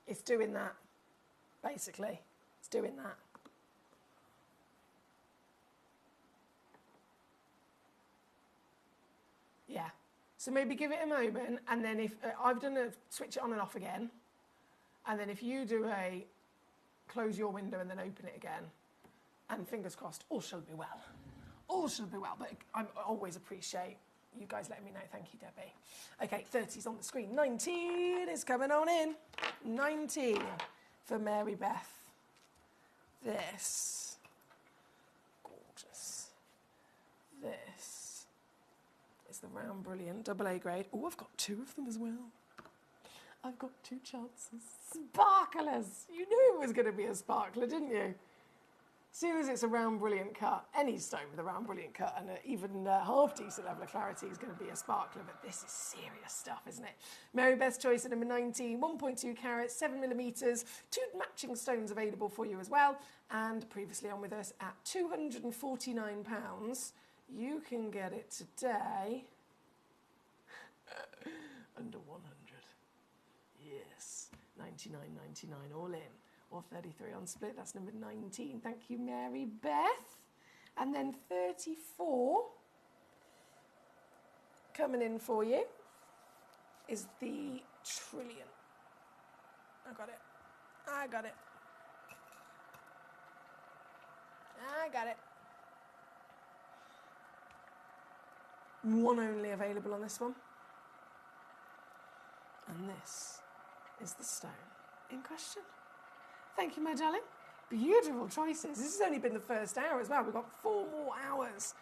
It's doing that, basically. It's doing that. Yeah. So maybe give it a moment, and then if I've done a switch it on and off again, and then if you do a close your window and then open it again, and fingers crossed, all shall be well. All shall be well. But I always appreciate you guys letting me know. Thank you, Debbie. Okay, 30's on the screen. 19 is coming on in. 19 for Mary Beth. This. Gorgeous. This is the Round Brilliant double A grade. Oh, I've got 2 of them as well. I've got 2 chances. Sparklers! You knew it was going to be a sparkler, didn't you? As soon as it's a Round Brilliant cut, any stone with a Round Brilliant cut and even half decent level of clarity is going to be a sparkler, but this is serious stuff, isn't it? Mary Beth's choice at number 19, 1.2 carats, 7 millimetres, 2 matching stones available for you as well, and previously on with us at £249. You can get it today under 100. Yes, 99.99 all in, or 33 on split. That's number 19. Thank you, Mary Beth. And then 34 coming in for you is the Trillion. I got it. I got it. I got it. One only available on this one. And this is the stone in question. Thank you, my darling. Beautiful choices. This has only been the first hour as well. We've got 4 more hours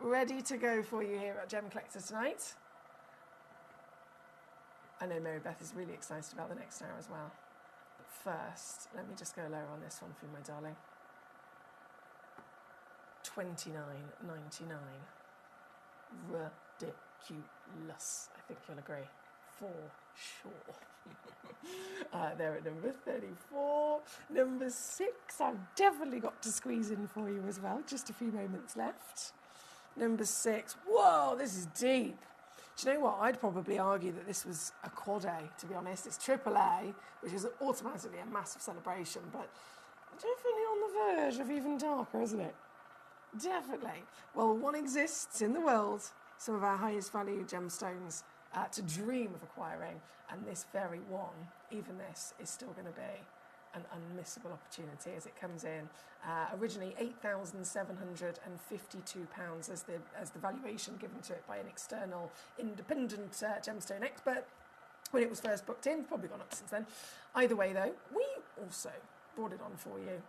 ready to go for you here at Gemcollector tonight. I know Mary Beth is really excited about the next hour as well. But first, let me just go lower on this one for you, my darling. $29.99. Ridiculous. I think you'll agree. For sure. They're at number 34. Number 6, I've definitely got to squeeze in for you as well. Just a few moments left. Number 6. Whoa, this is deep. Do you know what? I'd probably argue that this was a quad A, to be honest. It's triple A, which is automatically a massive celebration, but definitely on the verge of even darker, isn't it? Definitely. Well, one exists in the world, some of our highest value gemstones to dream of acquiring, and this very one, even this, is still going to be an unmissable opportunity as it comes in. Originally £8,752 as the valuation given to it by an external independent gemstone expert when it was first booked in. Probably gone up since then. Either way, though, we also brought it on for you.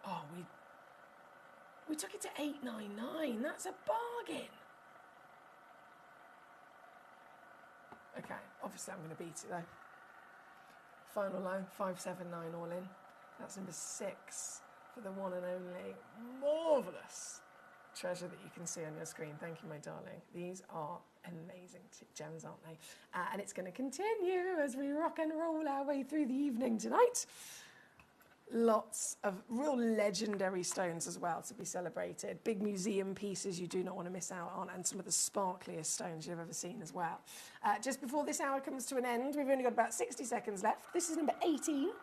Oh, we took it to $899. That's a bargain. Okay, obviously I'm going to beat it though. Final low, 579 all in. That's number 6 for the one and only marvellous treasure that you can see on your screen. Thank you, my darling. These are amazing gems, aren't they? And it's going to continue as we rock and roll our way through the evening tonight. Lots of real legendary stones as well to be celebrated. Big museum pieces you do not want to miss out on, and some of the sparkliest stones you've ever seen as well. Just before this hour comes to an end, we've only got about 60 seconds left. This is number 18.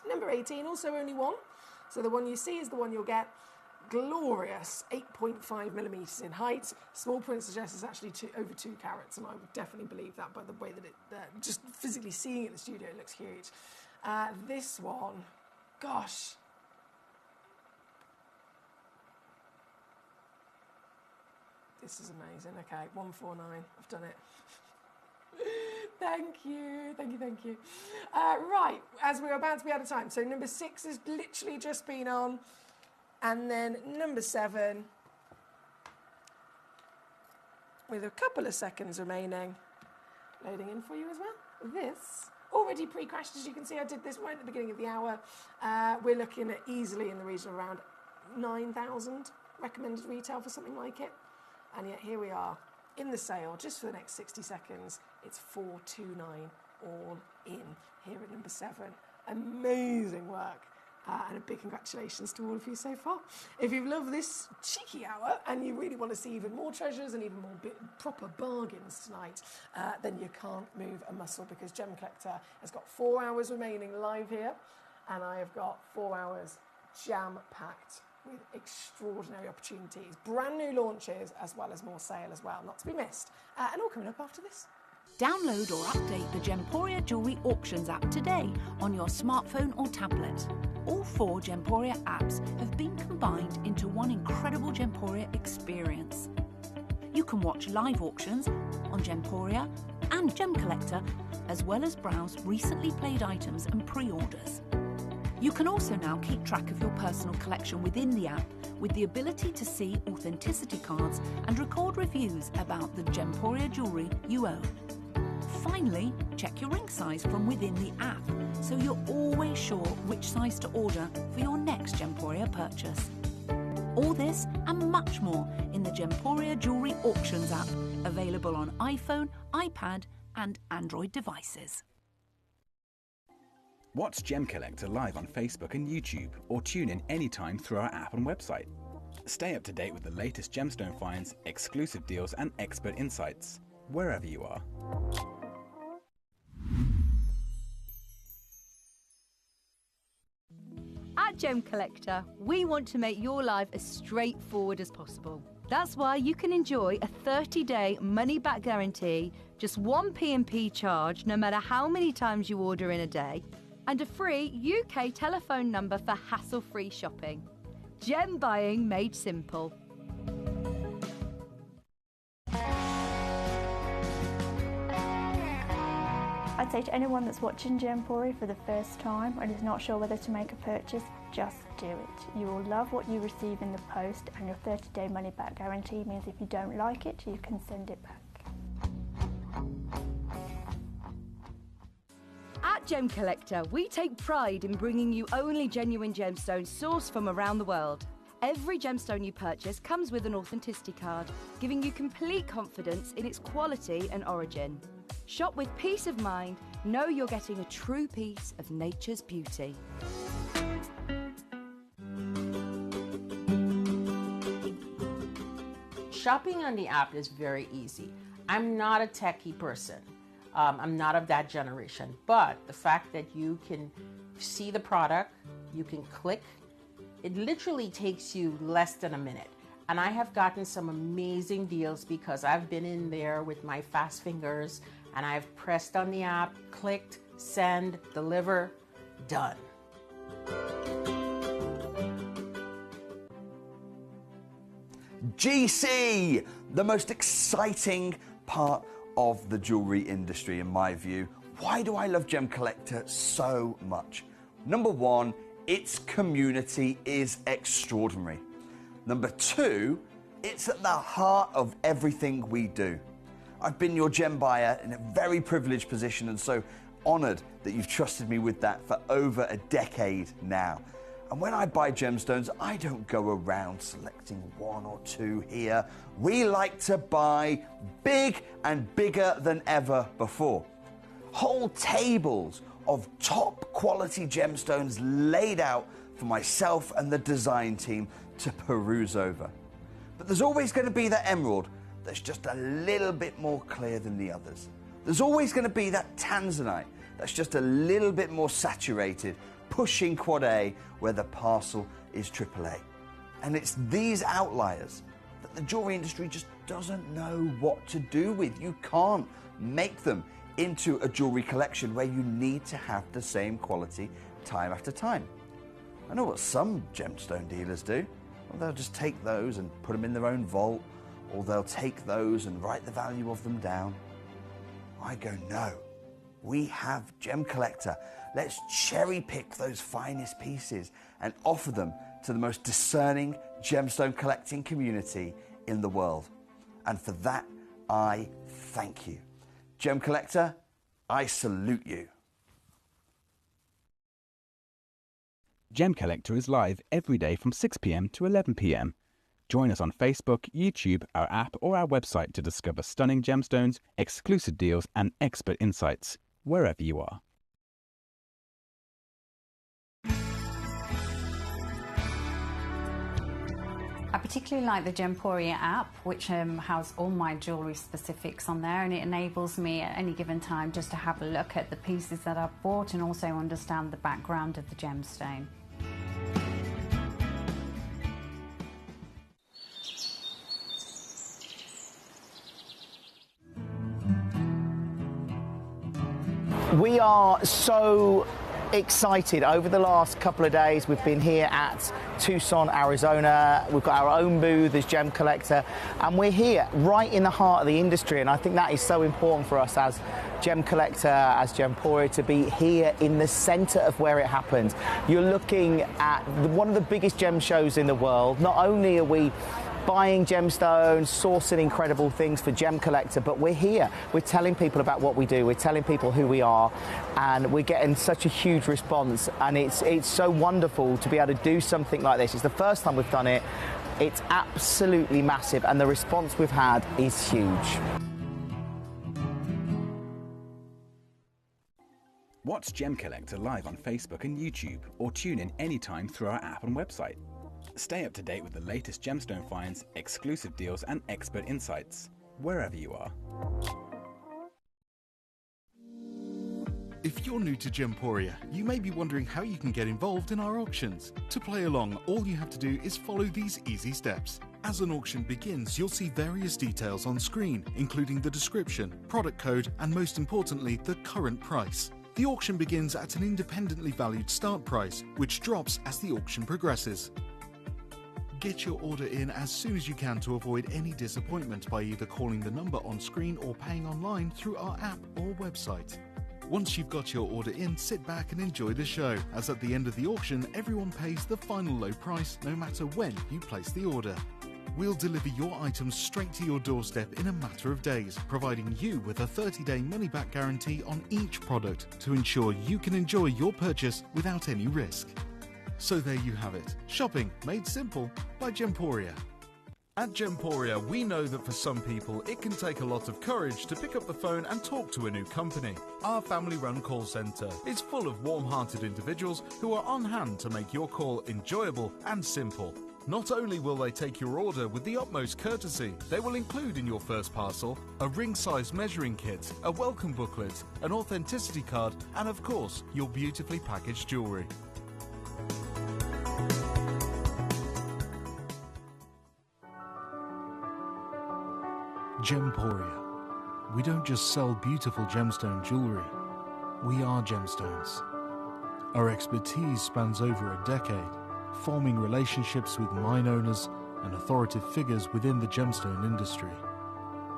Number 18, also only one. So the one you see is the one you'll get. Glorious 8.5 millimetres in height. Small print suggests it's actually over 2 carats, and I would definitely believe that by the way that it, just physically seeing it in the studio, it looks huge. This one, gosh. This is amazing. Okay, 149, I've done it. Thank you. Right, as we're about to be out of time. So number 6 has literally just been on. And then number 7, with a couple of seconds remaining, loading in for you as well. This, already pre-crashed, as you can see, I did this right at the beginning of the hour. We're looking at easily in the region of around 9,000 recommended retail for something like it. And yet here we are in the sale, just for the next 60 seconds. It's 429 all in here at number 7. Amazing work And a big congratulations to all of you so far. If you've loved this cheeky hour and you really want to see even more treasures and even more proper bargains tonight, then you can't move a muscle, because Gemcollector has got 4 hours remaining live here, and I have got 4 hours jam-packed with extraordinary opportunities, brand new launches, as well as more sale as well, not to be missed, and all coming up after this. Download or update the Gemporia Jewellery Auctions app today on your smartphone or tablet. All 4 Gemporia apps have been combined into one incredible Gemporia experience. You can watch live auctions on Gemporia and Gemcollector, as well as browse recently played items and pre-orders. You can also now keep track of your personal collection within the app, with the ability to see authenticity cards and record reviews about the Gemporia jewellery you own. Finally, check your ring size from within the app, so you're always sure which size to order for your next Gemporia purchase. All this and much more in the Gemporia Jewellery Auctions app, available on iPhone, iPad and Android devices. Watch Gemcollector live on Facebook and YouTube, or tune in anytime through our app and website. Stay up to date with the latest gemstone finds, exclusive deals and expert insights, wherever you are. At Gemcollector, we want to make your life as straightforward as possible. That's why you can enjoy a 30-day money-back guarantee, just one P&P charge no matter how many times you order in a day, and a free UK telephone number for hassle-free shopping. Gem buying made simple. I'd say to anyone that's watching Gemporia for the first time and is not sure whether to make a purchase, just do it. You will love what you receive in the post, and your 30-day money-back guarantee means if you don't like it, you can send it back. At Gemcollector, we take pride in bringing you only genuine gemstones sourced from around the world. Every gemstone you purchase comes with an authenticity card, giving you complete confidence in its quality and origin. Shop with peace of mind, know you're getting a true piece of nature's beauty. Shopping on the app is very easy. I'm not a techie person. I'm not of that generation, but the fact that you can see the product, you can click, it literally takes you less than a minute. And I have gotten some amazing deals because I've been in there with my fast fingers and I've pressed on the app, clicked, send, deliver, done. GC, the most exciting part of the jewelry industry in my view. Why do I love Gemcollector so much? Number one, its community is extraordinary. Number two, it's at the heart of everything we do. I've been your gem buyer in a very privileged position, and so honored that you've trusted me with that for over a decade now. And when I buy gemstones, I don't go around selecting one or two here. We like to buy big and bigger than ever before. Whole tables of top quality gemstones laid out for myself and the design team to peruse over. But there's always going to be that emerald that's just a little bit more clear than the others. There's always going to be that tanzanite that's just a little bit more saturated, pushing quad A where the parcel is AAA. And it's these outliers that the jewelry industry just doesn't know what to do with. You can't make them into a jewelry collection where you need to have the same quality time after time. I know what some gemstone dealers do. Well, they'll just take those and put them in their own vault, or they'll take those and write the value of them down. I go, no, we have Gemcollector. Let's cherry pick those finest pieces and offer them to the most discerning gemstone collecting community in the world. And for that, I thank you. Gemcollector, I salute you. Gemcollector is live every day from 6 p.m. to 11 p.m. Join us on Facebook, YouTube, our app or our website to discover stunning gemstones, exclusive deals and expert insights, wherever you are. particularly like the Gemporia app, which has all my jewellery specifics on there, and it enables me at any given time just to have a look at the pieces that I've bought and also understand the background of the gemstone. We are so excited. Over the last couple of days, we've been here at Tucson, Arizona. We've got our own booth as Gemcollector, and we're here right in the heart of the industry, and I think that is so important for us as Gemcollector, as Gemporia, to be here in the centre of where it happens. You're looking at one of the biggest gem shows in the world. Not only are we buying gemstones, sourcing incredible things for Gemcollector, but we're here. We're telling people about what we do. We're telling people who we are, and we're getting such a huge response. And it's so wonderful to be able to do something like this. It's the first time we've done it. It's absolutely massive, and the response we've had is huge. Watch Gemcollector live on Facebook and YouTube, or tune in anytime through our app and website. Stay up to date with the latest gemstone finds, exclusive deals and expert insights, wherever you are. If you're new to Gemporia, you may be wondering how you can get involved in our auctions. To play along, all you have to do is follow these easy steps. As an auction begins, you'll see various details on screen, including the description, product code, and most importantly, the current price. The auction begins at an independently valued start price, which drops as the auction progresses. Get your order in as soon as you can to avoid any disappointment by either calling the number on screen or paying online through our app or website. Once you've got your order in, sit back and enjoy the show, as at the end of the auction, everyone pays the final low price no matter when you place the order. We'll deliver your items straight to your doorstep in a matter of days, providing you with a 30-day money-back guarantee on each product to ensure you can enjoy your purchase without any risk. So there you have it, shopping made simple by Gemporia. At Gemporia, we know that for some people it can take a lot of courage to pick up the phone and talk to a new company. Our family-run call centre is full of warm-hearted individuals who are on hand to make your call enjoyable and simple. Not only will they take your order with the utmost courtesy, they will include in your first parcel a ring-size measuring kit, a welcome booklet, an authenticity card, and of course, your beautifully packaged jewellery. Gemporia. We don't just sell beautiful gemstone jewellery, we are gemstones. Our expertise spans over a decade, forming relationships with mine owners and authoritative figures within the gemstone industry.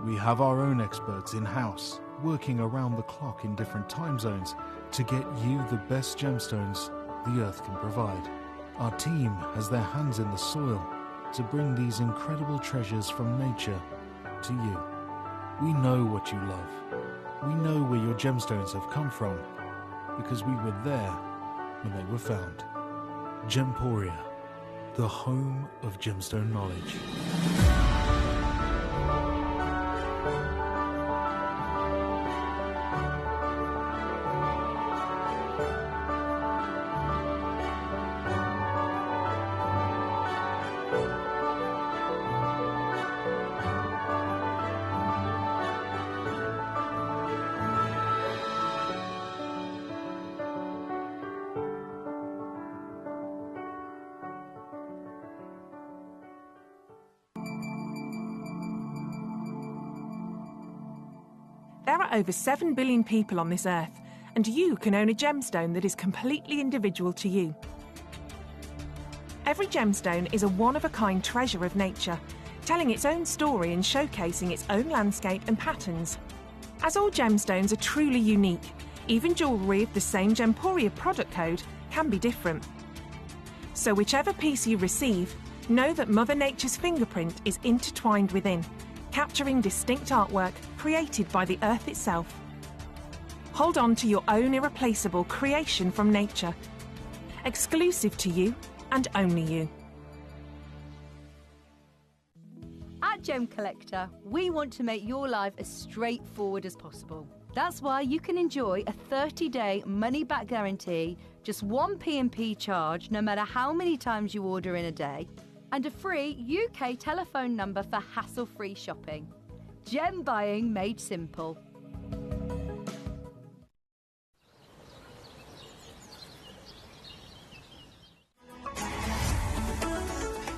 We have our own experts in-house, working around the clock in different time zones to get you the best gemstones the earth can provide. Our team has their hands in the soil to bring these incredible treasures from nature to you. We know what you love. We know where your gemstones have come from because we were there when they were found. Gemporia, the home of gemstone knowledge. There are over 7 billion people on this earth, and you can own a gemstone that is completely individual to you. Every gemstone is a one-of-a-kind treasure of nature, telling its own story and showcasing its own landscape and patterns. As all gemstones are truly unique, even jewellery of the same Gemporia product code can be different. So whichever piece you receive, know that Mother Nature's fingerprint is intertwined within, capturing distinct artwork created by the earth itself. Hold on to your own irreplaceable creation from nature, exclusive to you and only you. At Gemcollector, we want to make your life as straightforward as possible. That's why you can enjoy a 30-day money-back guarantee, just one P&P charge, no matter how many times you order in a day. and a free UK telephone number for hassle-free shopping. Gem buying made simple.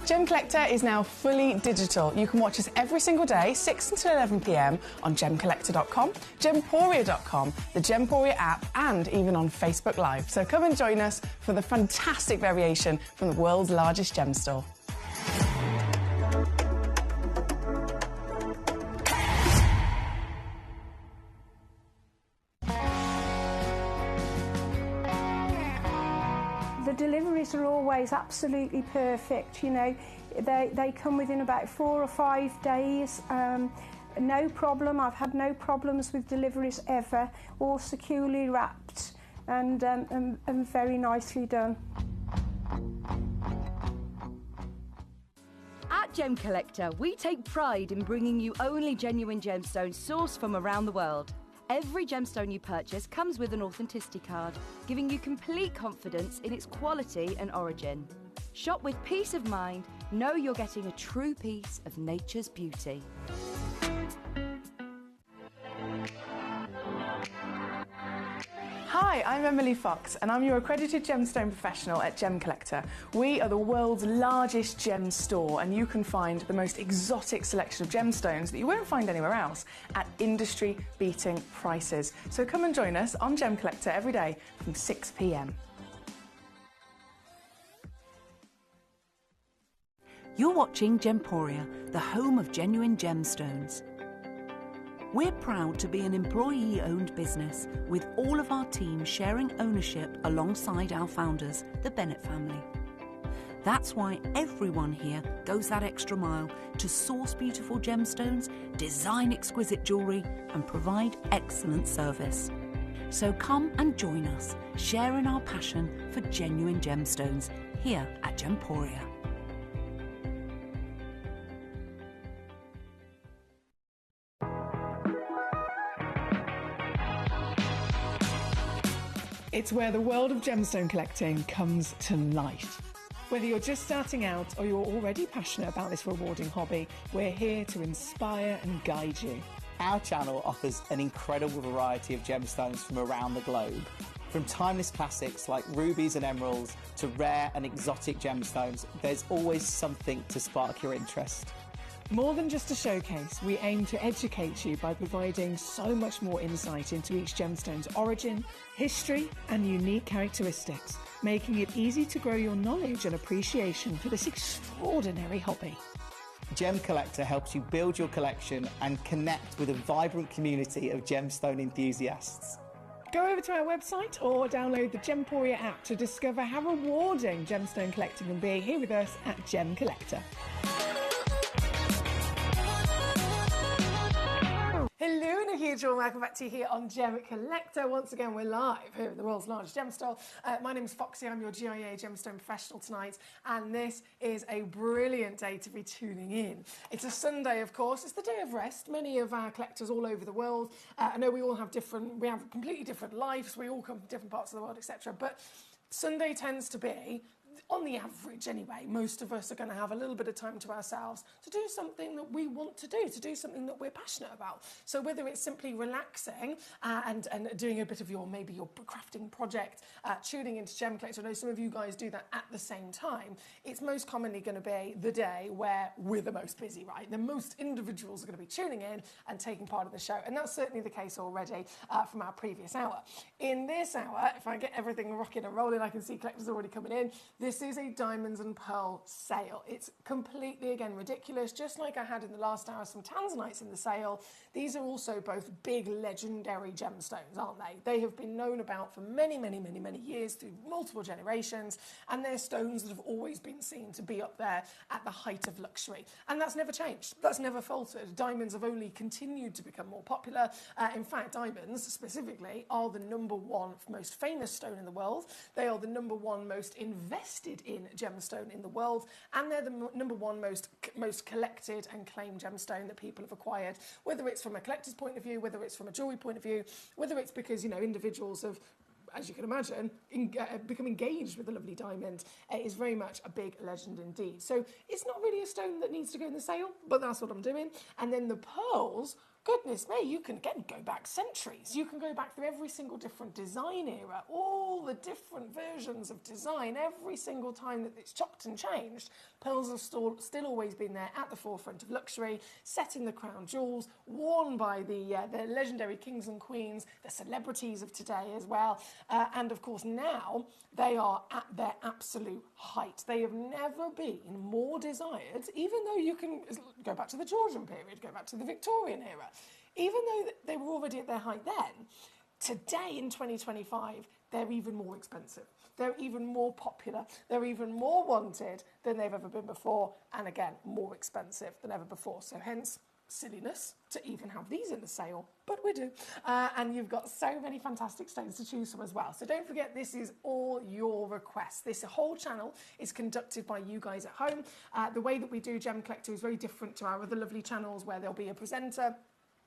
Gemcollector is now fully digital. You can watch us every single day, 6 until 11 p.m. on gemcollector.com, gemporia.com, the Gemporia app, and even on Facebook Live. So come and join us for the fantastic variation from the world's largest gem store. The deliveries are always absolutely perfect, you know. They come within about 4 or 5 days. No problem. I've had no problems with deliveries ever. All securely wrapped and very nicely done. At Gemcollector, we take pride in bringing you only genuine gemstones sourced from around the world. Every gemstone you purchase comes with an authenticity card, giving you complete confidence in its quality and origin. Shop with peace of mind, know you're getting a true piece of nature's beauty. Hi, I'm Emily Fox and I'm your accredited gemstone professional at Gemcollector. We are the world's largest gem store and you can find the most exotic selection of gemstones that you won't find anywhere else at industry-beating prices. So come and join us on Gemcollector every day from 6 p.m. You're watching Gemporia, the home of genuine gemstones. We're proud to be an employee-owned business, with all of our team sharing ownership alongside our founders, the Bennett family. That's why everyone here goes that extra mile to source beautiful gemstones, design exquisite jewellery, and provide excellent service. So come and join us, sharing our passion for genuine gemstones here at Gemporia. It's where the world of gemstone collecting comes to life. Whether you're just starting out or you're already passionate about this rewarding hobby, we're here to inspire and guide you. Our channel offers an incredible variety of gemstones from around the globe. From timeless classics like rubies and emeralds to rare and exotic gemstones, there's always something to spark your interest. More than just a showcase, we aim to educate you by providing so much more insight into each gemstone's origin, history, and unique characteristics, making it easy to grow your knowledge and appreciation for this extraordinary hobby. Gemcollector helps you build your collection and connect with a vibrant community of gemstone enthusiasts. Go over to our website or download the Gemporia app to discover how rewarding gemstone collecting can be here with us at Gemcollector. Hello and a huge warm welcome back to you here on Gemcollector. Once again, we're live here at the world's largest gem store. My name is Foxy, I'm your GIA gemstone professional tonight, and this is a brilliant day to be tuning in. It's a Sunday, of course. It's the day of rest. Many of our collectors all over the world, I know we all have we have completely different lives, we all come from different parts of the world, etc. But Sunday tends to be, on the average anyway, most of us are going to have a little bit of time to ourselves to do something that we want to do something that we're passionate about. So whether it's simply relaxing and doing a bit of maybe your crafting project, tuning into Gemcollector, I know some of you guys do that at the same time, it's most commonly going to be the day where we're the most busy, right? The most individuals are going to be tuning in and taking part in the show, and that's certainly the case already from our previous hour. In this hour, if I get everything rocking and rolling, I can see collectors already coming in. This is a diamonds and pearl sale. It's completely, again, ridiculous. Just like I had in the last hour some tanzanites in the sale, these are also both big legendary gemstones, aren't they? They have been known about for many, many, many, many years through multiple generations, and they're stones that have always been seen to be up there at the height of luxury. And that's never changed. That's never faltered. Diamonds have only continued to become more popular. In fact, diamonds specifically are the #1 most famous stone in the world. They are the #1 most invested in gemstone in the world, and they're the #1 most collected and claimed gemstone that people have acquired, whether it's from a collector's point of view, whether it's from a jewelry point of view, whether it's because, you know, individuals have as you can imagine, become engaged with the lovely diamond. It is very much a big legend indeed. So it's not really a stone that needs to go in the sale, but that's what I'm doing. And then the pearls, goodness me, you can again go back centuries. You can go back through every single different design era, all the different versions of design, every single time that it's chopped and changed. Pearls have still always been there at the forefront of luxury, setting the crown jewels, worn by the legendary kings and queens, the celebrities of today as well. And of course now they are at their absolute height. They have never been more desired, even though you can go back to the Georgian period, go back to the Victorian era. Even though they were already at their height then, today in 2025, they're even more expensive. They're even more popular. They're even more wanted than they've ever been before. And again, more expensive than ever before. So hence, silliness to even have these in the sale, but we do. And you've got so many fantastic stones to choose from as well. So don't forget, this is all your requests. This whole channel is conducted by you guys at home. The way that we do Gem Collector is very different to our other lovely channels where there'll be a presenter,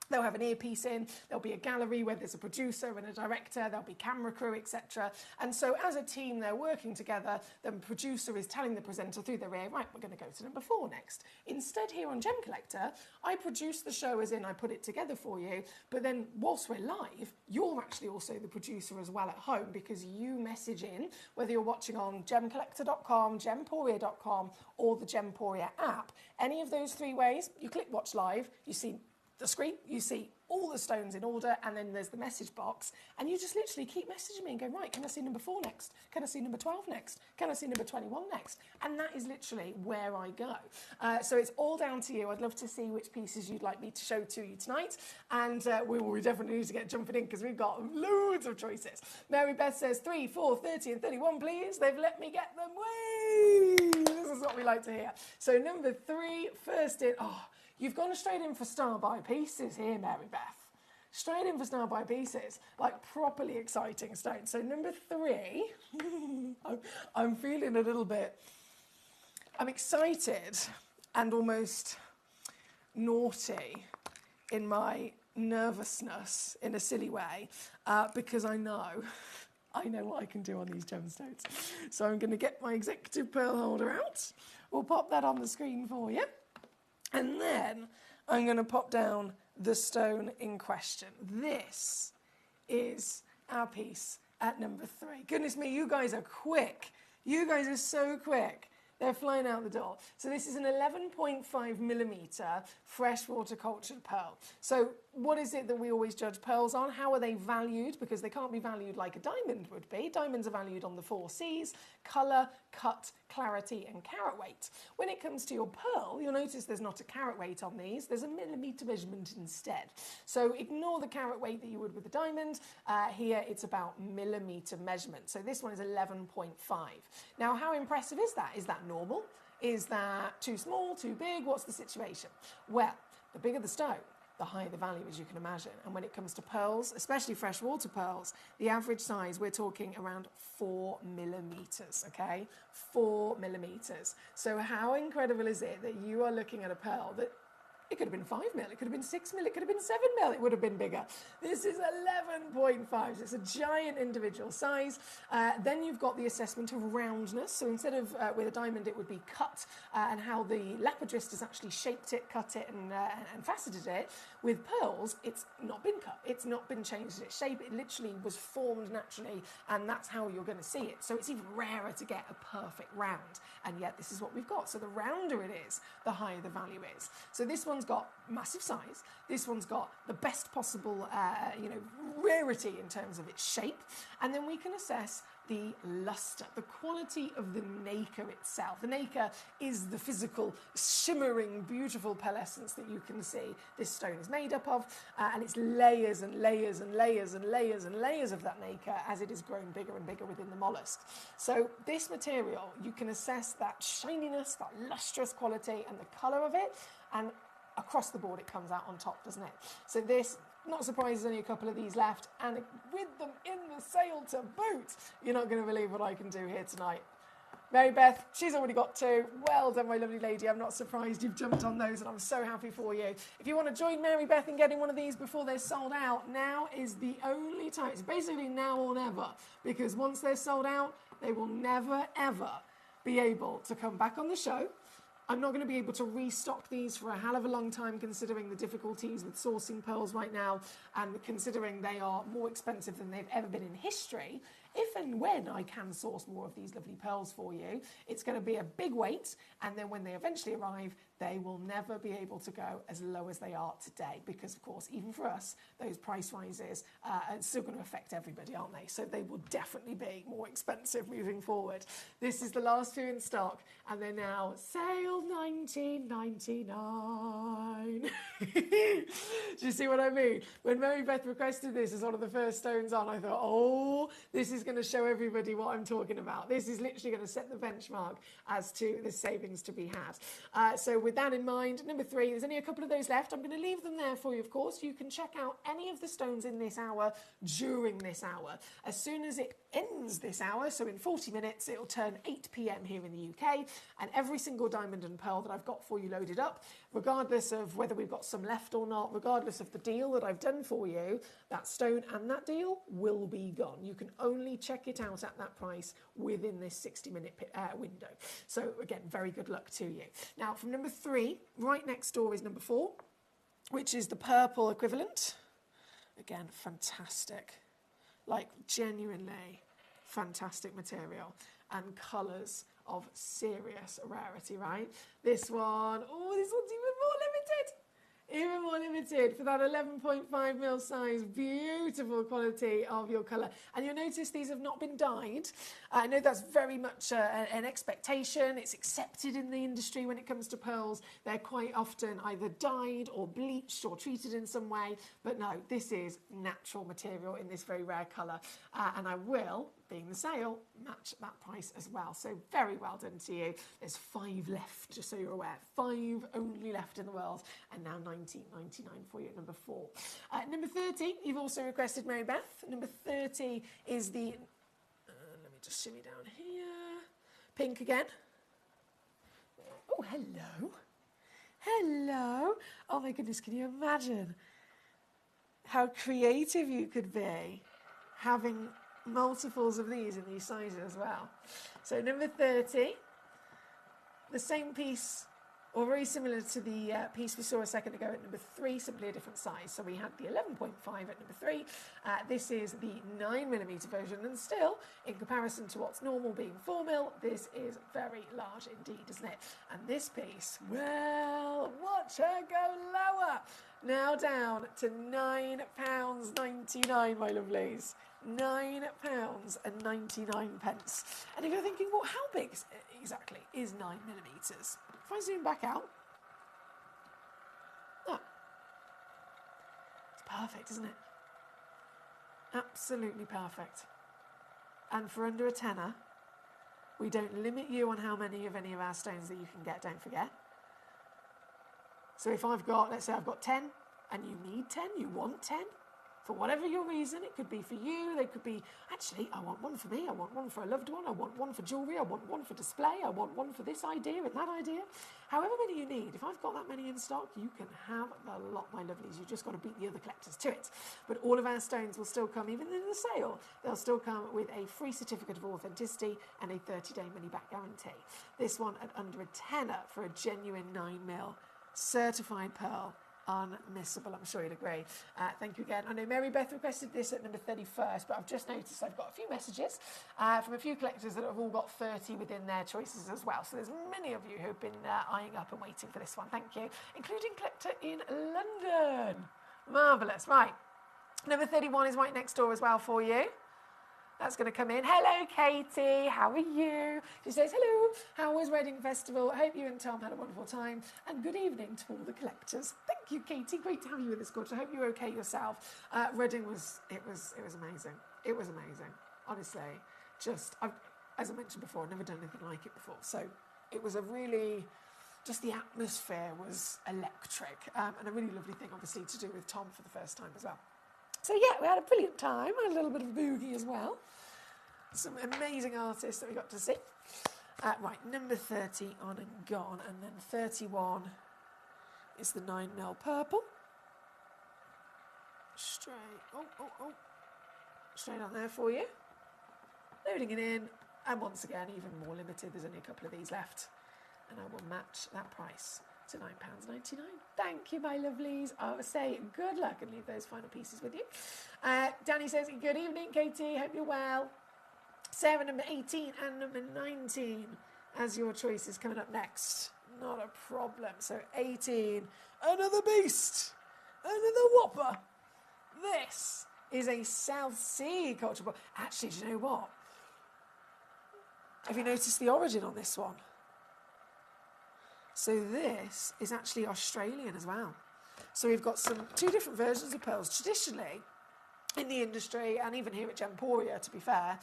they'll have an earpiece in, there'll be a gallery where there's a producer and a director, there'll be camera crew, etc. And so as a team, they're working together. The producer is telling the presenter through their ear, right, we're going to go to number 4 next. Instead, here on Gem Collector, I produce the show as in I put it together for you, but then whilst we're live, you're actually also the producer as well at home because you message in, whether you're watching on gemcollector.com, gemporia.com, or the Gemporia app. Any of those 3 ways, you click watch live, you see the screen, you see all the stones in order, and then there's the message box, and you just literally keep messaging me and go, right, can I see number 4 next? Can I see number 12 next? Can I see number 21 next? And that is literally where I go. So it's all down to you. I'd love to see which pieces you'd like me to show to you tonight, and we definitely need to get jumping in because we've got loads of choices. Mary Beth says 3, 4, 30 and 31, please. They've let me get them. Whee! This is what we like to hear. So number 3, first in, you've gone straight in for star by pieces here, Mary Beth. Straight in for star by pieces, like properly exciting stones. So number 3, I'm feeling a little bit, I'm excited and almost naughty in my nervousness in a silly way because I know what I can do on these gemstones. So I'm going to get my executive pearl holder out. We'll pop that on the screen for you. And then I'm going to pop down the stone in question. This is our piece at number 3. Goodness me, you guys are quick. You guys are so quick. They're flying out the door. So this is an 11.5 millimetre freshwater cultured pearl. So what is it that we always judge pearls on? How are they valued? Because they can't be valued like a diamond would be. Diamonds are valued on the 4 C's: colour, cut, clarity and carat weight. When it comes to your pearl, you'll notice there's not a carat weight on these. There's a millimetre measurement instead. So ignore the carat weight that you would with a diamond. Here it's about millimetre measurement. So this one is 11.5. Now how impressive is that? Is that normal? Is that too small, too big? What's the situation? Well, the bigger the stone, the higher the value, as you can imagine. And when it comes to pearls, especially freshwater pearls, the average size, we're talking around 4 millimetres, okay? 4 millimetres. So how incredible is it that you are looking at a pearl that it could have been 5 mil, it could have been 6 mil, it could have been 7 mil, it would have been bigger. This is 11.5, so it's a giant individual size. Then you've got the assessment of roundness. So instead of with a diamond, it would be cut, and how the lapidrist has actually shaped it, cut it, and faceted it. With pearls, it's not been cut, it's not been changed in its shape, it literally was formed naturally, and that's how you're going to see it. So it's even rarer to get a perfect round, and yet this is what we've got. So the rounder it is, the higher the value is. So this one's got massive size, this one's got the best possible rarity in terms of its shape, and then we can assess the luster, the quality of the nacre itself. The nacre is the physical, shimmering, beautiful pearlescence that you can see this stone is made up of, and it's layers and layers and layers and layers and layers of that nacre as it is grown bigger and bigger within the mollusk. So this material, you can assess that shininess, that lustrous quality and the colour of it, and across the board it comes out on top, doesn't it? So this, not surprised, there's only a couple of these left, and with them in the sale to boot, you're not going to believe what I can do here tonight. Mary Beth, she's already got 2. Well done, my lovely lady. I'm not surprised you've jumped on those, and I'm so happy for you. If you want to join Mary Beth in getting one of these before they're sold out, now is the only time. It's basically now or never, because once they're sold out, they will never, ever be able to come back on the show. I'm not going to be able to restock these for a hell of a long time, considering the difficulties with sourcing pearls right now, and considering they are more expensive than they've ever been in history. If and when I can source more of these lovely pearls for you, it's going to be a big wait, and then when they eventually arrive, they will never be able to go as low as they are today, because of course, even for us, those price rises are still going to affect everybody, aren't they? So they will definitely be more expensive moving forward. This is the last 2 in stock, and they're now sale $19.99. Do you see what I mean? When Mary Beth requested this as one of the first stones on, I thought, oh, this is going to show everybody what I'm talking about. This is literally going to set the benchmark as to the savings to be had. So with that in mind, number 3, there's only a couple of those left. I'm going to leave them there for you, of course. You can check out any of the stones in this hour during this hour. As soon as it ends this hour, so in 40 minutes, it'll turn 8 p.m. here in the UK, and every single diamond and pearl that I've got for you loaded up, regardless of whether we've got some left or not, regardless of the deal that I've done for you, that stone and that deal will be gone. You can only check it out at that price within this 60-minute window. So again, very good luck to you. Now, from number 3, right next door is number 4, which is the purple equivalent. Again, fantastic. Like, genuinely fantastic material and colours of serious rarity, right? This one, oh, this one's even more limited. Even more limited for that 11.5mm size. Beautiful quality of your colour. And you'll notice these have not been dyed. I know that's very much an expectation. It's accepted in the industry when it comes to pearls. They're quite often either dyed or bleached or treated in some way. But no, this is natural material in this very rare colour. And I will, being the sale, match that price as well. So very well done to you. There's 5 left, just so you're aware. 5 only left in the world, and now $19.99 for you at number 4. Number 30, you've also requested Mary Beth. Number 30 is the, let me just shimmy down here. Pink again. Oh, hello. Hello. Oh my goodness, can you imagine how creative you could be having multiples of these in these sizes as well. So number 30, the same piece, or very similar to the piece we saw a second ago at number 3, simply a different size. So we had the 11.5 at number 3. This is the 9mm version, and still, in comparison to what's normal being 4mm, this is very large indeed, isn't it? And this piece, well, watch her go lower. Now down to £9.99, my lovelies. £9.99. And if you're thinking, well, how big exactly is 9mm? If I zoom back out, oh, it's perfect, isn't it? Absolutely perfect. And for under a tenner, we don't limit you on how many of any of our stones that you can get, don't forget. So if I've got, let's say I've got 10, and you need 10, you want 10, for whatever your reason, it could be for you, they could be, actually, I want one for me, I want one for a loved one, I want one for jewellery, I want one for display, I want one for this idea and that idea. However many you need, if I've got that many in stock, you can have the lot, my lovelies. You've just got to beat the other collectors to it. But all of our stones will still come, even in the sale, they'll still come with a free certificate of authenticity and a 30-day money-back guarantee. This one at under a tenner for a genuine 9mm certified pearl. Unmissable, I'm sure you'd agree. Thank you again. I know Mary Beth requested this at number 31st, but I've just noticed I've got a few messages from a few collectors that have all got 30 within their choices as well. So there's many of you who've been eyeing up and waiting for this one. Thank you, including collector in London. Marvellous. Right, number 31 is right next door as well for you. That's going to come in. Hello, Katie. How are you? She says, hello. How was Reading Festival? I hope you and Tom had a wonderful time. And good evening to all the collectors. Thank you, Katie. Great to have you in this course. I hope you're okay yourself. Reading was amazing. It was amazing. Honestly, as I mentioned before, I've never done anything like it before. So it was a really, just the atmosphere was electric. And a really lovely thing, obviously, to do with Tom for the first time as well. So yeah, we had a brilliant time, had a little bit of boogie as well. Some amazing artists that we got to see. Right, number 30 on and gone, and then 31 is the 9mm purple. Straight, straight on there for you. Loading it in, and once again, even more limited. There's only a couple of these left, and I will match that price to £9.99. Thank you, my lovelies. I will say good luck and leave those final pieces with you. Danny says, good evening, Katie. Hope you're well. Sarah, number 18 and number 19 as your choices coming up next. Not a problem. So 18, another beast, another whopper. This is a South Sea culture book. Actually, do you know what? Have you noticed the origin on this one? So this is actually Australian as well. So we've got two different versions of pearls. Traditionally, in the industry, and even here at Gemporia, to be fair,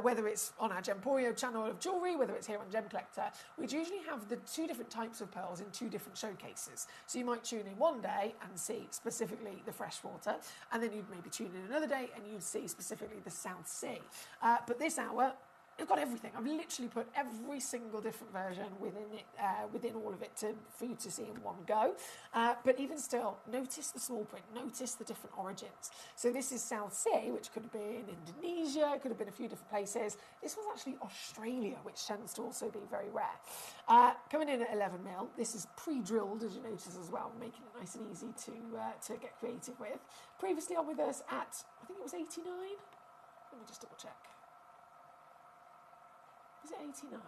whether it's on our Gemporia channel of jewellery, whether it's here on Gemcollector, we'd usually have the two different types of pearls in two different showcases. So you might tune in one day and see specifically the freshwater, and then you'd maybe tune in another day and you'd see specifically the South Sea. But this hour, I've got everything. I've literally put every single different version within it, within all of it for you to see in one go. But even still, notice the small print, notice the different origins. So this is South Sea, which could have been Indonesia, it could have been a few different places. This was actually Australia, which tends to also be very rare. Coming in at 11mm, this is pre-drilled, as you notice as well, making it nice and easy to get creative with. Previously on with us at, I think it was 89. Let me just double check. Is it 89?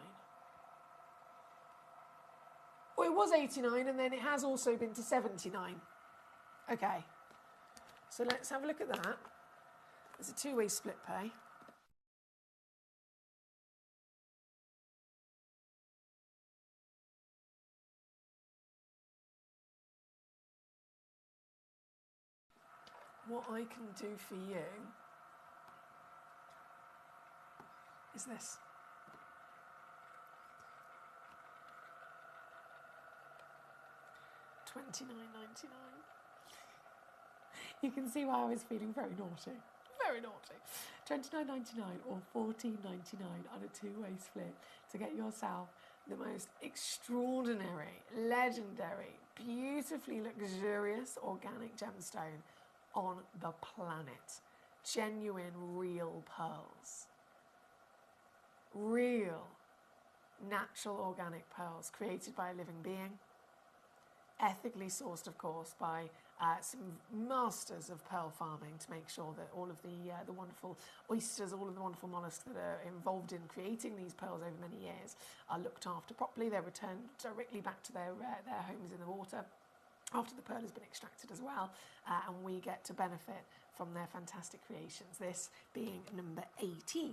Well, it was 89 and then it has also been to 79. Okay, so let's have a look at that. There's a two-way split pay. What I can do for you is this. $29.99. You can see why I was feeling very naughty. Very naughty. $29.99 or $14.99 on a two-way split to get yourself the most extraordinary, legendary, beautifully luxurious organic gemstone on the planet. Genuine, real pearls. Real, natural organic pearls created by a living being. Ethically sourced, of course, by some masters of pearl farming to make sure that all of the wonderful oysters, all of the wonderful mollusks that are involved in creating these pearls over many years are looked after properly. They're returned directly back to their homes in the water after the pearl has been extracted as well, and we get to benefit from their fantastic creations. This being number 18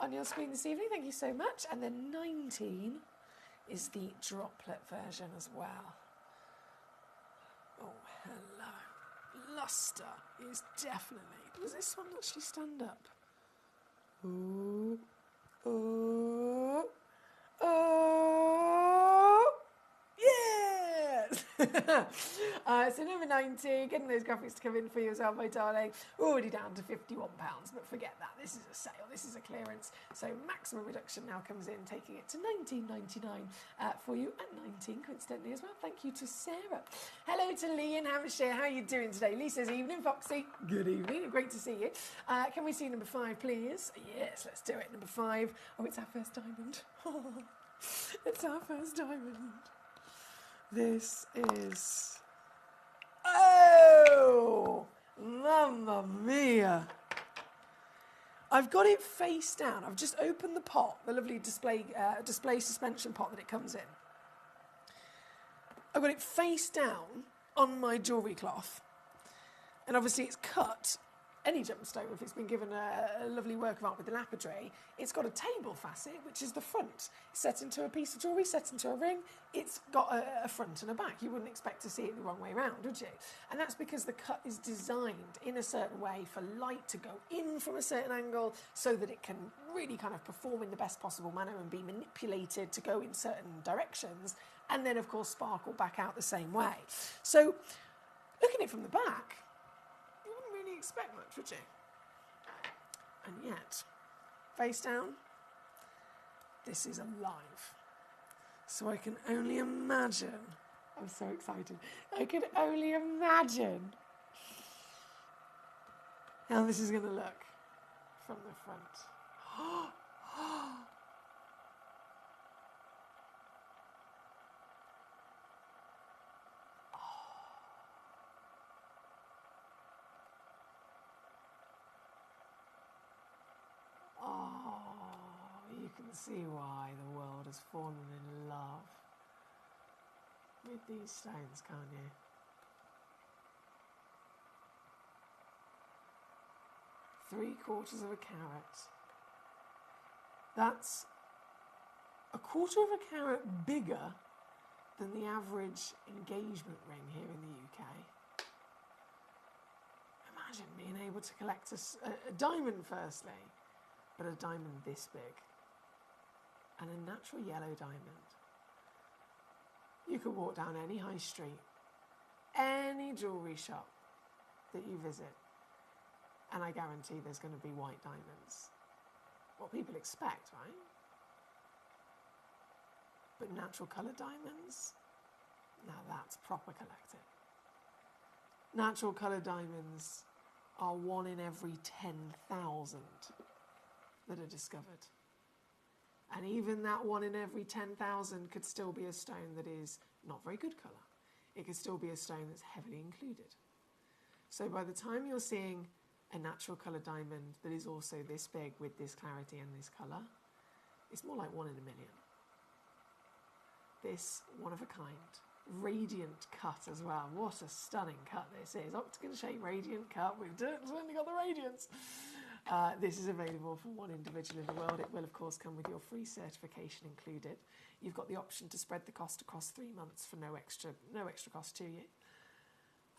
on your screen this evening. Thank you so much. And then 19 is the droplet version as well. Oh, hello. Luster is definitely... Does this one actually stand up? Ooh. Ooh. Oh. Yes! So number 90, getting those graphics to come in for you as well, my darling. Already down to £51, but forget that. This is a sale. This is a clearance. So maximum reduction now comes in, taking it to £19.99 for you, and 19 coincidentally as well. Thank you to Sarah. Hello to Lee in Hampshire. How are you doing today? Lee says, evening, Foxy. Good evening. Great to see you. Can we see number 5, please? Yes, let's do it. Number 5. Oh, it's our first diamond. Oh, it's our first diamond. This is... Oh! Mamma mia! I've got it face down. I've just opened the pot, the lovely display suspension pot that it comes in. I've got it face down on my jewellery cloth. And obviously it's cut. Any gemstone, if it's been given a lovely work of art with the lapidary, it's got a table facet, which is the front. It's set into a piece of jewellery, set into a ring. It's got a front and a back. You wouldn't expect to see it the wrong way around, would you? And that's because the cut is designed in a certain way for light to go in from a certain angle so that it can really kind of perform in the best possible manner and be manipulated to go in certain directions, and then, of course, sparkle back out the same way. So, looking at it from the back, expect much, would you? And yet, face down, this is alive. So I can only imagine, I'm so excited, I can only imagine how this is going to look from the front. You can see why the world has fallen in love with these stones, can't you? Three-quarters of a carat. That's a quarter of a carat bigger than the average engagement ring here in the UK. Imagine being able to collect a diamond firstly, but a diamond this big. And a natural yellow diamond. You could walk down any high street, any jewellery shop that you visit, and I guarantee there's going to be white diamonds. What people expect, right? But natural coloured diamonds, now that's proper collecting. Natural coloured diamonds are 1 in every 10,000 that are discovered. And even that 1 in every 10,000 could still be a stone that is not very good colour. It could still be a stone that's heavily included. So by the time you're seeing a natural coloured diamond that is also this big with this clarity and this colour, it's more like 1 in a million. This one of a kind, radiant cut as well. What a stunning cut this is. Octagon shape radiant cut. We've certainly got the radiance. This is available from one individual in the world. It will, of course, come with your free certification included. You've got the option to spread the cost across 3 months for no extra cost to you.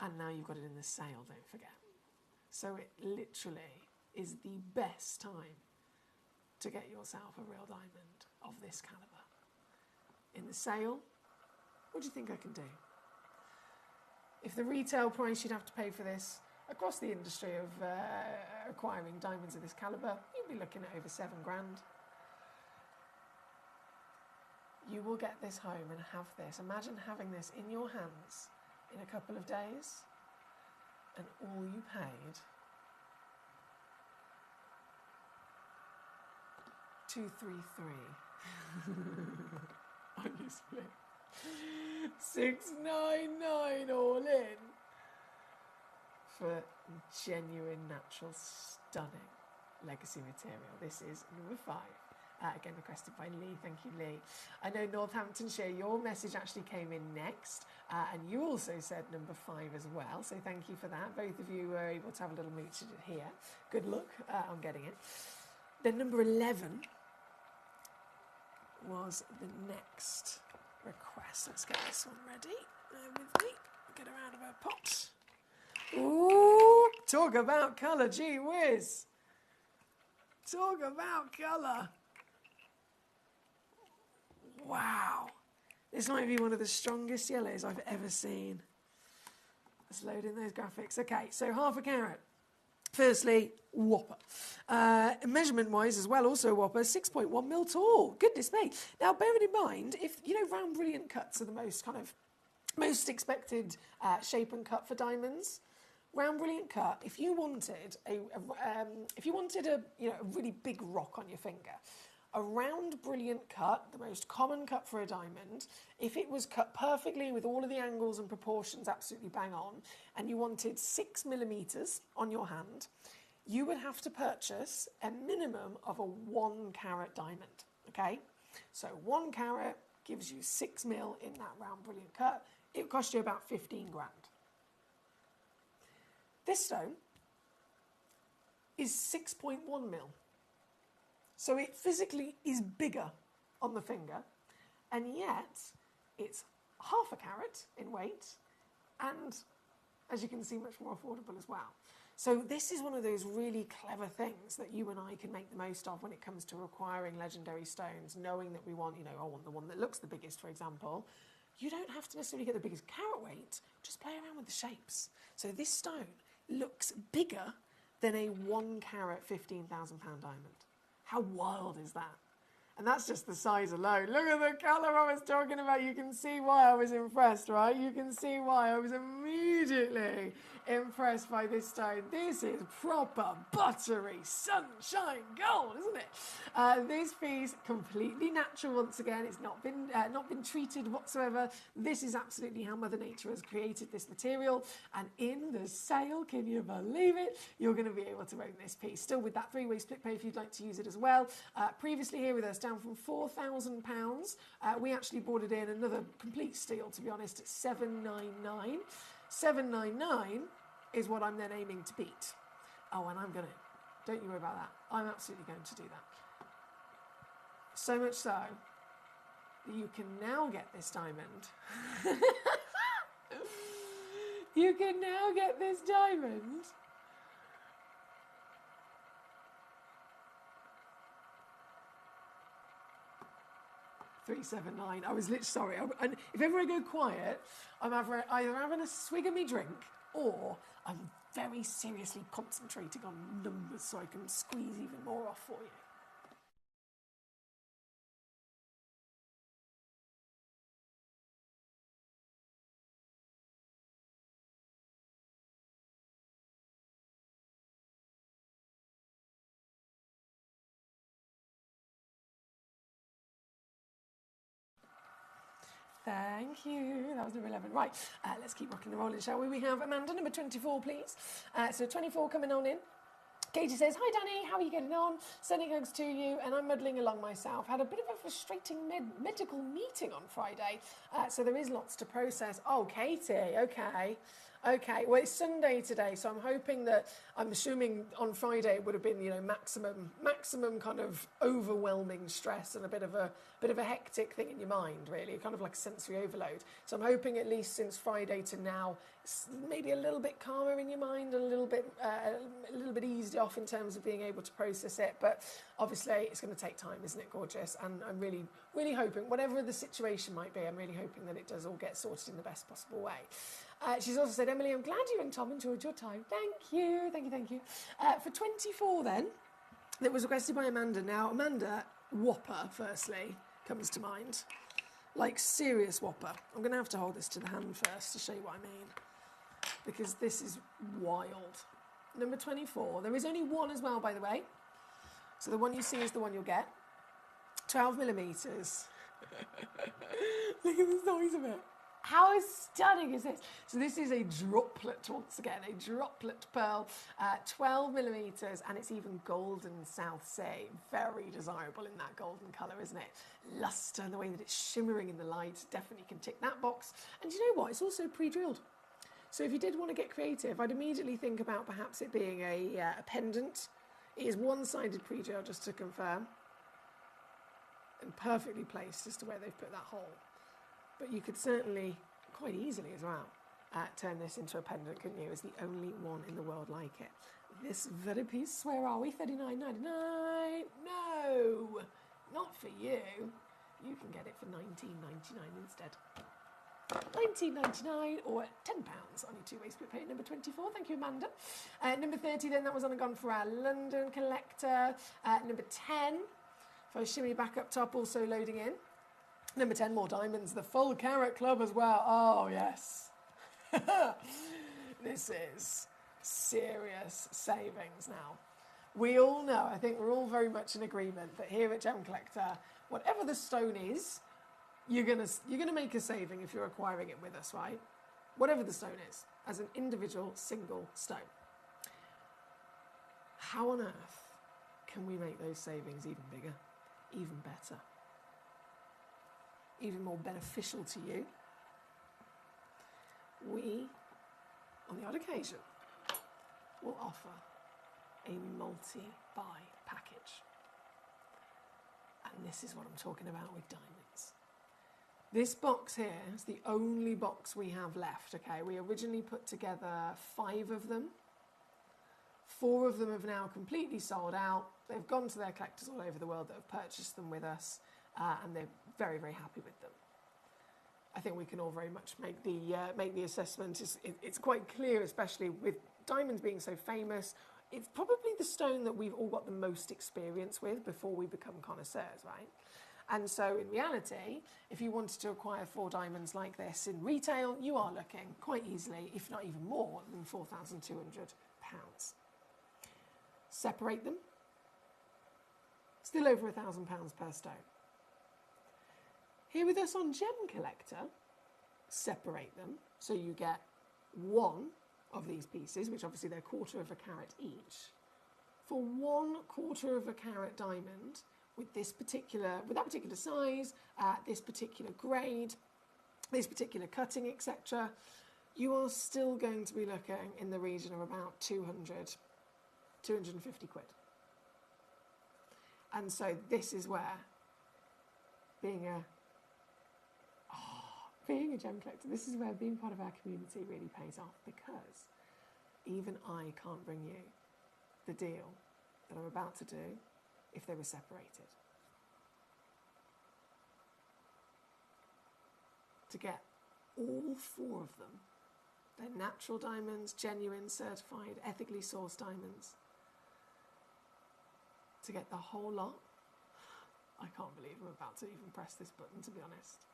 And now you've got it in the sale, don't forget. So it literally is the best time to get yourself a real diamond of this calibre. In the sale, what do you think I can do? If the retail price you'd have to pay for this across the industry of acquiring diamonds of this calibre, you'd be looking at over £7 grand. You will get this home and have this. Imagine having this in your hands in a couple of days, and all you paid, 233. Honestly, 699 all in for genuine, natural, stunning legacy material. This is number 5. Again requested by Lee. Thank you, Lee. I know Northamptonshire, your message actually came in next, and you also said number 5 as well, so thank you for that. Both of you were able to have a little mooch here. Good luck on getting it. Then number 11 was the next request. Let's get this one ready. With me. Get her out of her pot. Ooh, talk about colour, gee whiz. Talk about colour. Wow. This might be one of the strongest yellows I've ever seen. Let's load in those graphics. Okay, so half a carat. Firstly, whopper. Measurement-wise as well, also a whopper, 6.1 mil tall. Goodness me. Now, bearing in mind, if you know, round brilliant cuts are the most expected shape and cut for diamonds. Round brilliant cut. If you wanted a really big rock on your finger, a round brilliant cut, the most common cut for a diamond, if it was cut perfectly with all of the angles and proportions absolutely bang on, and you wanted 6 millimetres on your hand, you would have to purchase a minimum of a 1 carat diamond, okay? So 1 carat gives you 6 mil in that round brilliant cut. It would cost you about 15 grand. This stone is 6.1 mil. So it physically is bigger on the finger, and yet it's half a carat in weight, and as you can see, much more affordable as well. So this is one of those really clever things that you and I can make the most of when it comes to acquiring legendary stones, knowing that we want, I want the one that looks the biggest, for example. You don't have to necessarily get the biggest carat weight, just play around with the shapes. So this stone looks bigger than a 1 carat £15,000 diamond. How wild is that? And that's just the size alone. Look at the colour I was talking about. You can see why I was impressed, right? You can see why I was immediately impressed by this stone. This is proper buttery sunshine gold, isn't it? This piece, completely natural once again. It's not been treated whatsoever. This is absolutely how Mother Nature has created this material. And in the sale, can you believe it? You're going to be able to own this piece. Still with that three-way split pay if you'd like to use it as well. Previously here with us, down from £4,000. We actually brought it in another complete steal, to be honest, at $799. $799 is what I'm then aiming to beat. Oh, and I'm going to, don't you worry about that. I'm absolutely going to do that. So much so that you can now get this diamond. You can now get this diamond $379. I was literally sorry. And if ever I go quiet, I'm either having a swig of me drink or I'm very seriously concentrating on numbers so I can squeeze even more off for you. Thank you. That was number 11. Right, let's keep rocking and rolling, shall we? We have Amanda, number 24, please. So 24 coming on in. Katie says, hi Danny, how are you getting on? Sending hugs to you, and I'm muddling along myself. Had a bit of a frustrating medical meeting on Friday, so there is lots to process. Oh, Katie, okay. Okay, well, it's Sunday today, so I'm hoping that, I'm assuming on Friday it would have been, you know, maximum kind of overwhelming stress and a bit of a hectic thing in your mind, really, kind of like a sensory overload. So I'm hoping at least since Friday to now, maybe a little bit calmer in your mind, a little bit eased off in terms of being able to process it. But obviously, it's going to take time, isn't it, gorgeous? And I'm really, really hoping, whatever the situation might be, I'm really hoping that it does all get sorted in the best possible way. She's also said, Emily, I'm glad you and Tom enjoyed your time. Thank you, thank you, thank you. For 24 then, that was requested by Amanda. Now, Amanda, Whopper, firstly, comes to mind. Like, serious Whopper. I'm going to have to hold this to the hand first to show you what I mean. Because this is wild. Number 24. There is only one as well, by the way. So the one you see is the one you'll get. 12 millimetres. Look at the size of it. How stunning is this? So this is a droplet, once again, a droplet pearl, 12 millimetres, and it's even golden South Sea. Very desirable in that golden colour, isn't it? Lustre and the way that it's shimmering in the light definitely can tick that box. And you know what? It's also pre-drilled. So if you did want to get creative, I'd immediately think about perhaps it being a pendant. It is one-sided pre-drill, just to confirm, and perfectly placed as to where they've put that hole. But you could certainly, quite easily as well, turn this into a pendant, couldn't you? It's the only one in the world like it. This very piece, where are we? $39.99? No, not for you. You can get it for $19.99 instead. $19.99 or £10 on your two-way split pay. Number 24, thank you, Amanda. Number 30 then, that was on and gone for our London collector. Number 10, if I shimmy back up top, also loading in. Number 10, more diamonds, the full carat club as well. Oh, yes. This is serious savings now. We all know, I think we're all very much in agreement that here at Gemcollector, whatever the stone is, you're gonna make a saving if you're acquiring it with us, right? Whatever the stone is, as an individual single stone. How on earth can we make those savings even bigger, even better? Even more beneficial to you? We, on the odd occasion, will offer a multi-buy package. And this is what I'm talking about with diamonds. This box here is the only box we have left, okay? We originally put together 5 of them. 4 of them have now completely sold out. They've gone to their collectors all over the world that have purchased them with us. And they're very, very happy with them. I think we can all very much make the assessment. It's quite clear, especially with diamonds being so famous. it's probably the stone that we've all got the most experience with before we become connoisseurs, right? And so in reality, if you wanted to acquire 4 diamonds like this in retail, you are looking quite easily, if not even more, than £4,200. Separate them, still over £1,000 per stone. Here with us on Gemcollector, separate them, so you get 1 of these pieces, which obviously they're 1/4 of a carat each. For 1/4 of a carat diamond, with that particular size, this particular grade, this particular cutting, etc., you are still going to be looking in the region of about 250 quid. And so this is where being a gem collector, this is where being part of our community really pays off, because even I can't bring you the deal that I'm about to do if they were separated. To get all 4 of them, they're natural diamonds, genuine, certified, ethically sourced diamonds. To get the whole lot, I can't believe I'm about to even press this button, to be honest.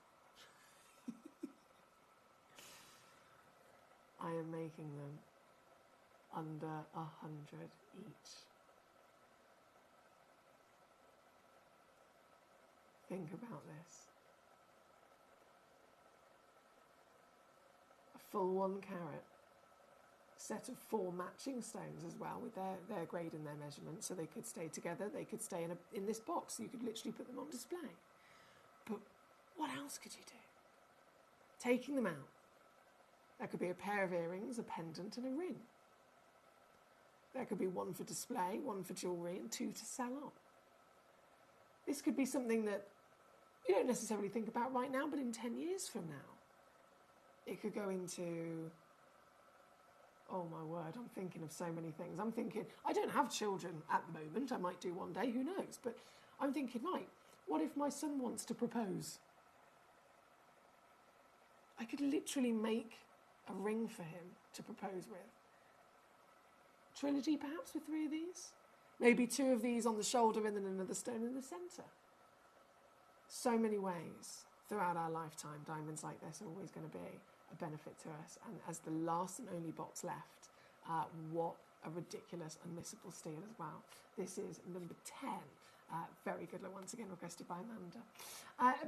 I am making them under 100 each. Think about this. A full 1 carat, set of 4 matching stones as well, with their grade and their measurement, so they could stay together, they could stay in this box, you could literally put them on display. But what else could you do? Taking them out, there could be a pair of earrings, a pendant and a ring. There could be 1 for display, 1 for jewellery, and 2 to sell on. This could be something that you don't necessarily think about right now, but in 10 years from now, it could go into, oh my word, I'm thinking of so many things. I'm thinking, I don't have children at the moment, I might do one day, who knows? But I'm thinking, right, what if my son wants to propose? I could literally make a ring for him to propose with. Trilogy perhaps with 3 of these? Maybe 2 of these on the shoulder and then another stone in the centre. So many ways throughout our lifetime, diamonds like this are always going to be a benefit to us. And as the last and only box left, what a ridiculous unmissable steal as well. This is number 10. Very good luck once again, requested by Amanda.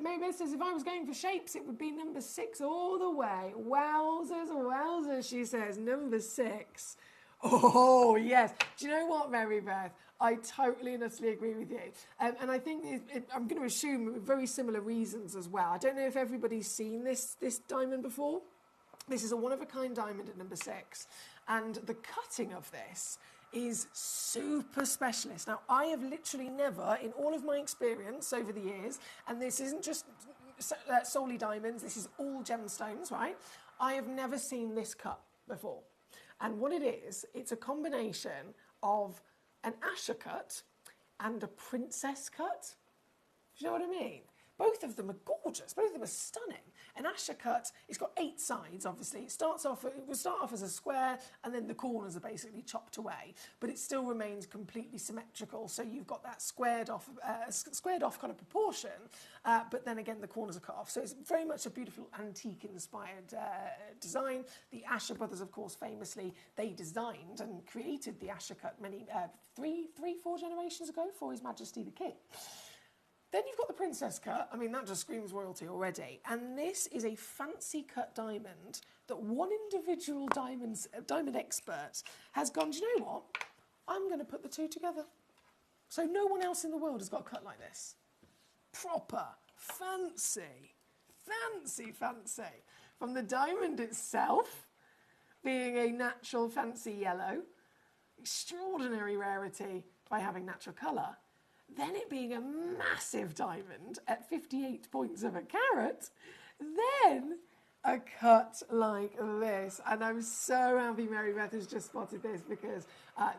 Mary Beth says, if I was going for shapes, it would be number 6 all the way. Wowzers, wowzers, she says, number 6. Oh, yes. Do you know what, Mary Beth? I totally and utterly agree with you. And I think I'm going to assume very similar reasons as well. I don't know if everybody's seen this diamond before. This is a one-of-a-kind diamond at number 6. And the cutting of this is super specialist. Now, I have literally never, in all of my experience over the years, and this isn't just solely diamonds, this is all gemstones, right? I have never seen this cut before. And what it is, it's a combination of an Asher cut and a princess cut. Do you know what I mean? Both of them are gorgeous. Both of them are stunning. An Asher cut, it's got 8 sides, obviously. It will start off as a square, and then the corners are basically chopped away. But it still remains completely symmetrical. So you've got that squared off kind of proportion. But then again, the corners are cut off. So it's very much a beautiful antique-inspired design. The Asher brothers, of course, famously, they designed and created the Asher cut many 4 generations ago for His Majesty the King. Then you've got the princess cut. I mean, that just screams royalty already. And this is a fancy cut diamond that one individual diamond expert has gone, do you know what? I'm going to put the 2 together. So no one else in the world has got a cut like this. Proper, fancy, fancy, fancy. From the diamond itself being a natural fancy yellow, extraordinary rarity by having natural colour, then it being a massive diamond at 58 points of a carat, then a cut like this, and I'm so happy Mary Beth has just spotted this, because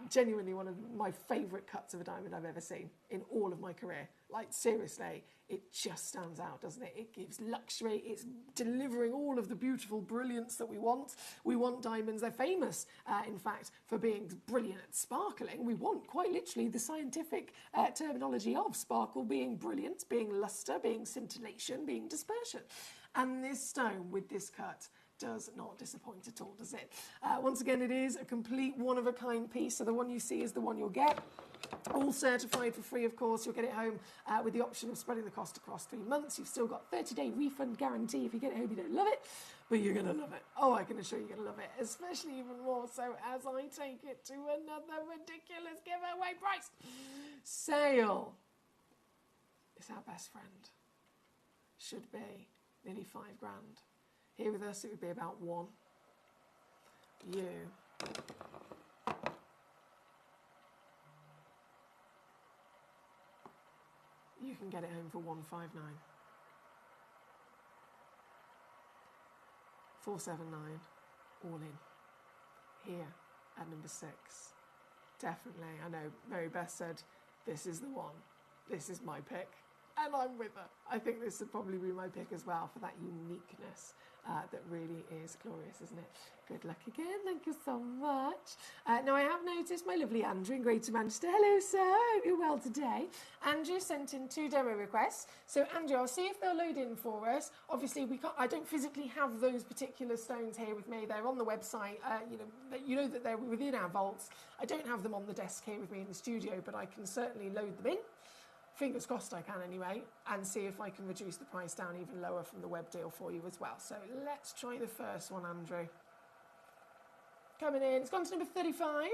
genuinely one of my favourite cuts of a diamond I've ever seen in all of my career. Like, seriously, it just stands out, doesn't it? It gives luxury, it's delivering all of the beautiful brilliance that we want. We want diamonds, they're famous, in fact, for being brilliant at sparkling. We want, quite literally, the scientific terminology of sparkle being brilliant, being lustre, being scintillation, being dispersion. And this stone with this cut does not disappoint at all, does it? Once again, it is a complete one-of-a-kind piece, so the one you see is the one you'll get. All certified for free, of course. You'll get it home with the option of spreading the cost across 3 months. You've still got 30-day refund guarantee if you get it home you don't love it, but you're going to love it. Oh, I can assure you you're going to love it, especially even more so as I take it to another ridiculous giveaway price. Sale is our best friend. Should be. Nearly £5 grand. Here with us, it would be about 1. You can get it home for 159. 479, all in. Here at number 6. Definitely, I know Mary Beth said, this is the one. This is my pick. And I'm with her. I think this would probably be my pick as well, for that uniqueness that really is glorious, isn't it? Good luck again. Thank you so much. Now, I have noticed my lovely Andrew in Greater Manchester. Hello, sir. Hope you're well today. Andrew sent in 2 demo requests. So, Andrew, I'll see if they'll load in for us. Obviously, I don't physically have those particular stones here with me. They're on the website. You know that they're within our vaults. I don't have them on the desk here with me in the studio, but I can certainly load them in. Fingers crossed I can anyway, and see if I can reduce the price down even lower from the web deal for you as well. So let's try the first one, Andrew. Coming in, it's gone to number 35.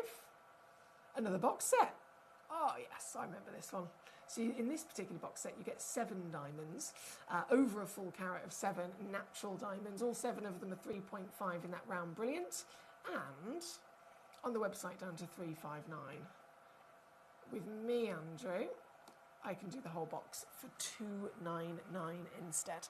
Another box set. Oh yes, I remember this one. So in this particular box set, you get 7 diamonds, over a full carat of 7 natural diamonds. All 7 of them are 3.5 in that round brilliant, and on the website down to 359. With me, Andrew, I can do the whole box for $299 instead.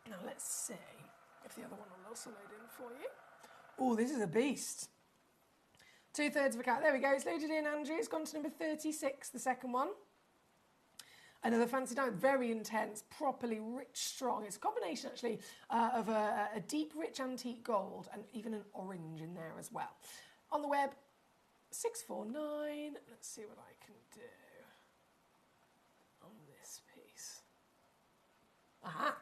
Now let's see if the other one will also load in for you. Oh, this is a beast. 2/3 of a carat. There we go. It's loaded in, Andrew. It's gone to number 36, the second one. Another fancy diamond, very intense, properly rich, strong. It's a combination, actually, of a deep, rich antique gold and even an orange in there as well. On the web, 649. Let's see what I can do on this piece. Aha!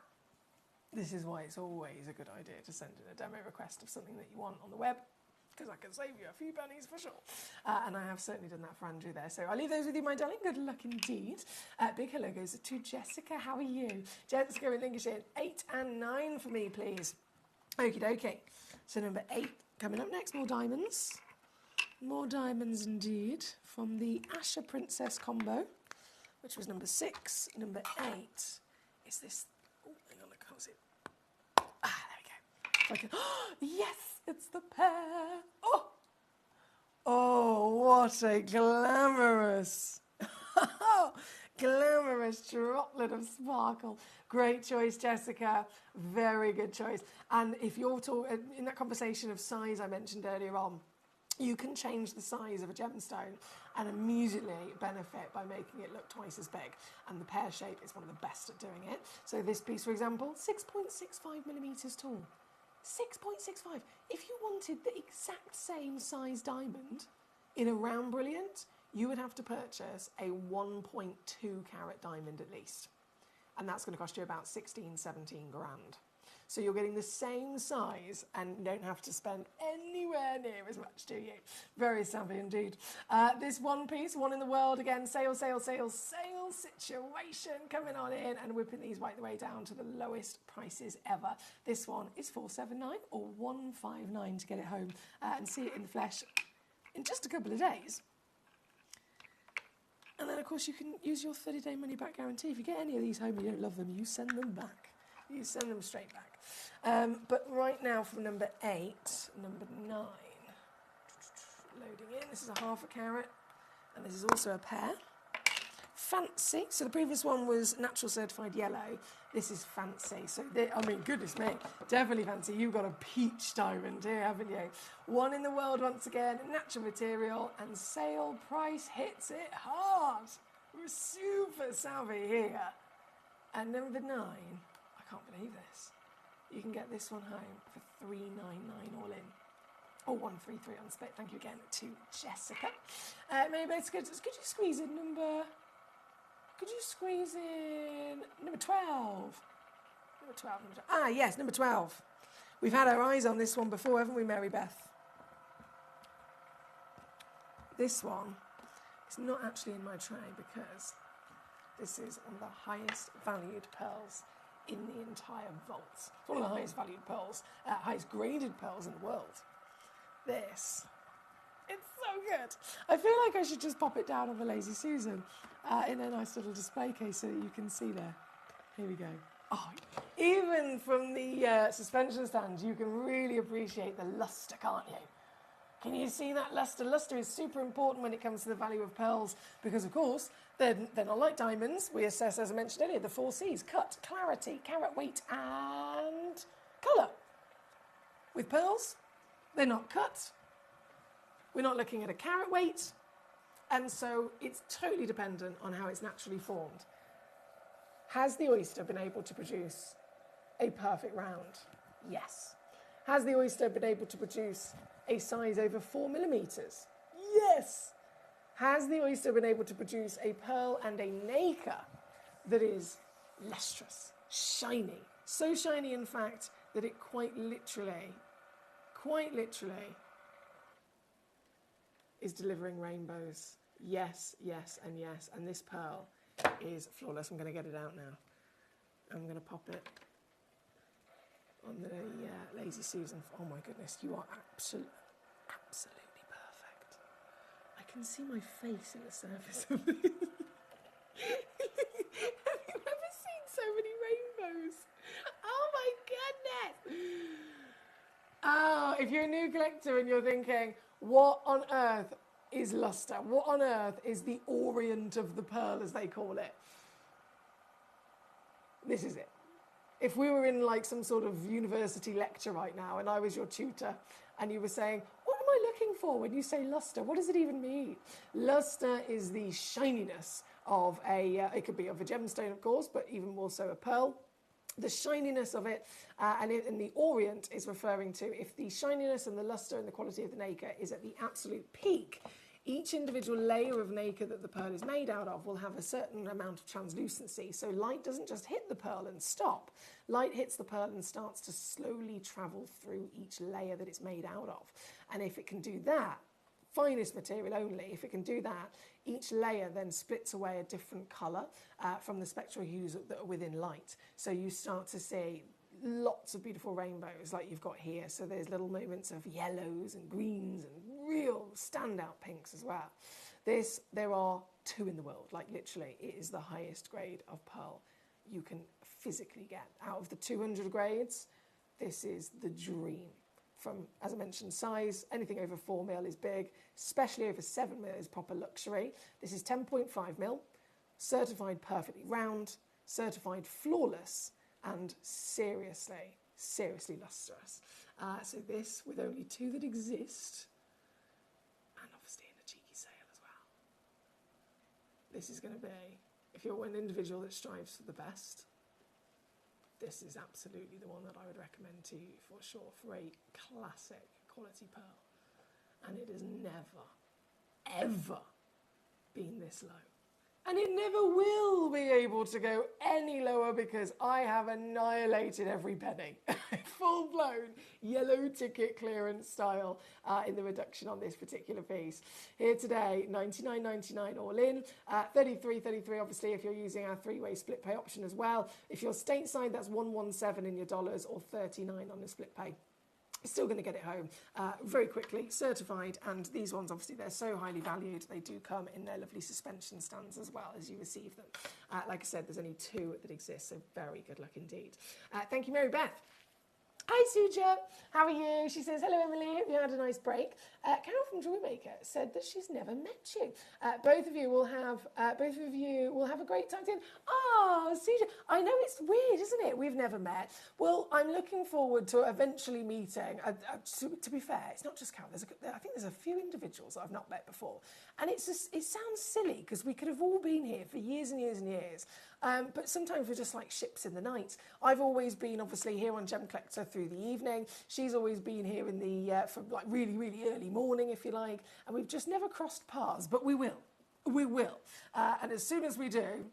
This is why it's always a good idea to send in a demo request of something that you want on the web, because I can save you a few pennies for sure. And I have certainly done that for Andrew there. So I'll leave those with you, my darling. Good luck indeed. Big hello goes to Jessica. How are you? Jessica in Lincolnshire, 8 and 9 for me, please. Okie dokie. So number 8 coming up next. More diamonds. More diamonds indeed from the Asher Princess combo, which was number 6. Number 8 is this. Oh, hang on, I can't see it. Ah, there we go. Yes, it's the pair. Oh, what a glamorous, glamorous droplet of sparkle. Great choice, Jessica. Very good choice. And if you're in that conversation of size I mentioned earlier on, you can change the size of a gemstone and immediately benefit by making it look twice as big. And the pear shape is one of the best at doing it. So this piece, for example, 6.65 millimetres tall. 6.65. If you wanted the exact same size diamond in a round brilliant, you would have to purchase a 1.2 carat diamond at least. And that's going to cost you about 16, 17 grand. So you're getting the same size and you don't have to spend anywhere anywhere near as much, do you? Very savvy indeed. This one piece, one in the world, again, sale situation coming on in and whipping these right the way down to the lowest prices ever. This one is $479 or $159 to get it home and see it in the flesh in just a couple of days. And then, of course, you can use your 30-day money-back guarantee. If you get any of these home and you don't love them, you send them back. You send them straight back. But right now, from number 8, number 9, loading in. This is a half a carat, and this is also a pair. Fancy. So the previous one was natural certified yellow. This is fancy. So, I mean, goodness me, definitely fancy. You've got a peach diamond here, haven't you? One in the world once again, natural material, and sale price hits it hard. We're super savvy here. And number 9, I can't believe this. You can get this one home for $399 all in. Or $133 on split. Thank you again to Jessica. Maybe it's good. Could you squeeze in number 12? Number 12. Ah, yes, number 12. We've had our eyes on this one before, haven't we, Mary Beth? This one is not actually in my tray because this is one of the highest valued pearls in the entire vault. It's one of the highest valued pearls, highest graded pearls in the world. This. It's so good. I feel like I should just pop it down on the Lazy Susan in a nice little display case so that you can see there. Here we go. Oh, even from the suspension stand, you can really appreciate the luster, can't you? Can you see that luster? Luster is super important when it comes to the value of pearls because, of course, they're not like diamonds. We assess, as I mentioned earlier, the 4 C's: cut, clarity, carat weight, and colour. With pearls, they're not cut. We're not looking at a carat weight, and so it's totally dependent on how it's naturally formed. Has the oyster been able to produce a perfect round? Yes. Has the oyster been able to produce a size over 4 millimetres? Yes. Has the oyster been able to produce a pearl and a nacre that is lustrous, shiny, so shiny in fact that it quite literally is delivering rainbows? Yes, yes, and yes. And this pearl is flawless. I'm going to get it out now. I'm going to pop it on the Lazy Susan. Oh my goodness, you are absolutely perfect. I can see my face in the surface of this. Have you ever seen so many rainbows? Oh my goodness. Oh, if you're a new collector and you're thinking, what on earth is luster? What on earth is the orient of the pearl, as they call it? This is it. If we were in like some sort of university lecture right now and I was your tutor and you were saying, what am I looking for when you say luster? What does it even mean? Luster is the shininess of it could be of a gemstone, of course, but even more so a pearl. The shininess of it, and the orient is referring to if the shininess and the luster and the quality of the nacre is at the absolute peak. Each individual layer of nacre that the pearl is made out of will have a certain amount of translucency. So light doesn't just hit the pearl and stop. Light hits the pearl and starts to slowly travel through each layer that it's made out of. And if it can do that, finest material only, if it can do that, each layer then splits away a different colour from the spectral hues that are within light. So you start to see lots of beautiful rainbows like you've got here. So there's little moments of yellows and greens and real standout pinks as well. There are 2 in the world, like literally it is the highest grade of pearl you can physically get. Out of the 200 grades, this is the dream. From, as I mentioned, size, anything over 4 mil is big, especially over 7 mil is proper luxury. This is 10.5 mil, certified perfectly round, certified flawless, and seriously lustrous. So this, with only 2 that exist, and obviously in a cheeky sale as well. This is going to be, if you're an individual that strives for the best, this is absolutely the one that I would recommend to you for sure, for a classic quality pearl. And it has never, ever been this low. And it never will be able to go any lower because I have annihilated every penny. Full-blown yellow ticket clearance style in the reduction on this particular piece. Here today, $99.99 all in, $33.33 obviously if you're using our three-way split pay option as well. If you're stateside, that's $117 in your dollars or $39 on the split pay. Still going to get it home very quickly, certified, and these ones obviously they're so highly valued. They do come in their lovely suspension stands as well as you receive them. Like I said, there's only 2 that exist, so very good luck indeed. Thank you, Mary Beth. Hi Suja, how are you? She says, hello Emily, hope you had a nice break. Carol from Joymaker said that she's never met you. Both of you will have a great time together. Oh, Suja, I know it's weird, isn't it? We've never met. Well, I'm looking forward to eventually meeting. To be fair, it's not just Carol. I think there's a few individuals that I've not met before, and it sounds silly because we could have all been here for years and years and years. But sometimes we're just like ships in the night. I've always been obviously here on Gemcollector through the evening. She's always been here in the from like really, really early morning, if you like. And we've just never crossed paths, but we will. We will. And as soon as we do,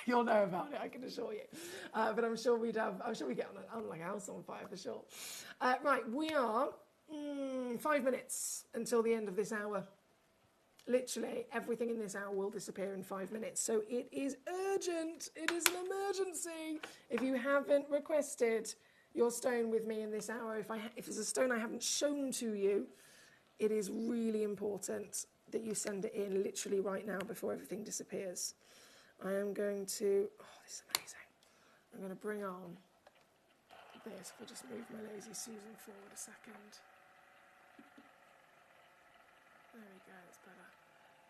you'll know about it, I can assure you. But I'm sure we get on like a house on fire for sure. Right, we are 5 minutes until the end of this hour. Literally, everything in this hour will disappear in 5 minutes. So it is urgent. It is an emergency. If you haven't requested your stone with me in this hour, if there's a stone I haven't shown to you, it is really important that you send it in literally right now before everything disappears. I am going to, this is amazing. I'm going to bring on this. If I just move my lazy Susan forward a second. There we go, it's better.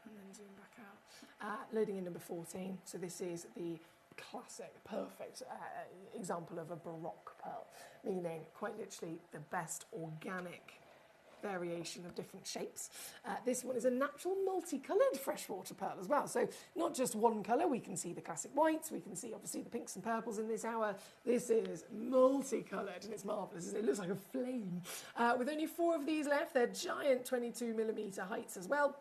And then zoom back out. Loading in number 14. So this is the classic, perfect example of a Baroque pearl, meaning quite literally the best organic variation of different shapes. This one is a natural multicoloured freshwater pearl as well. So not just one colour, we can see the classic whites, we can see obviously the pinks and purples in this hour. This is multicoloured and it's marvellous. It looks like a flame. With only 4 of these left, they're giant 22mm heights as well.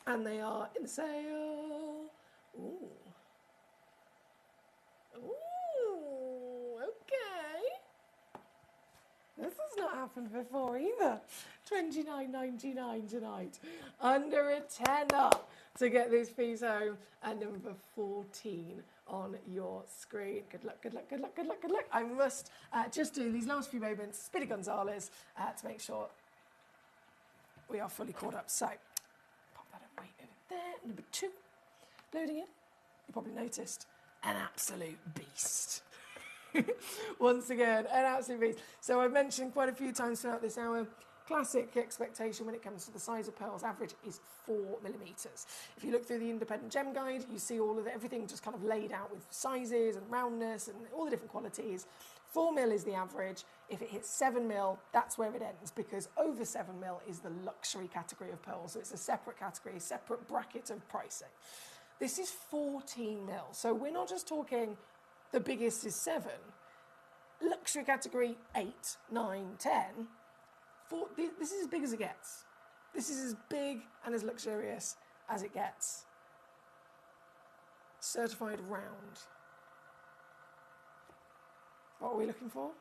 And they are in sale. Ooh. Ooh, okay. This has not happened before either. $29.99 tonight. Under a tenner to get this piece home. And number 14 on your screen. Good luck, good luck, good luck, good luck, good luck. I must just do these last few moments, Speedy Gonzalez, to make sure we are fully caught up. So, right over there, number 2, loading in. You probably noticed, an absolute beast. Once again, an absolute beast. So I've mentioned quite a few times throughout this hour, classic expectation when it comes to the size of pearls, average is 4mm. If you look through the independent gem guide, you see all of everything just kind of laid out with sizes and roundness and all the different qualities. 4mm is the average. If it hits 7mm, that's where it ends, because over 7mm is the luxury category of pearls. So it's a separate category, a separate bracket of pricing. This is 14mm. So we're not just talking the biggest is 7. Luxury category 8, 9, 10. This is as big as it gets. This is as big and as luxurious as it gets. Certified round. What are we looking for?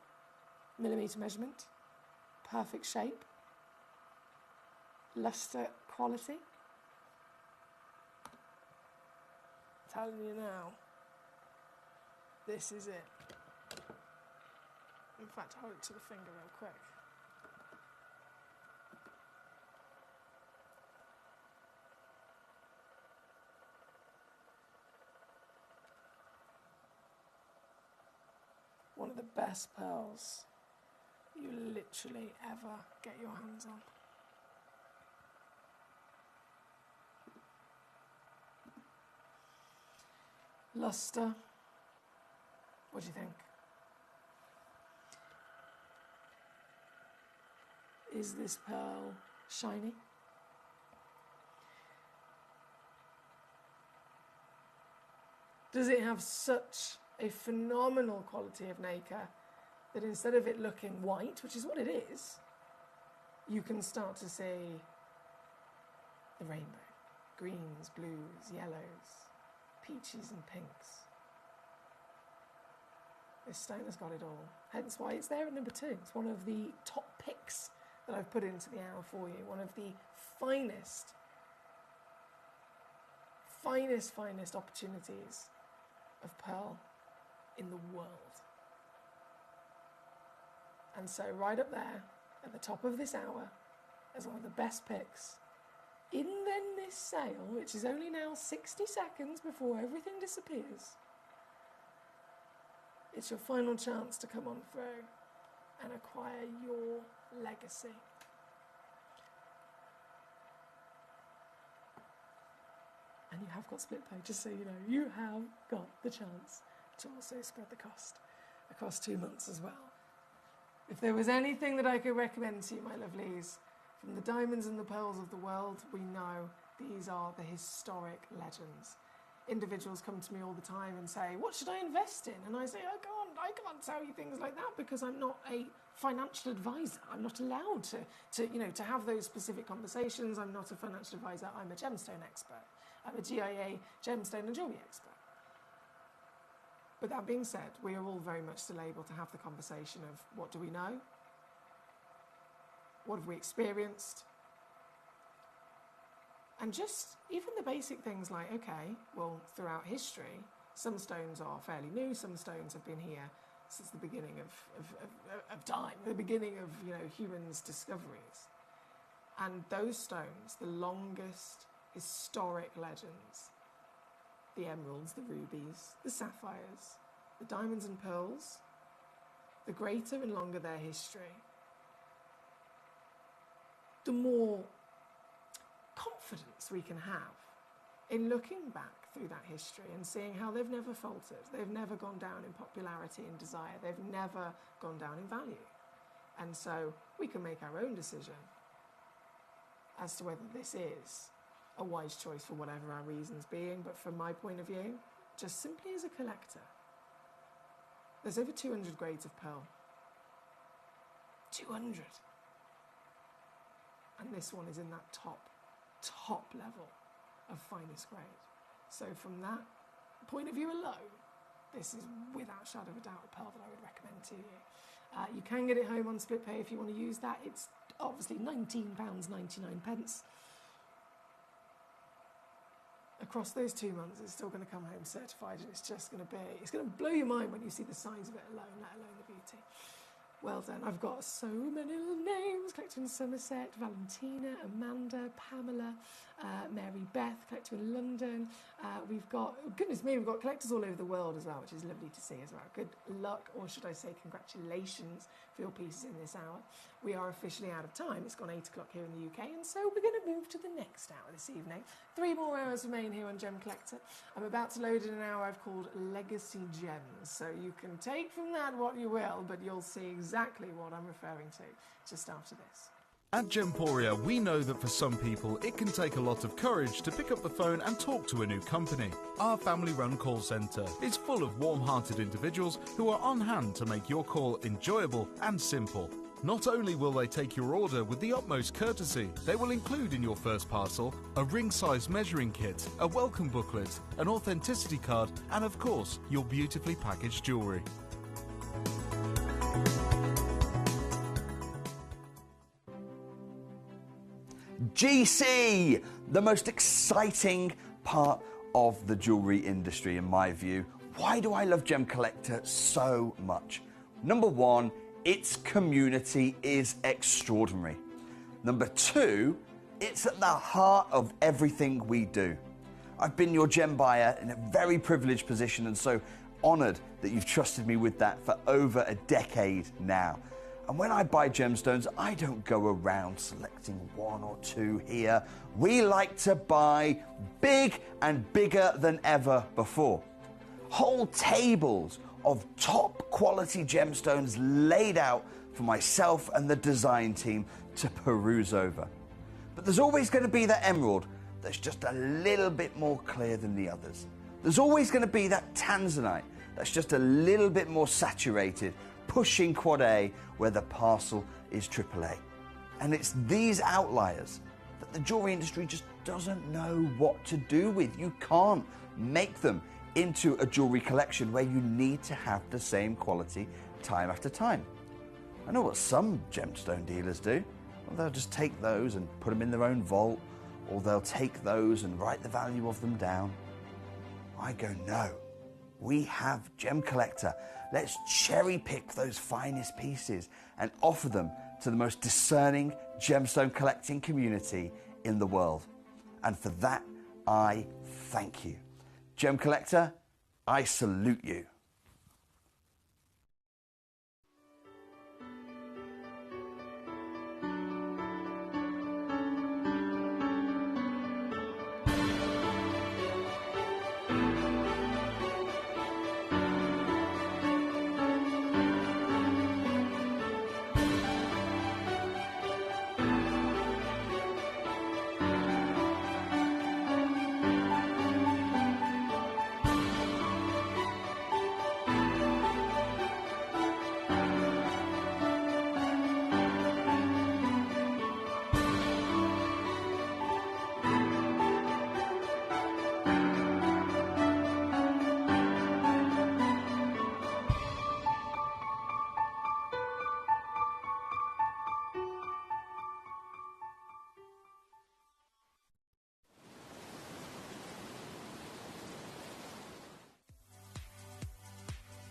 Millimetre measurement, perfect shape, luster quality. I'm telling you now, this is it. In fact, hold it to the finger real quick. One of the best pearls you literally ever get your hands on. Luster. What do you think? Is this pearl shiny? Does it have such a phenomenal quality of nacre that instead of it looking white, which is what it is, you can start to see the rainbow. Greens, blues, yellows, peaches and pinks. This stone has got it all. Hence why it's there at number 2. It's one of the top picks that I've put into the hour for you. One of the finest opportunities of pearl in the world. And so right up there at the top of this hour as one of the best picks in then this sale, which is only now 60 seconds before everything disappears. It's your final chance to come on through and acquire your legacy. And you have got split pay, just so you know. You have got the chance to also spread the cost across 2 months as well. If there was anything that I could recommend to you, my lovelies, from the diamonds and the pearls of the world, we know these are the historic legends. Individuals come to me all the time and say, what should I invest in? And I say, I can't tell you things like that because I'm not a financial advisor. I'm not allowed to have those specific conversations. I'm not a financial advisor. I'm a gemstone expert. I'm a GIA gemstone and jewellery expert. But that being said, we are all very much still able to have the conversation of what do we know? What have we experienced? And just even the basic things like, okay, well, throughout history, some stones are fairly new, some stones have been here since the beginning of time, the beginning of humans' discoveries. And those stones, the longest historic legends, the emeralds, the rubies, the sapphires, the diamonds and pearls, the greater and longer their history, the more confidence we can have in looking back through that history and seeing how they've never faltered, they've never gone down in popularity and desire, they've never gone down in value. And so we can make our own decision as to whether this is a wise choice for whatever our reasons being. But from my point of view, just simply as a collector, there's over 200 grades of pearl. 200. And this one is in that top level of finest grade. So from that point of view alone, this is without shadow of a doubt a pearl that I would recommend to you. You can get it home on split pay if you want to use that. It's obviously £19.99. Across those 2 months, it's still going to come home certified, and it's going to blow your mind when you see the size of it alone, let alone the beauty. Well done. I've got so many little names. Collector in Somerset, Valentina, Amanda, Pamela, Mary Beth, collector in London. We've got, goodness me, we've got collectors all over the world as well, which is lovely to see as well. Good luck, or should I say congratulations for your pieces in this hour. We are officially out of time. It's gone 8 o'clock here in the UK, and so we're going to move to the next hour this evening. 3 more hours remain here on Gemcollector. I'm about to load in an hour I've called Legacy Gems, so you can take from that what you will, but you'll see exactly what I'm referring to just after this. At Gemporia, we know that for some people it can take a lot of courage to pick up the phone and talk to a new company. Our family-run call centre is full of warm-hearted individuals who are on hand to make your call enjoyable and simple. Not only will they take your order with the utmost courtesy, they will include in your first parcel a ring-size measuring kit, a welcome booklet, an authenticity card, and of course, your beautifully packaged jewellery. GC, the most exciting part of the jewellery industry in my view. Why do I love Gemcollector so much? Number 1, its community is extraordinary. Number 2, it's at the heart of everything we do. I've been your gem buyer in a very privileged position, and so honoured that you've trusted me with that for over a decade now. And when I buy gemstones, I don't go around selecting 1 or 2 here. We like to buy big and bigger than ever before. Whole tables of top quality gemstones laid out for myself and the design team to peruse over. But there's always going to be that emerald that's just a little bit more clear than the others. There's always going to be that tanzanite that's just a little bit more saturated, pushing quad A where the parcel is AAA. And it's these outliers that the jewellery industry just doesn't know what to do with. You can't make them into a jewellery collection where you need to have the same quality time after time. I know what some gemstone dealers do. Well, they'll just take those and put them in their own vault, or they'll take those and write the value of them down. I go, no, we have Gemcollector. Let's cherry pick those finest pieces and offer them to the most discerning gemstone collecting community in the world. And for that, I thank you. Gemcollector, I salute you.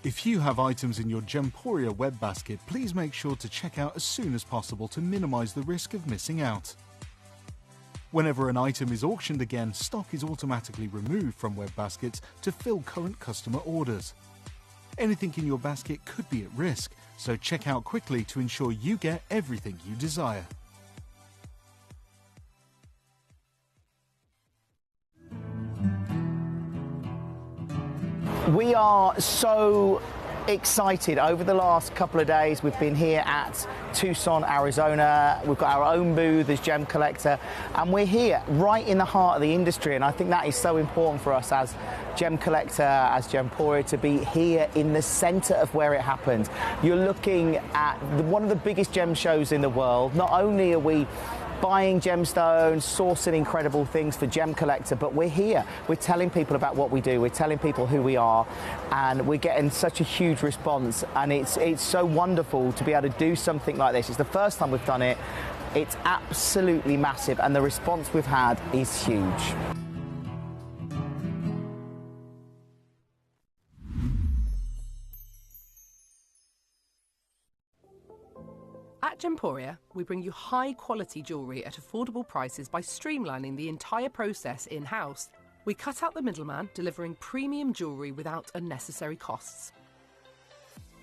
If you have items in your Gemporia web basket, please make sure to check out as soon as possible to minimise the risk of missing out. Whenever an item is auctioned again, stock is automatically removed from web baskets to fill current customer orders. Anything in your basket could be at risk, so check out quickly to ensure you get everything you desire. We are so excited. Over the last couple of days, we've been here at Tucson, Arizona. We've got our own booth as Gemcollector, and we're here right in the heart of the industry. And I think that is so important for us as Gemcollector, as Gemporia, to be here in the centre of where it happens. You're looking at one of the biggest gem shows in the world. Not only are we buying gemstones, sourcing incredible things for Gemcollector, but we're here. We're telling people about what we do. We're telling people who we are, and we're getting such a huge response. And it's so wonderful to be able to do something like this. It's the first time we've done it. It's absolutely massive, and the response we've had is huge. At Gemporia, we bring you high-quality jewellery at affordable prices by streamlining the entire process in-house. We cut out the middleman, delivering premium jewellery without unnecessary costs.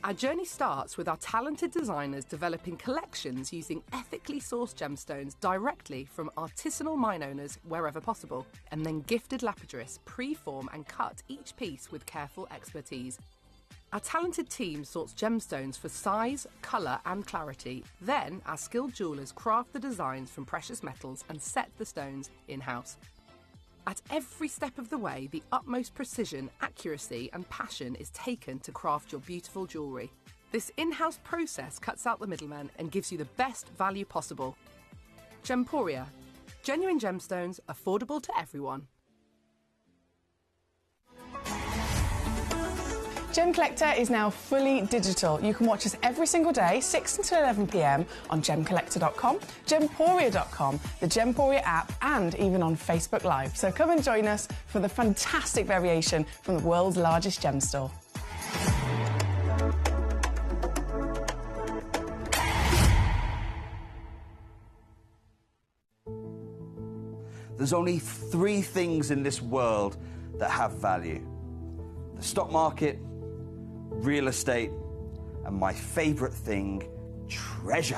Our journey starts with our talented designers developing collections using ethically sourced gemstones directly from artisanal mine owners wherever possible, and then gifted lapidarists pre-form and cut each piece with careful expertise. Our talented team sorts gemstones for size, colour and clarity. Then our skilled jewellers craft the designs from precious metals and set the stones in-house. At every step of the way, the utmost precision, accuracy and passion is taken to craft your beautiful jewellery. This in-house process cuts out the middleman and gives you the best value possible. Gemporia. Genuine gemstones, affordable to everyone. Gemcollector is now fully digital. You can watch us every single day, 6 until 11 p.m. on gemcollector.com, gemporia.com, the Gemporia app, and even on Facebook Live. So come and join us for the fantastic variation from the world's largest gem store. There's only 3 things in this world that have value: the stock market, real estate, and my favourite thing, treasure.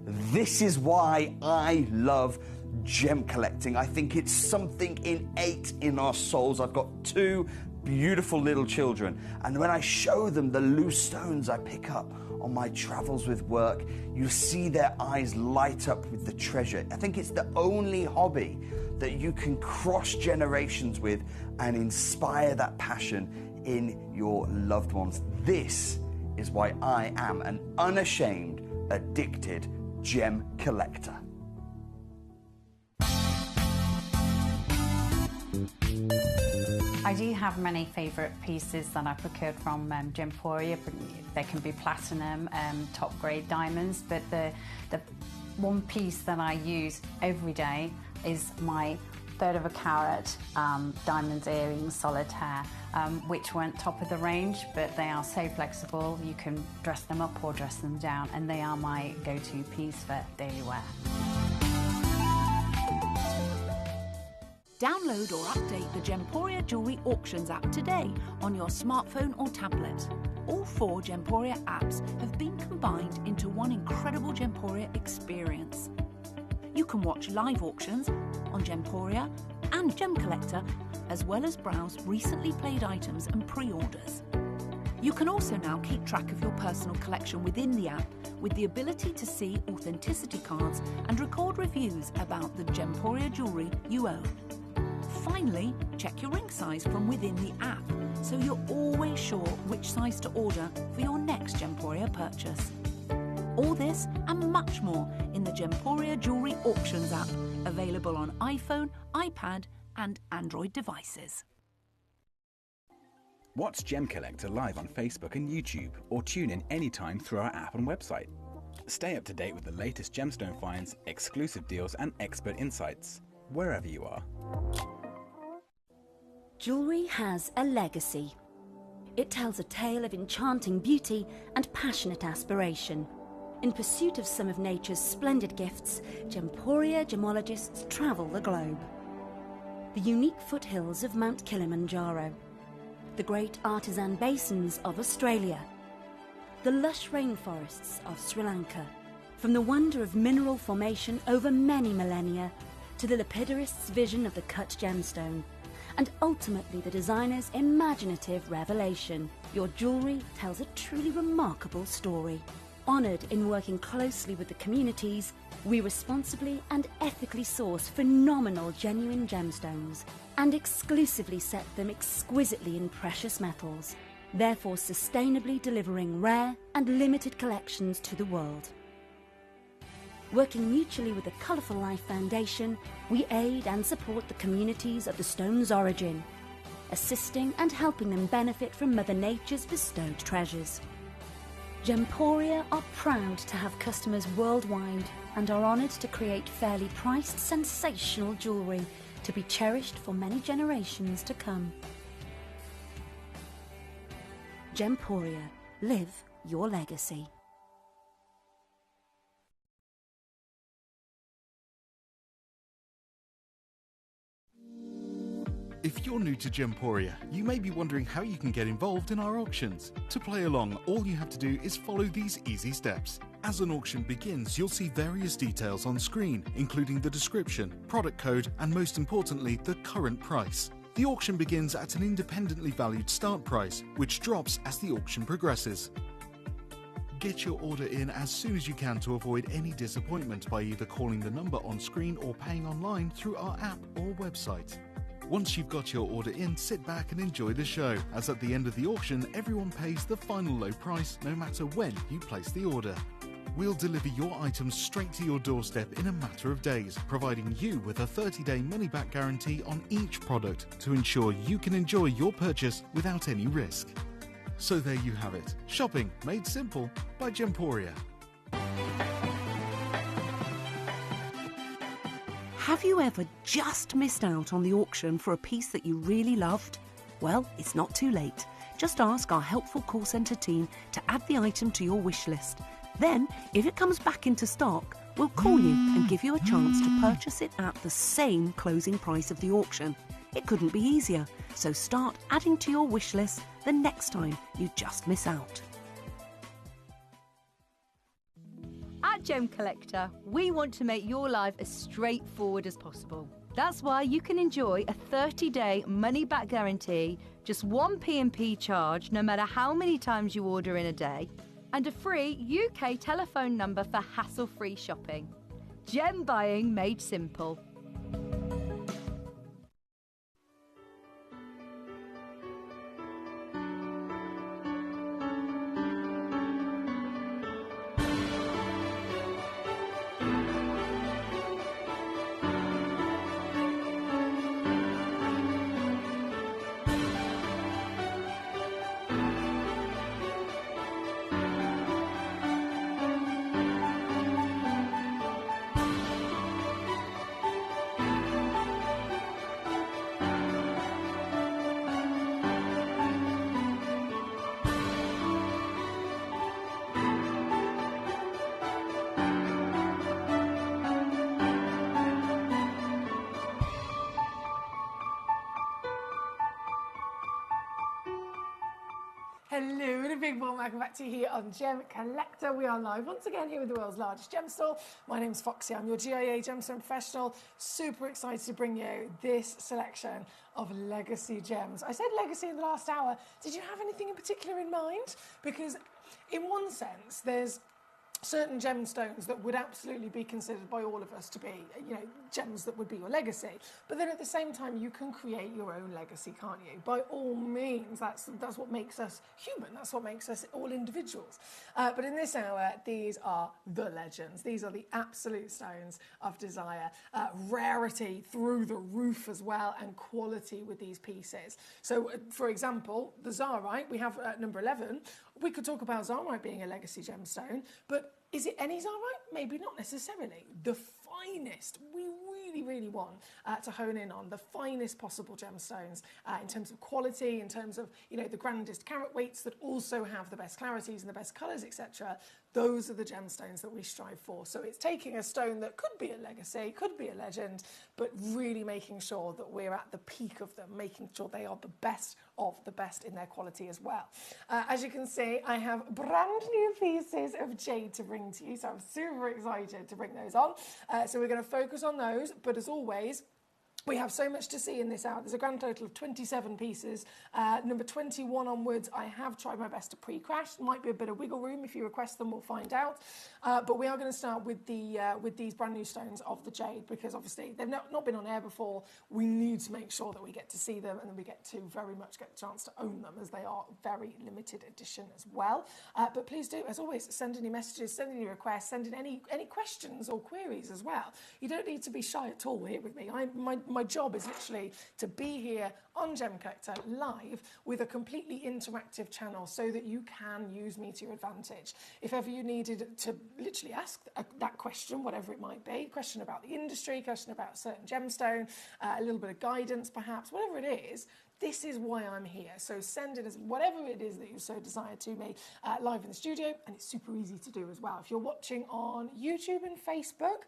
This is why I love gem collecting. I think it's something innate in our souls. I've got 2 beautiful little children, and when I show them the loose stones I pick up on my travels with work, you see their eyes light up with the treasure. I think it's the only hobby that you can cross generations with and inspire that passion in your loved ones. This is why I am an unashamed, addicted gem collector. I do have many favourite pieces that I procured from Gemporia. They can be platinum, top grade diamonds, but the one piece that I use every day is my 1/3 of a carat diamond earrings solitaire, which weren't top of the range, but they are so flexible. You can dress them up or dress them down, and they are my go-to piece for daily wear. Download or update the Gemporia Jewellery Auctions app today on your smartphone or tablet. All 4 Gemporia apps have been combined into one incredible Gemporia experience. You can watch live auctions on Gemporia and Gemcollector, as well as browse recently played items and pre-orders. You can also now keep track of your personal collection within the app with the ability to see authenticity cards and record reviews about the Gemporia jewellery you own. Finally, check your ring size from within the app, so you're always sure which size to order for your next Gemporia purchase. All this and much more in the Gemporia Jewellery Auctions app, available on iPhone, iPad and Android devices. Watch Gemcollector live on Facebook and YouTube, or tune in anytime through our app and website. Stay up to date with the latest gemstone finds, exclusive deals and expert insights, wherever you are. Jewellery has a legacy. It tells a tale of enchanting beauty and passionate aspiration. In pursuit of some of nature's splendid gifts, Gemporia gemologists travel the globe. The unique foothills of Mount Kilimanjaro, the great artisan basins of Australia, the lush rainforests of Sri Lanka. From the wonder of mineral formation over many millennia to the lapidarists' vision of the cut gemstone, and ultimately the designer's imaginative revelation, your jewellery tells a truly remarkable story. Honoured in working closely with the communities, we responsibly and ethically source phenomenal genuine gemstones and exclusively set them exquisitely in precious metals, therefore sustainably delivering rare and limited collections to the world. Working mutually with the Colourful Life Foundation, we aid and support the communities of the stone's origin, assisting and helping them benefit from Mother Nature's bestowed treasures. Gemporia are proud to have customers worldwide and are honoured to create fairly priced, sensational jewellery to be cherished for many generations to come. Gemporia, live your legacy. If you're new to Gemporia, you may be wondering how you can get involved in our auctions. To play along, all you have to do is follow these easy steps. As an auction begins, you'll see various details on screen, including the description, product code, and most importantly, the current price. The auction begins at an independently valued start price, which drops as the auction progresses. Get your order in as soon as you can to avoid any disappointment by either calling the number on screen or paying online through our app or website. Once you've got your order in, sit back and enjoy the show, as at the end of the auction, everyone pays the final low price no matter when you place the order. We'll deliver your items straight to your doorstep in a matter of days, providing you with a 30-day money-back guarantee on each product to ensure you can enjoy your purchase without any risk. So there you have it, shopping made simple by Gemporia. Have you ever just missed out on the auction for a piece that you really loved? Well, it's not too late. Just ask our helpful call centre team to add the item to your wish list. Then, if it comes back into stock, we'll call you and give you a chance to purchase it at the same closing price of the auction. It couldn't be easier, so start adding to your wish list the next time you just miss out. At Gemcollector, we want to make your life as straightforward as possible. That's why you can enjoy a 30-day money-back guarantee, just one P&P charge no matter how many times you order in a day, and a free UK telephone number for hassle-free shopping. Gem buying made simple. Hello and a big warm welcome back to you here on Gem Collector. We are live once again here with the world's largest gem store. My name's Foxy, I'm your GIA gemstone professional. Super excited to bring you this selection of legacy gems. I said legacy in the last hour. Did you have anything in particular in mind? Because in one sense, there's certain gemstones that would absolutely be considered by all of us to be, you know, gems that would be your legacy. But then at the same time, you can create your own legacy, can't you? By all means, that's what makes us human. That's what makes us all individuals. But in this hour, these are the legends. These are the absolute stones of desire. Rarity through the roof as well, and quality with these pieces. So, for example, the Zarite, we have at number 11. We could talk about Zarite being a legacy gemstone, but is it any Zarite? Maybe not necessarily. The finest, we really want to hone in on the finest possible gemstones in terms of quality, in terms of, you know, the grandest carat weights that also have the best clarities and the best colours, etc. Those are the gemstones that we strive for. So it's taking a stone that could be a legacy, could be a legend, but really making sure that we're at the peak of them, making sure they are the best of the best in their quality as well. As you can see, I have brand new pieces of jade to bring to you, so I'm super excited to bring those on. So we're going to focus on those, but as always, we have so much to see in this hour. There's a grand total of 27 pieces. Number 21 onwards, I have tried my best to pre-crash. Might be a bit of wiggle room if you request them, we'll find out. But we are going to start with these brand new stones of the jade, because obviously they've not been on air before. We need to make sure that we get to see them, and then we get to very much get a chance to own them, as they are very limited edition as well. But please do, as always, send any messages, send any requests, send in any questions or queries as well. You don't need to be shy at all here with me. My job is literally to be here on Gem Collector live with a completely interactive channel so that you can use me to your advantage. If ever you needed to literally ask that question, whatever it might be, question about the industry, question about a certain gemstone, a little bit of guidance perhaps, whatever it is, this is why I'm here. So send it as whatever it is that you so desire to me live in the studio, and it's super easy to do as well. If you're watching on YouTube and Facebook,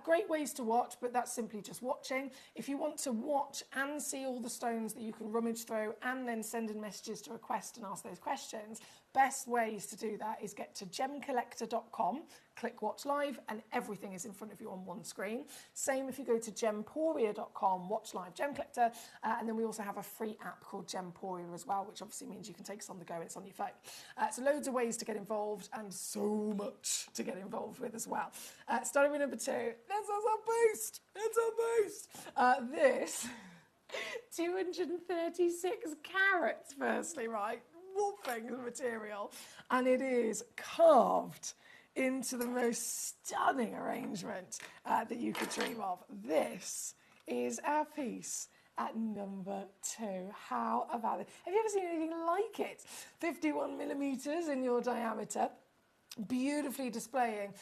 great ways to watch, but that's simply just watching. If you want to watch and see all the stones that you can rummage through and then send in messages to request and ask those questions, best ways to do that is get to gemcollector.com, click watch live, and everything is in front of you on one screen. Same if you go to gemporia.com, watch live Gem Collector, and then we also have a free app called Gemporia as well, which obviously means you can take us on the go, it's on your phone. So loads of ways to get involved, and so much to get involved with as well. Starting with number 2, this is a boost, it's a boost. This, 236 carats firstly, right? Whopping material, and it is carved into the most stunning arrangement that you could dream of. This is our piece at number 2. How about it? Have you ever seen anything like it? 51 millimeters in your diameter, beautifully displaying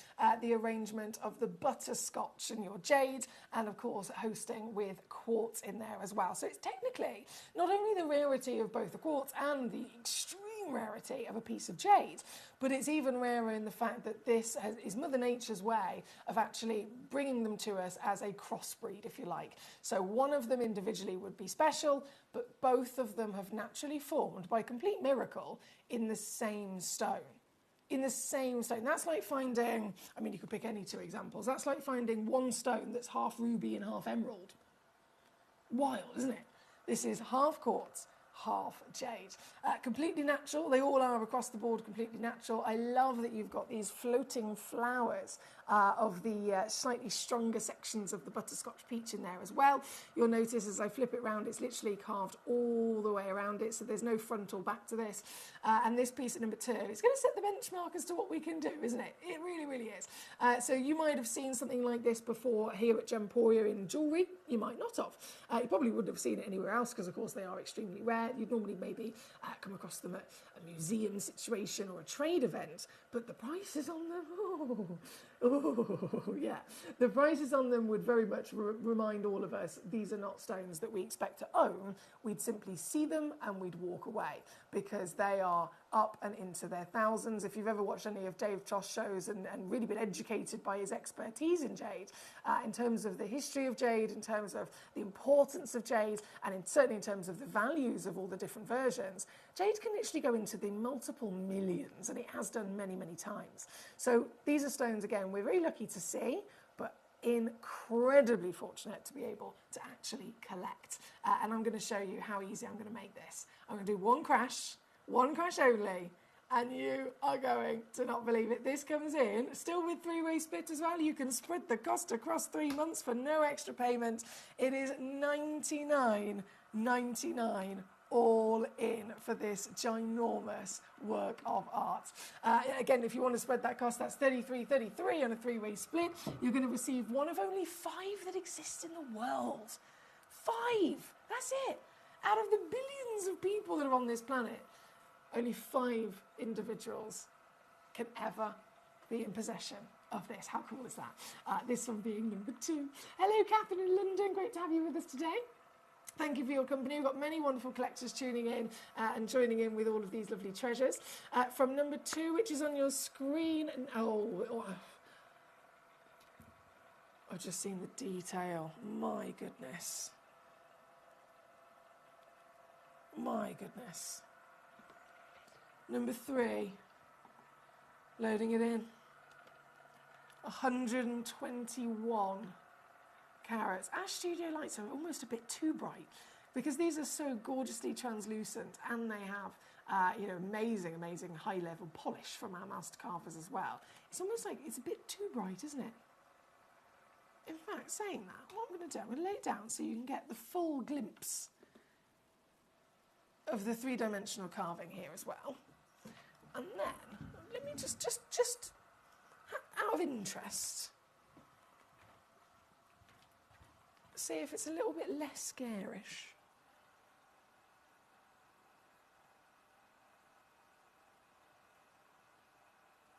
the arrangement of the butterscotch in your jade, and of course hosting with quartz in there as well. So it's technically not only the rarity of both the quartz and the extreme rarity of a piece of jade, but it's even rarer in the fact that this is Mother Nature's way of actually bringing them to us as a crossbreed, if you like. So one of them individually would be special, but both of them have naturally formed by complete miracle in the same stone. In the same stone. That's like finding, I mean, you could pick any 2 examples. That's like finding one stone that's half ruby and half emerald. Wild, isn't it? This is half quartz, half jade. Completely natural. They all are across the board completely natural. I love that you've got these floating flowers of the slightly stronger sections of the butterscotch peach in there as well. You'll notice as I flip it around, it's literally carved all the way around it, so there's no front or back to this. And this piece at number 2, it's going to set the benchmark as to what we can do, isn't it? It really, really is. So you might have seen something like this before here at Gemporia in jewellery. You might not have. You probably wouldn't have seen it anywhere else, because of course they are extremely rare. You'd normally maybe come across them at a museum situation or a trade event, but the prices on them, yeah, the prices on them would very much remind all of us these are not stones that we expect to own. We'd simply see them and we'd walk away, because they are up and into their thousands. If you've ever watched any of Dave Tross shows and really been educated by his expertise in jade, in terms of the history of jade, in terms of the importance of jade, and certainly in terms of the values of all the different versions, Jade can literally go into the multiple millions, and it has done many, many times. So these are stones, again, we're very lucky to see, but incredibly fortunate to be able to actually collect. And I'm going to show you how easy I'm going to make this. I'm going to do one crash only, and you are going to not believe it. This comes in still with three-way split as well. You can spread the cost across 3 months for no extra payment. It is $99.99 all in for this ginormous work of art. Again, if you want to spread that cost, that's $33.33 on a three-way split. You're going to receive one of only 5 that exist in the world. 5! That's it. Out of the billions of people that are on this planet, only 5 individuals can ever be in possession of this. How cool is that? This one being number 2. Hello, Catherine in London. Great to have you with us today. Thank you for your company. We've got many wonderful collectors tuning in and joining in with all of these lovely treasures. From number 2, which is on your screen. I've just seen the detail. My goodness. My goodness. Number 3. Loading it in. 121 carats. Our studio lights are almost a bit too bright because these are so gorgeously translucent, and they have amazing high level polish from our master carvers as well. It's almost like it's a bit too bright, isn't it? In fact, saying that, what I'm going to do, I'm going to lay it down so you can get the full glimpse of the 3-dimensional carving here as well. And then let me just out of interest, see if it's a little bit less garish.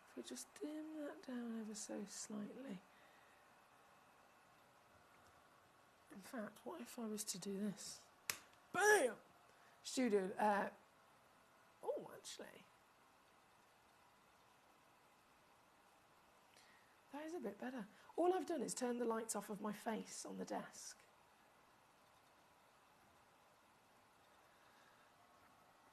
If we just dim that down ever so slightly. In fact, what if I was to do this? Bam! Studio, actually. That is a bit better. All I've done is turn the lights off of my face on the desk.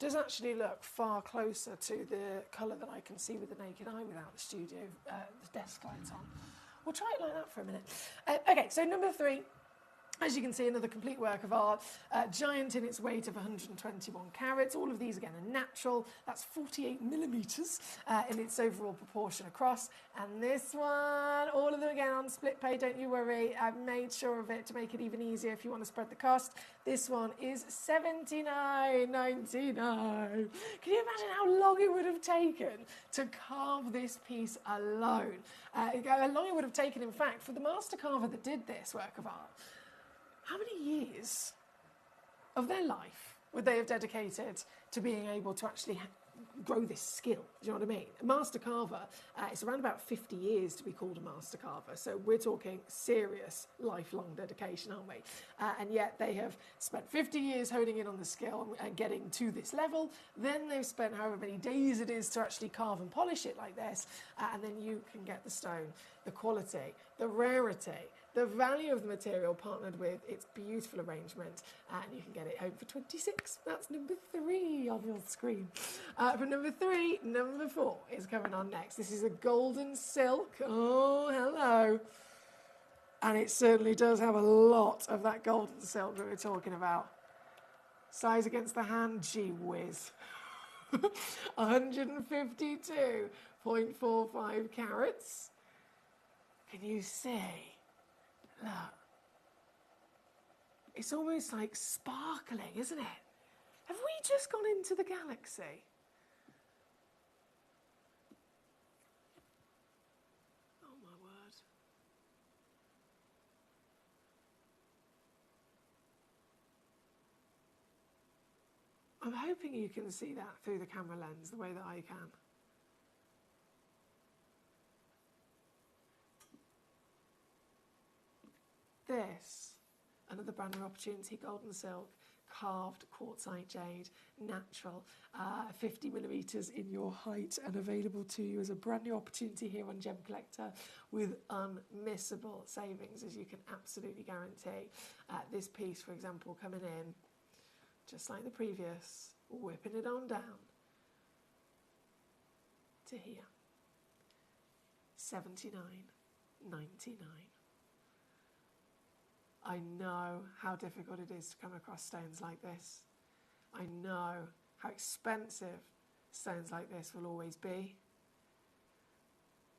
Does actually look far closer to the colour that I can see with the naked eye without the studio, the desk lights on. We'll try it like that for a minute. Okay, so number 3. As you can see, another complete work of art, giant in its weight of 121 carats. All of these, again, are natural. That's 48 millimetres in its overall proportion across. And this one, all of them, again, on split pay, don't you worry. I've made sure of it to make it even easier if you want to spread the cost. This one is $79.99. Can you imagine how long it would have taken to carve this piece alone? How long it would have taken, in fact, for the master carver that did this work of art. How many years of their life would they have dedicated to being able to actually grow this skill? Do you know what I mean? A master carver, it's around about 50 years to be called a master carver. So we're talking serious lifelong dedication, aren't we? And yet they have spent 50 years honing in on the skill and getting to this level. Then they've spent however many days it is to actually carve and polish it like this. And then you can get the stone, the quality, the rarity, the value of the material partnered with its beautiful arrangement, and you can get it home for 26. That's number 3 on your screen. For number 3, number 4 is coming on next. This is a golden silk. Oh, hello. And it certainly does have a lot of that golden silk that we're talking about. Size against the hand, gee whiz. 152.45 carats. Can you see? Look, it's almost like sparkling, isn't it? Have we just gone into the galaxy? Oh my word. I'm hoping you can see that through the camera lens the way that I can. This, another brand new opportunity, golden silk, carved quartzite jade, natural, 50 millimetres in your height, and available to you as a brand new opportunity here on Gemcollector with unmissable savings, as you can absolutely guarantee. This piece, for example, coming in, just like the previous, whipping it on down to here. 79.99. I know how difficult it is to come across stones like this. I know how expensive stones like this will always be.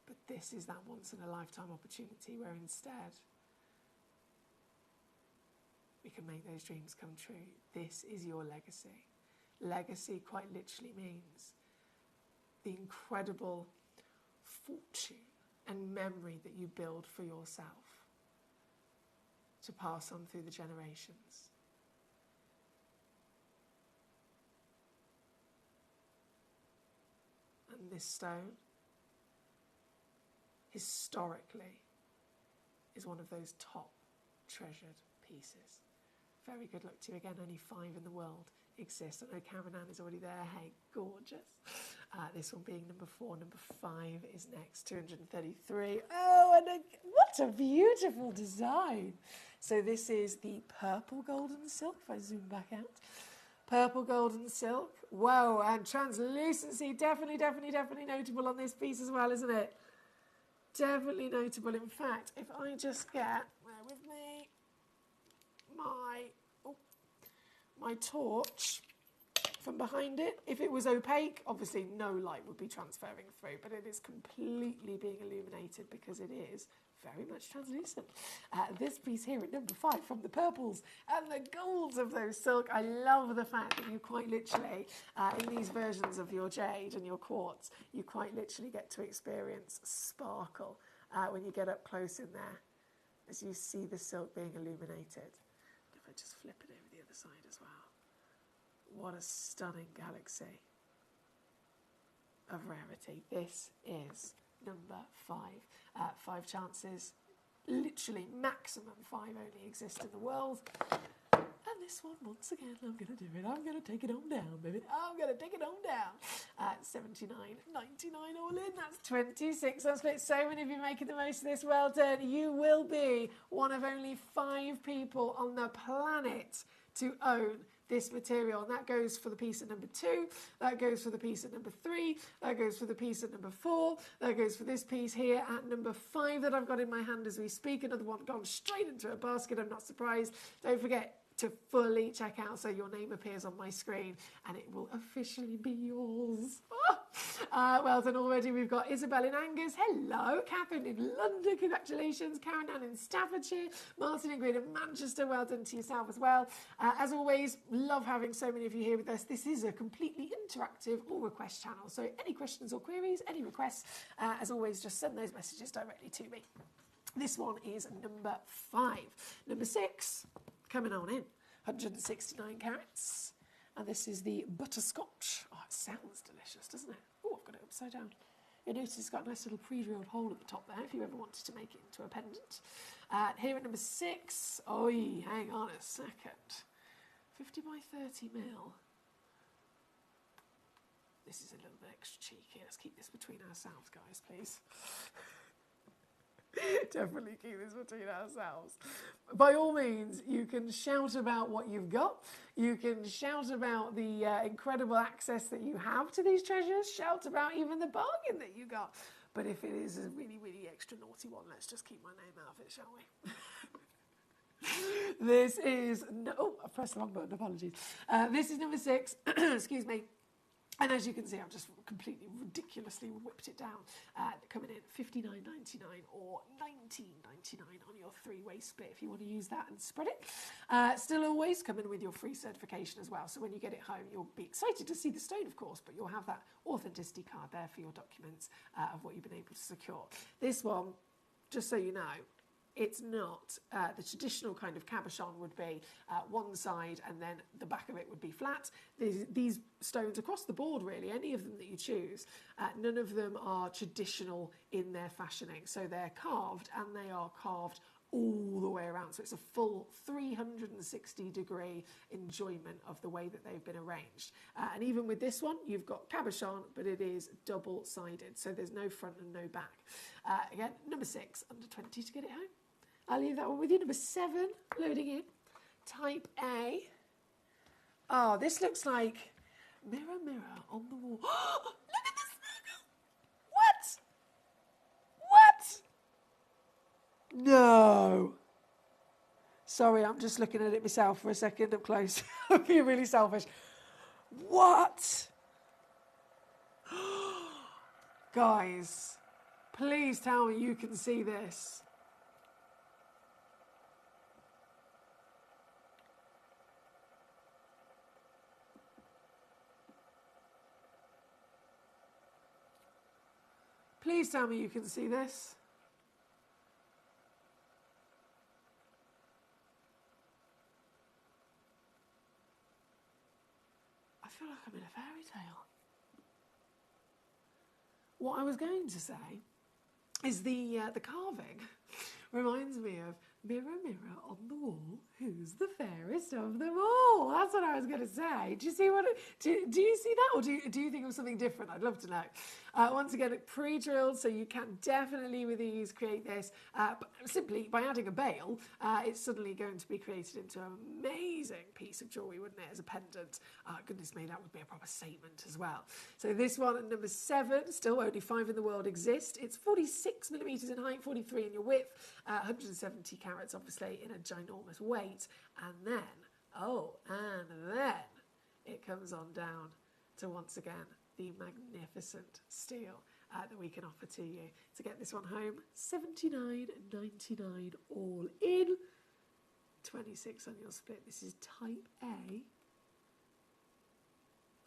But this is that once-in-a-lifetime opportunity where instead we can make those dreams come true. This is your legacy. Legacy quite literally means the incredible fortune and memory that you build for yourself to pass on through the generations. And this stone, historically, is one of those top treasured pieces. Very good luck to you again. Only 5 in the world exist. I know Karen Ann is already there. Hey, gorgeous. This one being number 4. Number 5 is next, 233. Oh, and what a beautiful design. So this is the purple golden silk, if I zoom back out. Purple golden silk. Whoa, and translucency, definitely notable on this piece as well, isn't it? Definitely notable. In fact, if I just get, bear with me, my torch from behind it. If it was opaque, obviously no light would be transferring through, but it is completely being illuminated because it is very much translucent. This piece here at number 5 from the purples and the golds of those silk. I love the fact that you quite literally, in these versions of your jade and your quartz, you quite literally get to experience sparkle when you get up close in there as you see the silk being illuminated. If I just flip it over the other side as well. What a stunning galaxy of rarity. This is number 5. 5 chances, literally maximum 5 only exist in the world. And this one, once again, I'm going to do it. I'm going to take it on down, baby. I'm going to take it on down. 79.99 all in. That's 26 on split. So many of you making the most of this. Well done. You will be one of only 5 people on the planet to own this material, and that goes for the piece at number 2, that goes for the piece at number 3, that goes for the piece at number 4, that goes for this piece here at number 5 that I've got in my hand as we speak. Another one gone straight into a basket. I'm not surprised. Don't forget to fully check out so your name appears on my screen and it will officially be yours. Well done already. We've got Isabel in Angus. Hello. Catherine in London. Congratulations. Karen Ann in Staffordshire. Martin and Green in Manchester. Well done to yourself as well. As always, love having so many of you here with us. This is a completely interactive all request channel. So any questions or queries, any requests, as always, just send those messages directly to me. This one is number 5. Number 6, coming on in, 169 carats. And this is the butterscotch. Oh, it sounds delicious, doesn't it? Oh, I've got it upside down. You'll notice it's got a nice little pre-drilled hole at the top there if you ever wanted to make it into a pendant. Here at number 6, hang on a second. 50 by 30 mil. This is a little bit extra cheeky. Let's keep this between ourselves, guys, please. Definitely keep this between ourselves. By all means, you can shout about what you've got. You can shout about the incredible access that you have to these treasures. Shout about even the bargain that you got. But if it is a really, really extra naughty one, let's just keep my name out of it, shall we? This is... Oh, I pressed the wrong button. Apologies. This is number 6. Excuse me. And as you can see, I've just completely ridiculously whipped it down, coming in at $59.99 or $19.99 on your 3-way split if you want to use that and spread it. Still always coming with your free certification as well. So when you get it home, you'll be excited to see the stone, of course, but you'll have that authenticity card there for your documents of what you've been able to secure. This one, just so you know, it's not the traditional kind of cabochon would be one side and then the back of it would be flat. These stones across the board, really, any of them that you choose, none of them are traditional in their fashioning. So they're carved, and they are carved all the way around. So it's a full 360-degree enjoyment of the way that they've been arranged. And even with this one, you've got cabochon, but it is double-sided. So there's no front and no back. Again, number 6, under 20 to get it home. I'll leave that one with you. Number 7, loading in. Type A. Oh, this looks like Mirror, mirror on the wall. Look at the sparkle! What? No. Sorry, I'm just looking at it myself for a second up close. I'm being really selfish. What? Guys, please tell me you can see this. Please tell me you can see this. I feel like I'm in a fairy tale. What I was going to say is the carving reminds me of mirror, mirror on the wall, who's the fairest of them all? That's what I was going to say. Do you see what? Do you see that, or do you think of something different? I'd love to know. Once again, pre-drilled, so you can definitely with ease create this. Simply by adding a bail, it's suddenly going to be created into an amazing piece of jewellery, wouldn't it, as a pendant? Goodness me, that would be a proper statement as well. So this one at number 7, still only 5 in the world exist. It's 46 millimetres in height, 43 in your width, 170 carats, obviously, in a ginormous weight. And then it comes on down to, once again, the magnificent steel that we can offer to you. To get this one home, $79.99 all in, 26 on your split. This is type A,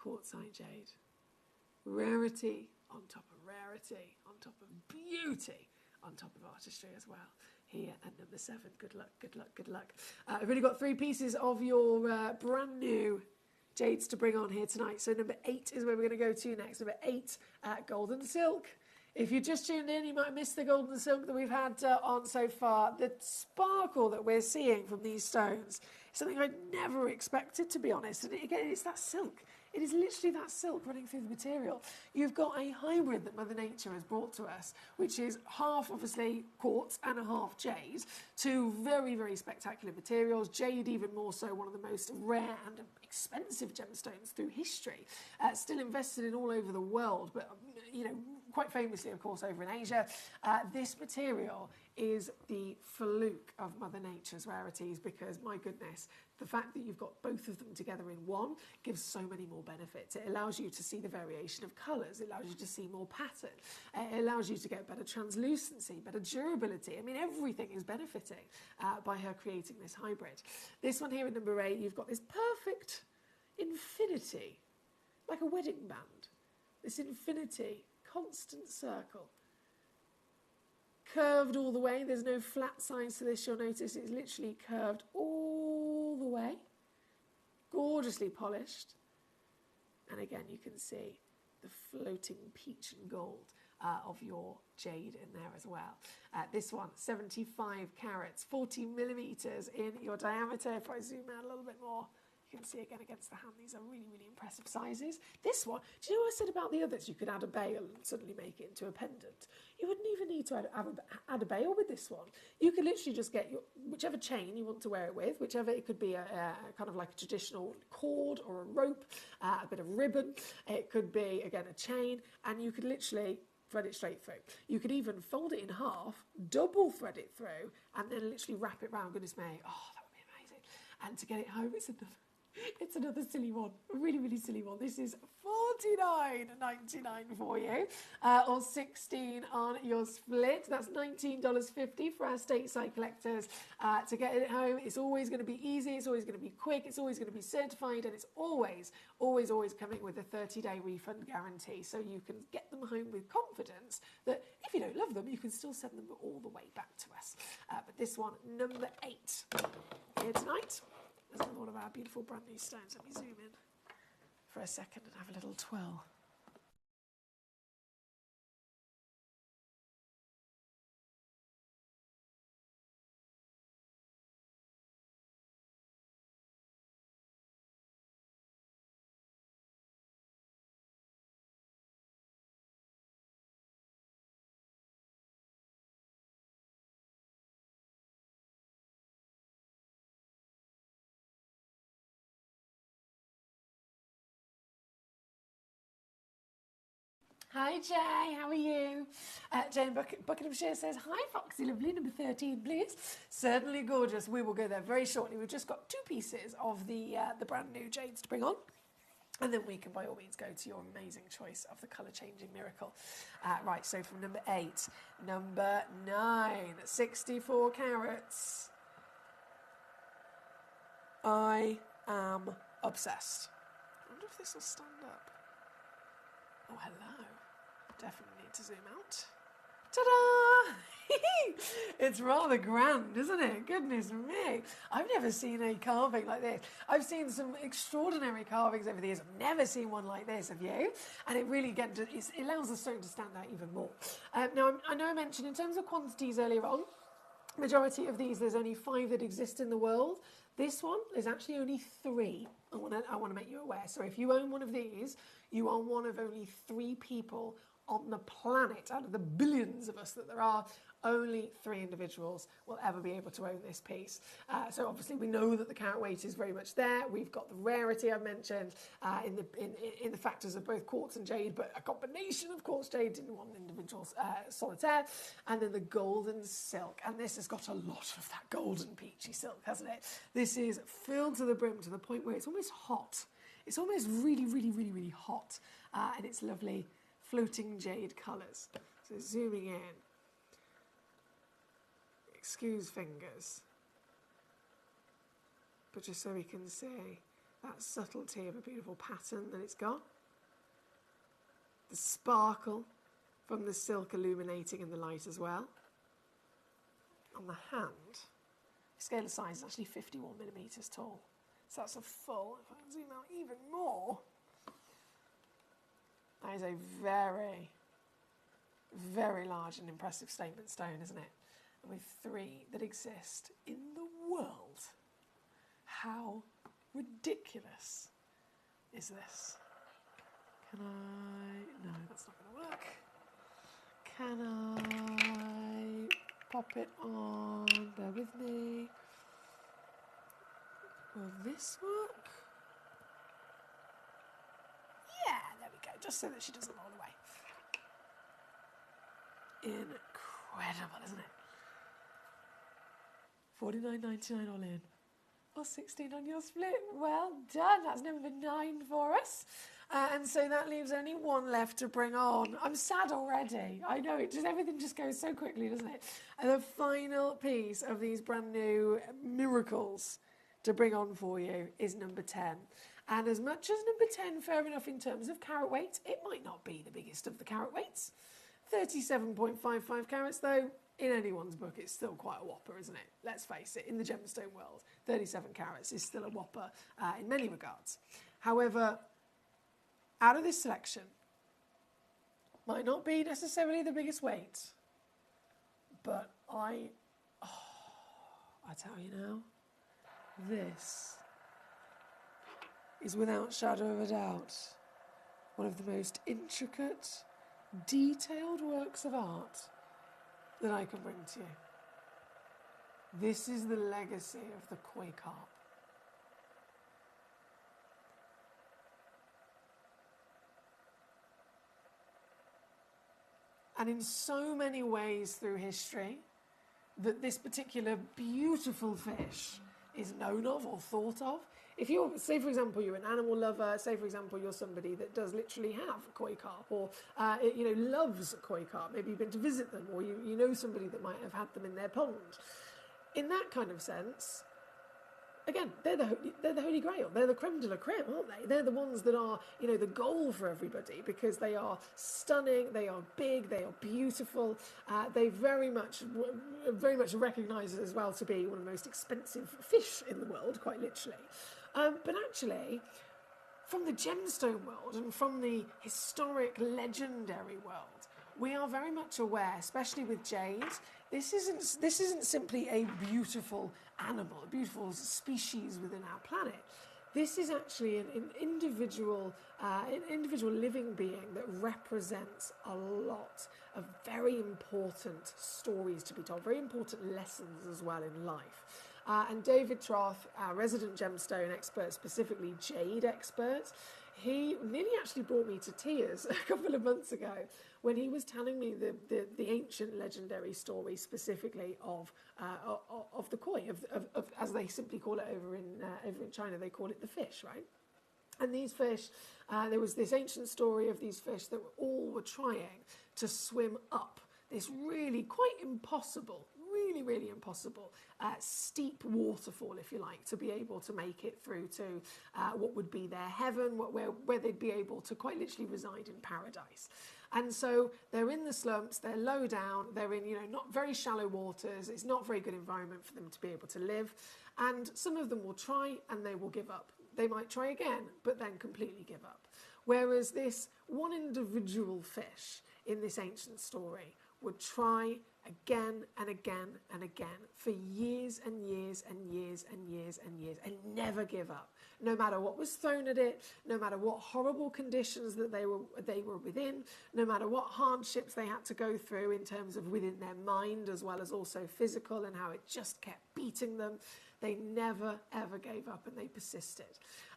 quartzite jade. Rarity on top of rarity, on top of beauty, on top of artistry as well. Here at number 7, good luck, good luck, good luck. I've only got 3 pieces of your brand new jades to bring on here tonight. So number 8 is where we're going to go to next. Number 8, golden silk. If you just tuned in, you might miss the golden silk that we've had on so far. The sparkle that we're seeing from these stones is something I'd never expected, to be honest. And again, it's that silk. It is literally that silk running through the material. You've got a hybrid that Mother Nature has brought to us, which is half, obviously, quartz and a half jade. 2 very, very spectacular materials. Jade, even more so, one of the most rare and expensive gemstones through history. Still invested in all over the world, but, you know, quite famously, of course, over in Asia. This material is the fluke of Mother Nature's rarities because, my goodness, the fact that you've got both of them together in one gives so many more benefits. It allows you to see the variation of colours. It allows you to see more pattern. It allows you to get better translucency, better durability. I mean, everything is benefiting by her creating this hybrid. This one here at number 8, you've got this perfect infinity, like a wedding band. This infinity, constant circle. Curved all the way. There's no flat sides to this. You'll notice it's literally curved all the way. Gorgeously polished. And again, you can see the floating peach and gold of your jade in there as well. This one, 75 carats, 40 millimetres in your diameter. If I zoom out a little bit more, you can see again against the hand, these are really, really impressive sizes. This one, do you know what I said about the others? You could add a bail and suddenly make it into a pendant. You wouldn't even need to add a bail with this one. You could literally just get your whichever chain you want to wear it with, whichever, it could be a kind of like a traditional cord or a rope, a bit of ribbon. It could be, again, a chain, and you could literally thread it straight through. You could even fold it in half, double thread it through, and then literally wrap it round. Goodness me, oh, that would be amazing. And to get it home, it's another silly one, a really, really silly one. This is $49.99 for you, or $16 on your split. That's $19.50 for our stateside collectors. To get it home, it's always going to be easy, it's always going to be quick, it's always going to be certified, and it's always, always, always coming with a 30-day refund guarantee. So you can get them home with confidence that if you don't love them, you can still send them all the way back to us. But this one, number 8, here tonight. There's all of our beautiful brand new stones. Let me zoom in for a second and have a little twirl. Hi, Jay. How are you? Jane Buckinghamshire says, hi, Foxy Lovely, number 13, please. Certainly gorgeous. We will go there very shortly. We've just got 2 pieces of the brand new jades to bring on. And then we can, by all means, go to your amazing choice of the colour-changing miracle. Right, so from number 8, number 9, 64 carats. I am obsessed. I wonder if this will stand up. Oh, hello. Definitely need to zoom out. Ta-da! It's rather grand, isn't it? Goodness me. I've never seen a carving like this. I've seen some extraordinary carvings over the years. I've never seen one like this, have you? And it really it allows the stone to stand out even more. Now, I know I mentioned in terms of quantities earlier on, majority of these, there's only 5 that exist in the world. This one is actually only 3. I want to make you aware. So if you own one of these, you are one of only 3 people on the planet, out of the billions of us that there are. Only 3 individuals will ever be able to own this piece. So obviously we know that the carat weight is very much there. We've got the rarity I've mentioned in the factors of both quartz and jade, but a combination of quartz jade in one individual solitaire, and then the golden silk. And this has got a lot of that golden peachy silk, hasn't it? This is filled to the brim to the point where it's almost hot. It's almost really, really, really, really hot. And it's lovely floating jade colours. So zooming in. Excuse fingers, but just so we can see that subtlety of a beautiful pattern that it's got. The sparkle from the silk illuminating in the light as well. On the hand, the scale of size is actually 51 millimetres tall. So that's a full, if I can zoom out even more, that is a very, very large and impressive statement stone, isn't it? With 3 that exist in the world. How ridiculous is this? Can I... No, that's not going to work. Can I pop it on? Bear with me. Will this work? Yeah, there we go. Just so that she doesn't roll away. Incredible, isn't it? $49.99 all in, or $16 on your split. Well done. That's number 9 for us. And so that leaves only 1 left to bring on. I'm sad already. I know, everything just goes so quickly, doesn't it? And the final piece of these brand new miracles to bring on for you is number 10. And as much as number 10, fair enough in terms of carat weight, it might not be the biggest of the carat weights. 37.55 carats though, in anyone's book, it's still quite a whopper, isn't it? Let's face it, in the gemstone world, 37 carats is still a whopper in many regards. However, out of this selection, might not be necessarily the biggest weight, but I tell you now, this is without shadow of a doubt one of the most intricate, detailed works of art that I can bring to you. This is the legacy of the koi carp. And in so many ways through history, that this particular beautiful fish is known of or thought of. If you're, say for example, you're an animal lover, say for example, you're somebody that does literally have koi carp or, loves koi carp, maybe you've been to visit them or you know somebody that might have had them in their pond. In that kind of sense, again, they're the holy grail. They're the creme de la creme, aren't they? They're the ones that are, the goal for everybody because they are stunning, they are big, they are beautiful. They very much recognised as well to be one of the most expensive fish in the world, quite literally. But actually, from the gemstone world and from the historic, legendary world, we are very much aware, especially with jade, this isn't simply a beautiful animal, a beautiful species within our planet. This is actually an individual living being that represents a lot of very important stories to be told, very important lessons as well in life. And David Troth, our resident gemstone expert, specifically jade expert, he nearly actually brought me to tears a couple of months ago when he was telling me the ancient legendary story specifically of the koi, of as they simply call it over in China, they call it the fish, right? And these fish, there was this ancient story of these fish that all were trying to swim up this really quite impossible, really impossible, steep waterfall, if you like, to be able to make it through to what would be their heaven, where they'd be able to quite literally reside in paradise. And so they're in the slumps, they're low down, they're in, not very shallow waters, it's not a very good environment for them to be able to live. And some of them will try and they will give up. They might try again, but then completely give up. Whereas this one individual fish in this ancient story would try again and again and again for years and years and years and years and years and never give up. No matter what was thrown at it, no matter what horrible conditions that they were within, no matter what hardships they had to go through in terms of within their mind as well as also physical and how it just kept beating them, they never ever gave up and they persisted.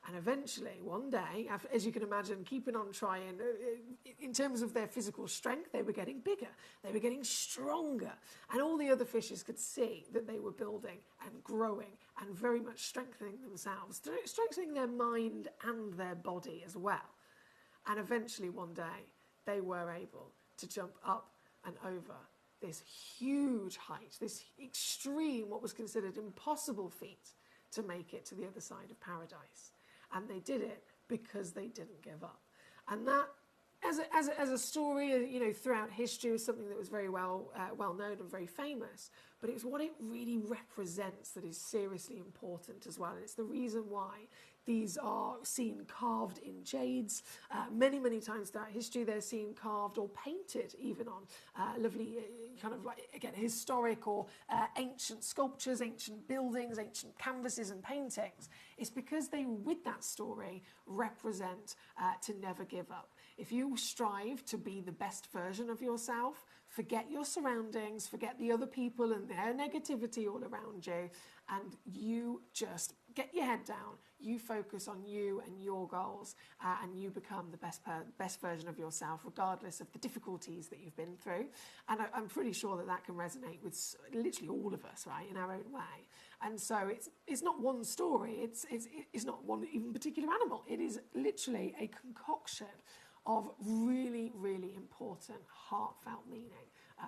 And eventually, one day, as you can imagine, keeping on trying, in terms of their physical strength, they were getting bigger, they were getting stronger, and all the other fishes could see that they were building and growing and very much strengthening themselves, strengthening their mind and their body as well. And eventually, one day, they were able to jump up and over this huge height, this extreme, what was considered impossible feat to make it to the other side of paradise. And they did it because they didn't give up. And that, as a story, throughout history, was something that was very well known and very famous. But it's what it really represents that is seriously important as well. And it's the reason why these are seen carved in jades. Many times throughout history, they're seen carved or painted even on lovely kind of like, again, historic or ancient sculptures, ancient buildings, ancient canvases and paintings. It's because they, with that story, represent to never give up. If you strive to be the best version of yourself, forget your surroundings, forget the other people and their negativity all around you, and you just get your head down, you focus on you and your goals, and you become the best version of yourself, regardless of the difficulties that you've been through. And I'm pretty sure that can resonate with literally all of us, right, in our own way. And so it's not one story, it's not one even particular animal. It is literally a concoction of really important, heartfelt meaning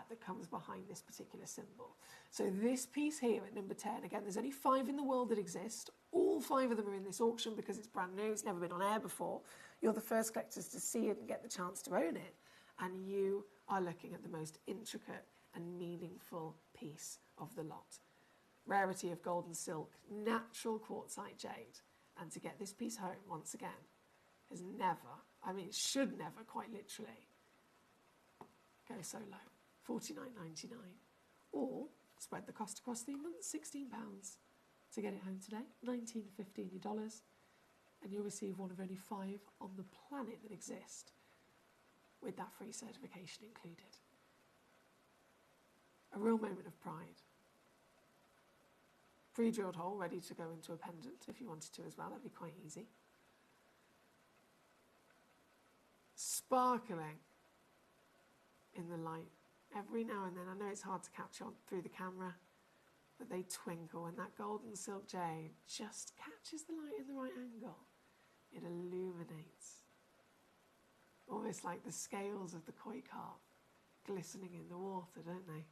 that comes behind this particular symbol. So this piece here at number 10, again, there's only 5 in the world that exist. All 5 of them are in this auction because it's brand new, it's never been on air before. You're the first collectors to see it and get the chance to own it. And you are looking at the most intricate and meaningful piece of the lot. Rarity of golden silk, natural quartzite jade. And to get this piece home, once again, is never, it should never quite literally go so low. $49.99. Or spread the cost across 3 months, £16 to get it home today, $19.50 in your dollars, and you'll receive one of only 5 on the planet that exist with that free certification included. A real moment of pride. Pre-drilled hole ready to go into a pendant if you wanted to as well, that'd be quite easy. Sparkling in the light. Every now and then, I know it's hard to catch on through the camera, but they twinkle, and that golden silk jade just catches the light in the right angle. It illuminates, almost like the scales of the koi carp glistening in the water, don't they?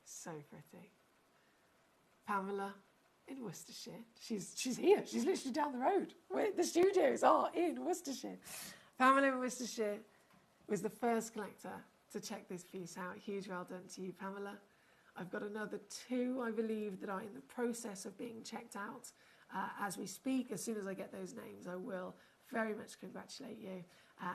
So pretty. Pamela in Worcestershire. She's here. She's literally down the road. The studios are in Worcestershire. Pamela in Worcestershire was the first collector to check this piece out. Huge well done to you, Pamela. I've got another 2, I believe, that are in the process of being checked out as we speak. As soon as I get those names, I will very much congratulate you.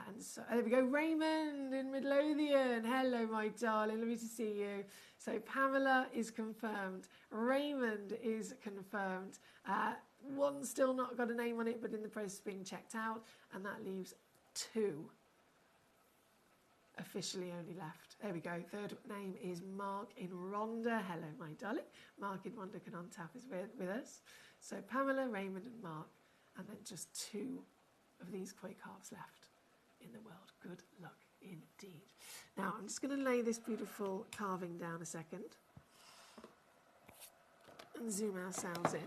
And so there we go, Raymond in Midlothian. Hello, my darling, lovely to see you. So Pamela is confirmed. Raymond is confirmed. One still not got a name on it, but in the process of being checked out. And that leaves 2. officially only left. There we go. Third name is Mark in Rhondda. Hello, my darling. Mark in Rhondda can untap is with us. So Pamela, Raymond and Mark, and then just 2 of these koi calves left in the world. Good luck indeed. Now I'm just going to lay this beautiful carving down a second and zoom ourselves in.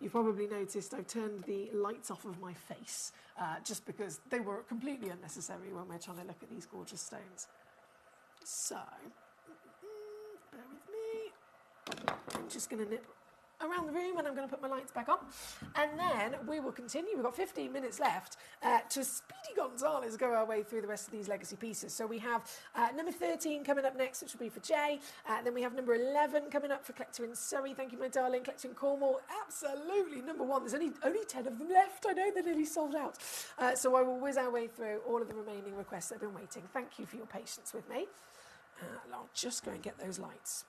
You've probably noticed I've turned the lights off of my face just because they were completely unnecessary when we're trying to look at these gorgeous stones. So, bear with me. I'm just going to nip around the room and I'm going to put my lights back on. And then we will continue. We've got 15 minutes left to Speedy Gonzales go our way through the rest of these legacy pieces. So we have number 13 coming up next, which will be for Jay. Then we have number 11 coming up for Collector in Surrey. Thank you, my darling. Collector in Cornwall, absolutely number 1. There's only 10 of them left. I know they're nearly sold out. So I will whiz our way through all of the remaining requests that have been waiting. Thank you for your patience with me. I'll just go and get those lights.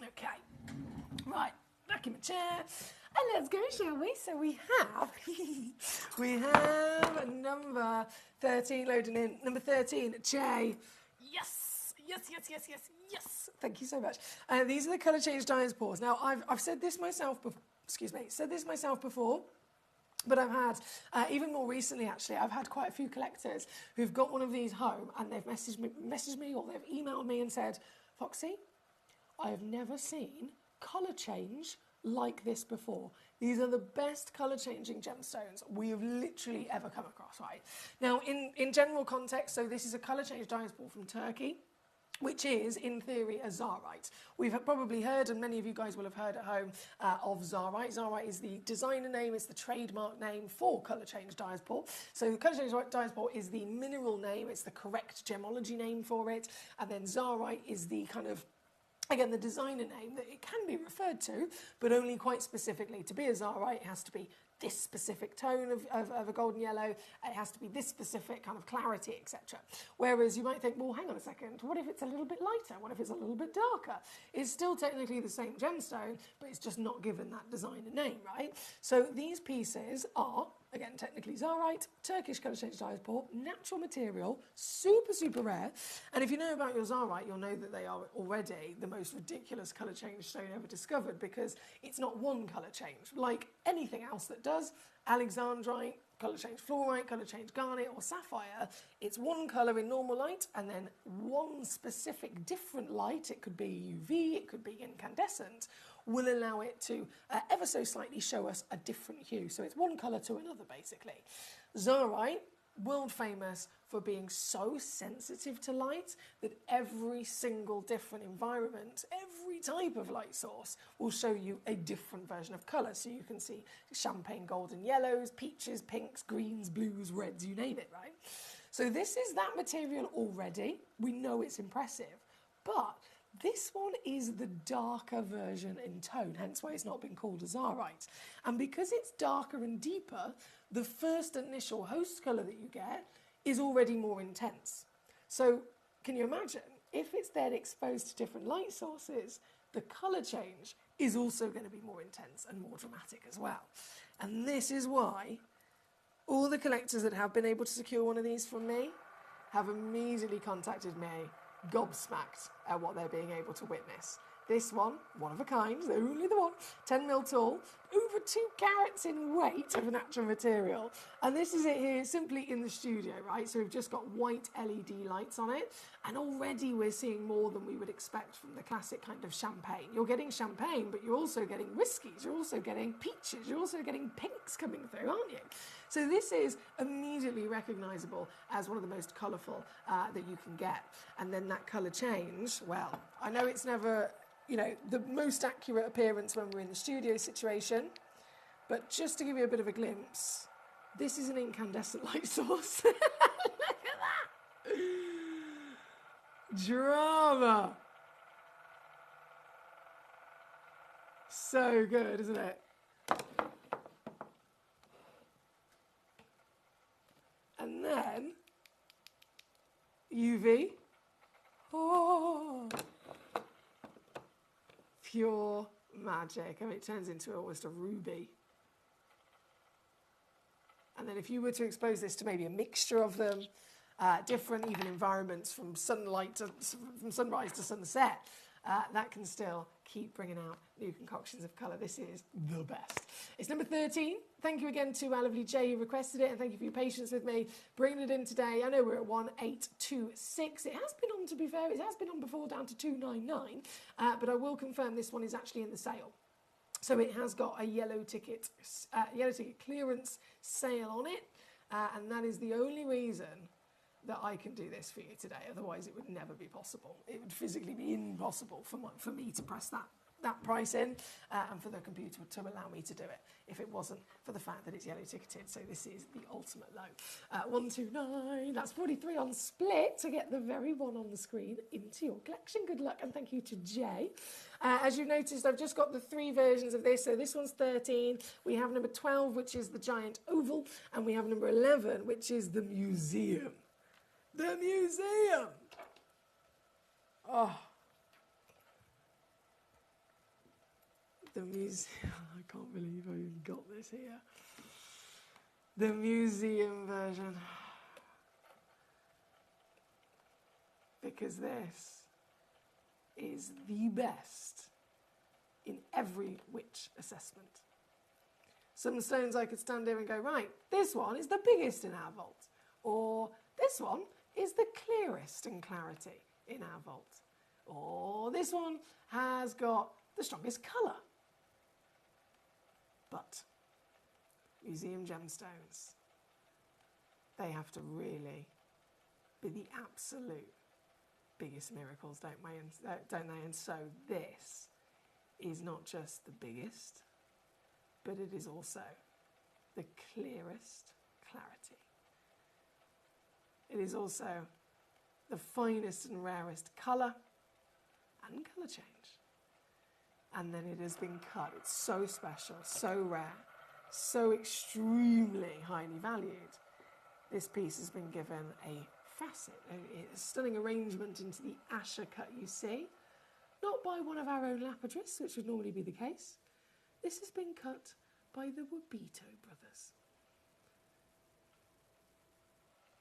Okay, right, back in my chair, and let's go, shall we? So we have number 13 loading in. Number 13, Jay. Yes. Thank you so much. These are the colour change dyers paws. Now, I've said this myself before. But I've had, even more recently actually, I've had quite a few collectors who've got one of these home and they've messaged me or they've emailed me and said, Foxy, I have never seen colour change like this before. These are the best colour changing gemstones we have literally ever come across, right? Now, in general context, so this is a colour change dyer's ball from Turkey, which is, in theory, a Zarite. We've probably heard, and many of you guys will have heard at home, of Zarite. Zarite is the designer name, it's the trademark name for colour change dyer's ball. So colour change dyer's ball is the mineral name, it's the correct gemology name for it, and then Zarite is the kind of, again, the designer name that it can be referred to, but only quite specifically. To be a Zarite, it has to be this specific tone of a golden yellow, it has to be this specific kind of clarity, etc. Whereas you might think, well, hang on a second, what if it's a little bit lighter? What if it's a little bit darker? It's still technically the same gemstone, but it's just not given that designer name, right? So these pieces are, again, technically Zarite, Turkish colour change dyer's ball, natural material, super, super rare. And if you know about your Zarite, you'll know that they are already the most ridiculous colour change stone ever discovered because it's not one colour change. Like anything else that does, Alexandrite, colour change fluorite, colour change garnet or sapphire, it's one colour in normal light and then one specific different light, it could be UV, it could be incandescent, will allow it to ever so slightly show us a different hue. So it's one colour to another, basically. Zarite, world famous for being so sensitive to light that every single different environment, every type of light source will show you a different version of colour. So you can see champagne golden yellows, peaches, pinks, greens, blues, reds, you name it, right? So this is that material already. We know it's impressive, but this one is the darker version in tone, hence why it's not been called a Zarite. And because it's darker and deeper, the first initial host colour that you get is already more intense. So can you imagine, if it's then exposed to different light sources, the colour change is also going to be more intense and more dramatic as well. And this is why all the collectors that have been able to secure one of these from me have immediately contacted me, gobsmacked at what they're being able to witness. This one of a kind, only the one, 10 mil tall, over 2 carats in weight of natural material. And this is it here, simply in the studio, right? So we've just got white LED lights on it, and already we're seeing more than we would expect from the classic kind of champagne. You're getting champagne, but you're also getting whiskies, you're also getting peaches, you're also getting pinks coming through, aren't you? So this is immediately recognisable as one of the most colourful that you can get. And then that colour change, well, I know it's never, you know, the most accurate appearance when we're in the studio situation, but just to give you a bit of a glimpse, this is an incandescent light source. Look at that! Drama! So good, isn't it? And then UV. Oh, pure magic. I mean, it turns into almost a ruby. And then if you were to expose this to maybe a mixture of them, different even environments from sunlight to from sunrise to sunset, that can still keep bringing out new concoctions of colour. This is the best. It's number 13. Thank you again to our lovely Jay who requested it, and thank you for your patience with me bringing it in today. I know we're at 1826. It has been on, to be fair, it has been on before down to 299, but I will confirm this one is actually in the sale. So it has got a yellow ticket clearance sale on it, and that is the only reason that I can do this for you today. Otherwise, it would never be possible. It would physically be impossible for me to press that price in and for the computer to allow me to do it if it wasn't for the fact that it's yellow ticketed. So this is the ultimate low. 129, that's 43 on split to get the very one on the screen into your collection. Good luck, and thank you to Jay. As you've noticed, I've just got the 3 versions of this. So this one's 13. We have number 12, which is the giant oval, and we have number 11, which is the museum. The museum! Oh. The museum. I can't believe I even got this here. The museum version. Because this is the best in every witch assessment. Some stones I could stand here and go, right, this one is the biggest in our vault. Or this one is the clearest in clarity in our vault. Or this one has got the strongest colour. But museum gemstones, they have to really be the absolute biggest miracles, don't they? And so this is not just the biggest, but it is also the clearest clarity. It is also the finest and rarest colour and colour change. And then it has been cut. It's so special, so rare, so extremely highly valued. This piece has been given a facet, a stunning arrangement into the Asher cut you see. Not by one of our own lapidarists, which would normally be the case. This has been cut by the Wabito brothers.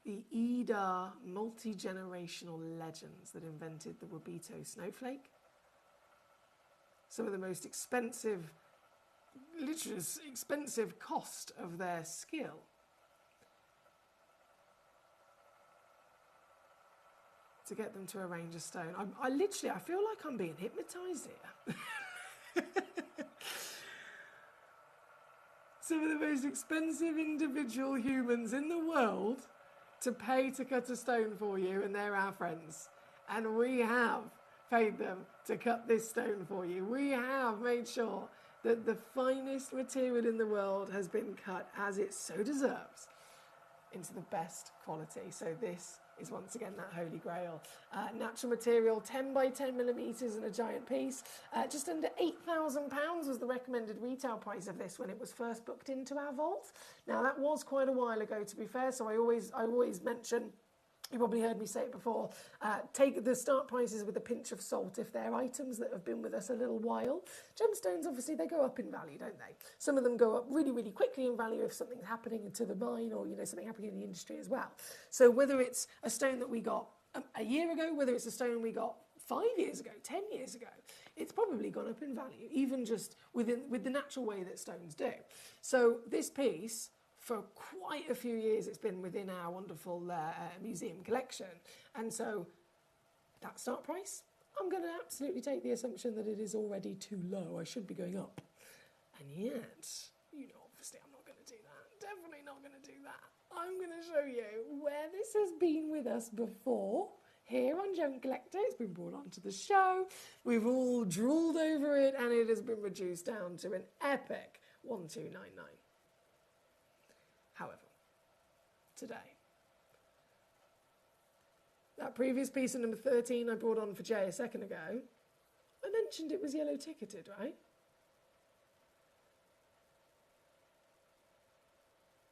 The Ida multi-generational legends that invented the Wabito snowflake. Some of the most expensive, literally expensive cost of their skill. To get them to arrange a stone. I feel like I'm being hypnotised here. Some of the most expensive individual humans in the world to pay to cut a stone for you, and they're our friends. And we have paid them to cut this stone for you. We have made sure that the finest material in the world has been cut, as it so deserves, into the best quality. So this is once again that holy grail. Natural material, 10 by 10 millimetres in a giant piece. Just under £8,000 was the recommended retail price of this when it was first booked into our vault. Now that was quite a while ago, to be fair, so I always mention, you probably heard me say it before, take the start prices with a pinch of salt if they're items that have been with us a little while. Gemstones, obviously, they go up in value, don't they? Some of them go up really, really quickly in value if something's happening to the mine or, something happening in the industry as well. So whether it's a stone that we got a year ago, whether it's a stone we got 5 years ago, 10 years ago, it's probably gone up in value, even just with the natural way that stones do. So this piece, for quite a few years, it's been within our wonderful museum collection. And so that start price, I'm going to absolutely take the assumption that it is already too low. I should be going up. And yet, you know, obviously I'm not going to do that. Definitely not going to do that. I'm going to show you where this has been with us before. Here on Gemcollector, it's been brought onto the show. We've all drooled over it, and it has been reduced down to an epic 1299. However, today, that previous piece of number 13 I brought on for Jay a second ago, I mentioned it was yellow ticketed, right?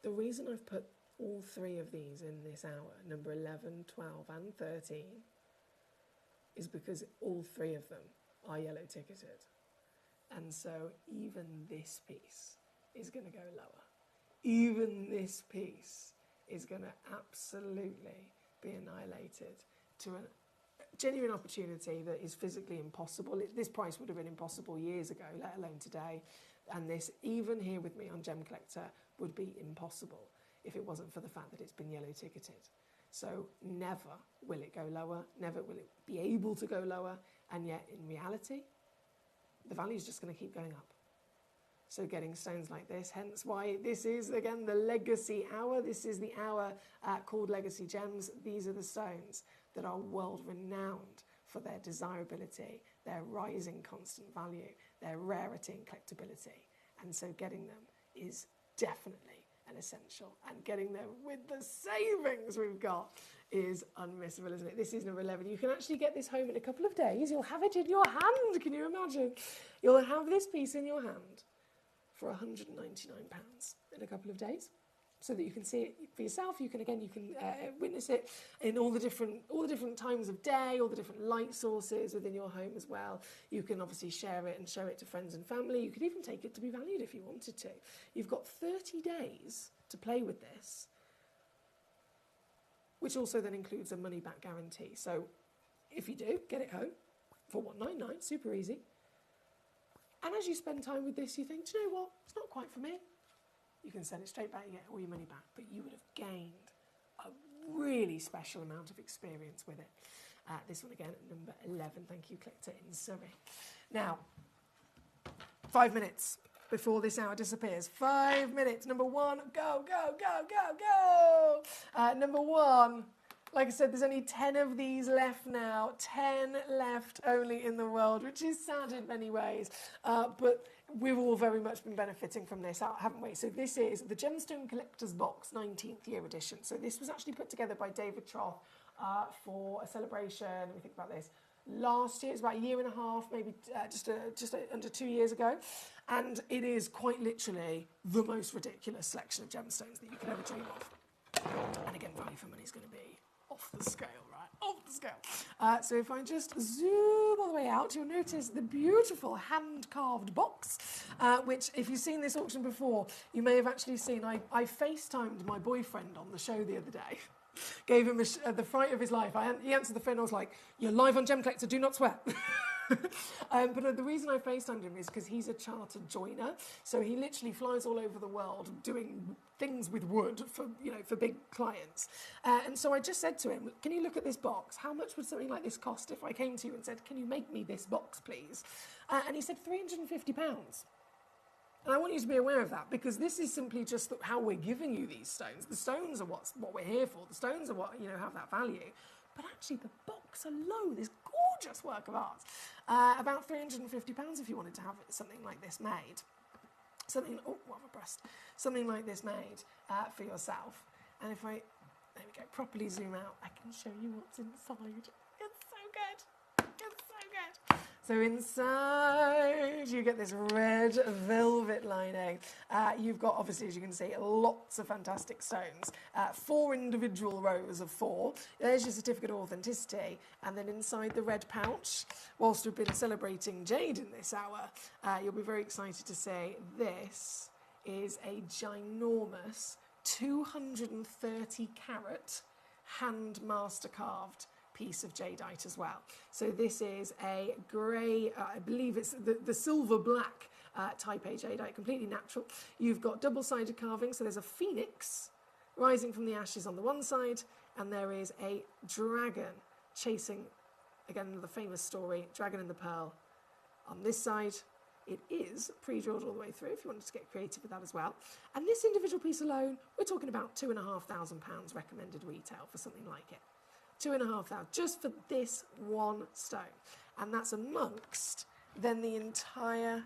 The reason I've put all three of these in this hour, number 11, 12 and 13, is because all three of them are yellow ticketed. And so even this piece is going to go lower. Even this piece is going to absolutely be annihilated to a genuine opportunity that is physically impossible. This price would have been impossible years ago, let alone today. And this, even here with me on Gemcollector, would be impossible if it wasn't for the fact that it's been yellow ticketed. So never will it go lower, never will it be able to go lower, and yet in reality, the value is just going to keep going up. So getting stones like this, hence why this is, again, the legacy hour. This is the hour called Legacy Gems. These are the stones that are world-renowned for their desirability, their rising constant value, their rarity and collectability. And so getting them is definitely an essential, and getting them with the savings we've got is unmissable, isn't it? This is number 11. You can actually get this home in a couple of days. You'll have it in your hand. Can you imagine? You'll have this piece in your hand for £199 in a couple of days, so that you can see it for yourself. You can witness it in all the different times of day, all the different light sources within your home as well. You can obviously share it and show it to friends and family. You could even take it to be valued if you wanted to. You've got 30 days to play with this, which also then includes a money-back guarantee. So if you do, get it home for £199, super easy. And as you spend time with this, you think, do you know what? It's not quite for me. You can send it straight back, you get all your money back, but you would have gained a really special amount of experience with it. This one again at number 11, thank you, Collector in Surrey. Now, 5 minutes before this hour disappears. 5 minutes, number one, go, go, go, go, go! Number one, like I said, there's only 10 of these left now, 10 left only in the world, which is sad in many ways, but we've all very much been benefiting from this, haven't we? So this is the Gemstone Collector's Box 19th year edition. So this was actually put together by David Troth for a celebration. Let me think about this. Last year, it's about a year and a half, maybe just under 2 years ago. And it is quite literally the most ridiculous selection of gemstones that you could ever dream of. And again, value for money is going to be off the scale, right? Off the scale. So if I just zoom all the way out, you'll notice the beautiful hand-carved box, which, if you've seen this auction before, you may have actually seen. I FaceTimed my boyfriend on the show the other day. Gave him the fright of his life. He answered the phone, I was like, you're live on Gemcollector, do not sweat. But the reason I FaceTimed him is because he's a chartered joiner. So he literally flies all over the world doing things with wood for big clients. And so I just said to him, can you look at this box? How much would something like this cost if I came to you and said, can you make me this box, please? And he said £350. And I want you to be aware of that, because this is simply just how we're giving you these stones. The stones are what we're here for. The stones are what have that value. But actually, the box alone, this gorgeous work of art, about £350 if you wanted to have something like this made. Something like this made for yourself. And if I, there we go, properly zoom out, I can show you what's inside. It's so good. It's so good. So inside, you get this red velvet lining. You've got, obviously, as you can see, lots of fantastic stones. 4 individual rows of 4. There's your certificate of authenticity. And then inside the red pouch, whilst we've been celebrating jade in this hour, you'll be very excited to say this is a ginormous 230 carat hand master carved piece of jadeite as well. So this is a grey, I believe it's the silver black type A jadeite, completely natural. You've got double-sided carving, so there's a phoenix rising from the ashes on the one side, and there is a dragon chasing, again, the famous story, Dragon in the Pearl. On this side, it is pre-drilled all the way through, if you wanted to get creative with that as well. And this individual piece alone, we're talking about £2,500 recommended retail for something like it. £2,500 just for this one stone. And that's amongst then the entire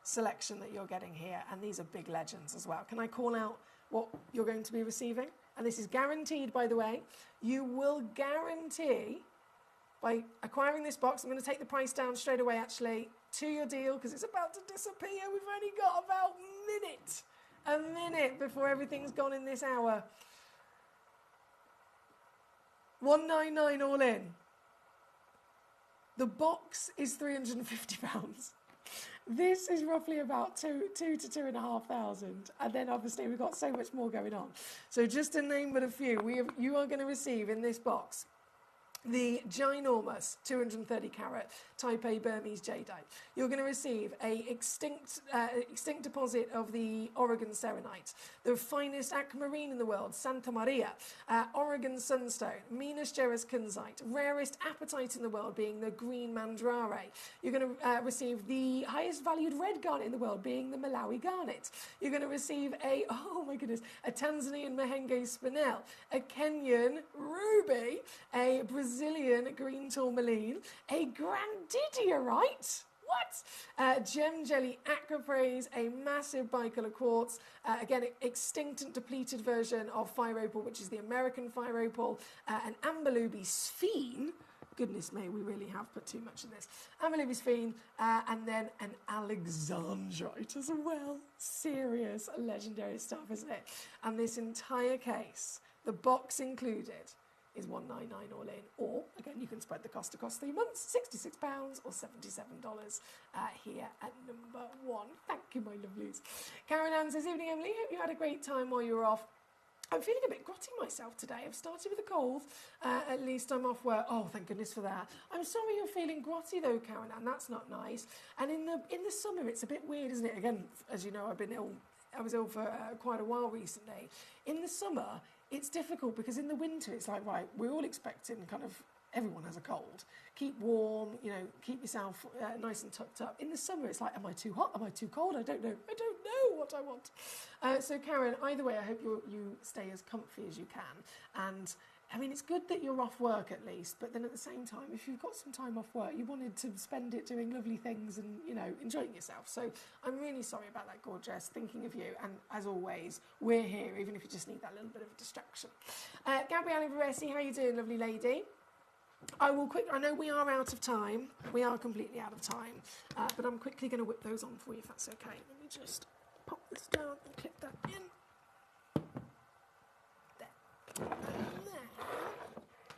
selection that you're getting here. And these are big legends as well. Can I call out what you're going to be receiving? And this is guaranteed, by the way. You will guarantee, by acquiring this box, I'm going to take the price down straight away, actually, to your deal, because it's about to disappear. We've only got about a minute before everything's gone in this hour. £199 all in. The box is £350. This is roughly about two to 2,500, and then obviously we've got so much more going on. So just to name but a few, you are going to receive in this box the ginormous 230 carat Type A Burmese jadeite. You're going to receive a extinct deposit of the Oregon serenite, the finest aquamarine in the world, Santa Maria, Oregon sunstone, Minas Gerais kunzite, rarest apatite in the world being the green mandrare. You're going to receive the highest valued red garnet in the world being the Malawi garnet. You're going to receive a Tanzanian Mahenge spinel, a Kenyan ruby, a Brazilian green tourmaline, a grandidierite, gem jelly aquapraise, a massive bicolor quartz, again, extinct and depleted version of fire opal, which is the American fire opal, an amberluby sphene. Goodness me, we really have put too much in this. Amberluby sphene, and then an alexandrite as well. Serious, legendary stuff, isn't it? And this entire case, the box included, is $199 all in, or again you can spread the cost across 3 months, £66 or $77 here at number one. Thank you, my lovelies. Karen Ann says, evening Emily, hope you had a great time while you were off. I'm feeling a bit grotty myself today. I've started with a cold. At least I'm off work. Oh, thank goodness for that. I'm sorry you're feeling grotty though, Karen Ann. That's not nice. And in the summer, it's a bit weird, isn't it? Again, as you know, I've been ill. I was ill for quite a while recently. In the summer, it's difficult because in the winter, it's like, right, we're all expecting kind of, everyone has a cold. Keep warm, you know, keep yourself nice and tucked up. In the summer, it's like, am I too hot? Am I too cold? I don't know. I don't know what I want. So Karen, either way, I hope you stay as comfy as you can. And I mean, it's good that you're off work at least, but then at the same time, if you've got some time off work, you wanted to spend it doing lovely things and, you know, enjoying yourself. So I'm really sorry about that, gorgeous. Thinking of you. And as always, we're here, even if you just need that little bit of a distraction. Gabrielle Veresi, how are you doing, lovely lady? I know we are out of time. We are completely out of time. But I'm quickly going to whip those on for you, if that's okay. Let me just pop this down and clip that in. There. And then,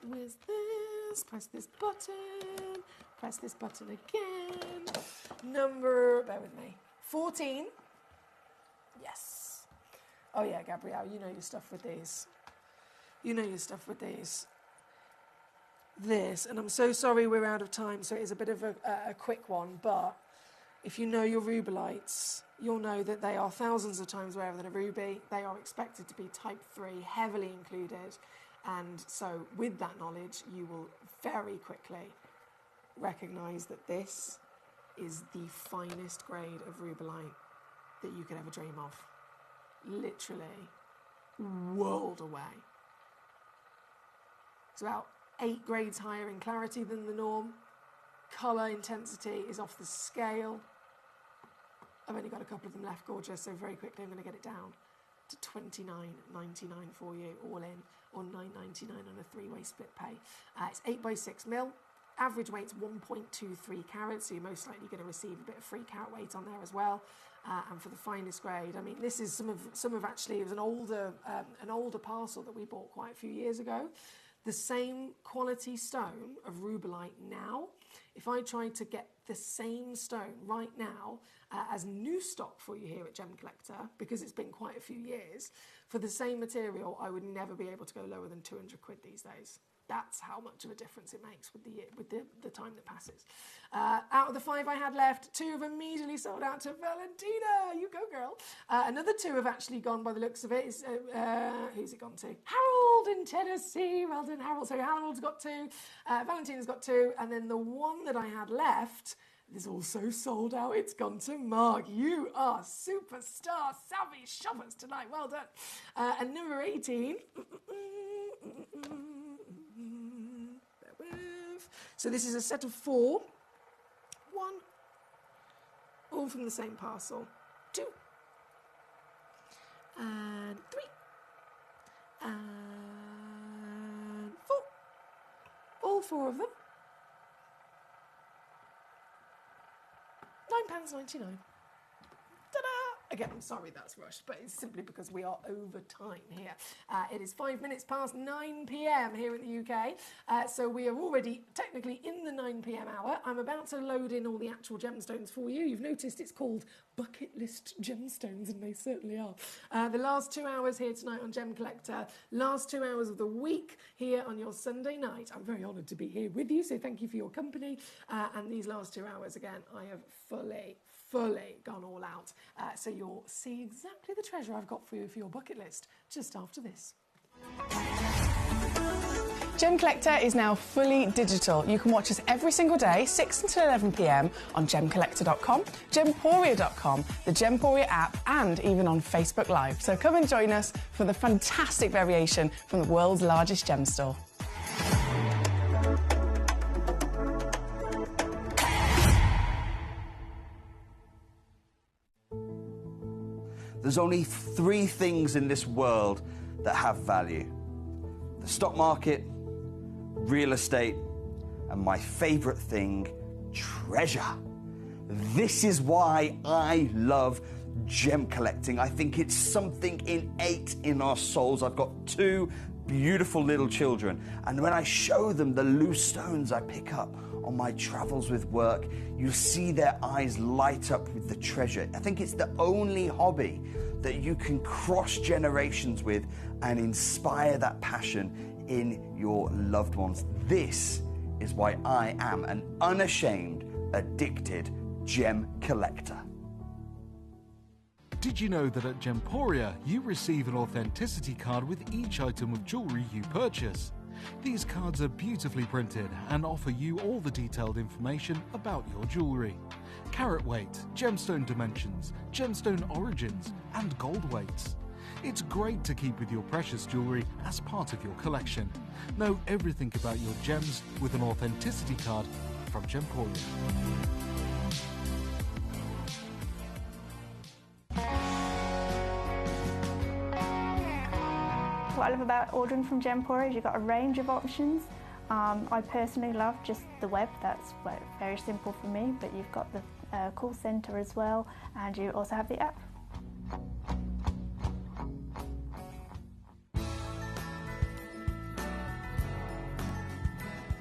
where's this? Press this button. Press this button again. Number, bear with me, 14. Yes. Oh yeah, Gabrielle, you know your stuff with these. You know your stuff with these. This, and I'm so sorry we're out of time, so it is a bit of a quick one, but if you know your rubelites, you'll know that they are thousands of times rarer than a ruby. They are expected to be type 3, heavily included, and so with that knowledge, you will very quickly recognise that this is the finest grade of rubelite that you could ever dream of. Literally, world away. It's about 8 grades higher in clarity than the norm. Colour intensity is off the scale. I've only got a couple of them left, gorgeous, so very quickly I'm going to get it down to $29.99 for you, all in, or $9.99 on a 3-way split pay. It's 8x6mm. Average weight's 1.23 carats, so you're most likely going to receive a bit of free carat weight on there as well. And for the finest grade, I mean, this is some of actually, it was an older parcel that we bought quite a few years ago. The same quality stone of rubelite now, if I tried to get the same stone right now as new stock for you here at Gemcollector, because it's been quite a few years, for the same material, I would never be able to go lower than 200 quid these days. That's how much of a difference it makes with the time that passes. Out of the 5 I had left, 2 have immediately sold out to Valentina. You go, girl. Another 2 have actually gone by the looks of it. Who's it gone to? Harold in Tennessee. Well done, Harold. So Harold's got 2. Valentina's got 2. And then the one that I had left is also sold out. It's gone to Mark. You are superstar savvy shoppers tonight. Well done. And number 18. Bear with. So this is a set of 4. 1. All from the same parcel. 2. And 3. And 4. All 4 of them. £9.99. Ta-da! Again, I'm sorry that's rushed, but it's simply because we are over time here. It is 5 minutes past 9 p.m. here in the UK, so we are already technically in the 9 p.m. hour. I'm about to load in all the actual gemstones for you. You've noticed it's called Bucket List Gemstones, and they certainly are. The last 2 hours here tonight on Gem Collector, last 2 hours of the week here on your Sunday night. I'm very honoured to be here with you, so thank you for your company. And these last 2 hours, again, I have fully gone all out. So you'll see exactly the treasure I've got for you for your bucket list just after this. Gem Collector is now fully digital. You can watch us every single day, 6 until 11 p.m. on gemcollector.com, gemporia.com, the Gemporia app, and even on Facebook Live. So come and join us for the fantastic variation from the world's largest gem store. There's only 3 things in this world that have value: the stock market, real estate, and my favorite thing, treasure. This is why I love gem collecting. I think it's something innate in our souls. I've got 2 beautiful little children, and when I show them the loose stones I pick up on my travels with work, you see their eyes light up with the treasure. I think it's the only hobby that you can cross generations with and inspire that passion in your loved ones. This is why I am an unashamed, addicted gem collector. Did you know that at Gemporia you receive an authenticity card with each item of jewellery you purchase? These cards are beautifully printed and offer you all the detailed information about your jewellery. Carat weight, gemstone dimensions, gemstone origins, and gold weights. It's great to keep with your precious jewellery as part of your collection. Know everything about your gems with an authenticity card from Gemporia. What I love about ordering from Gemporia is you've got a range of options. I personally love just the web. That's very simple for me, but you've got the call centre as well, and you also have the app.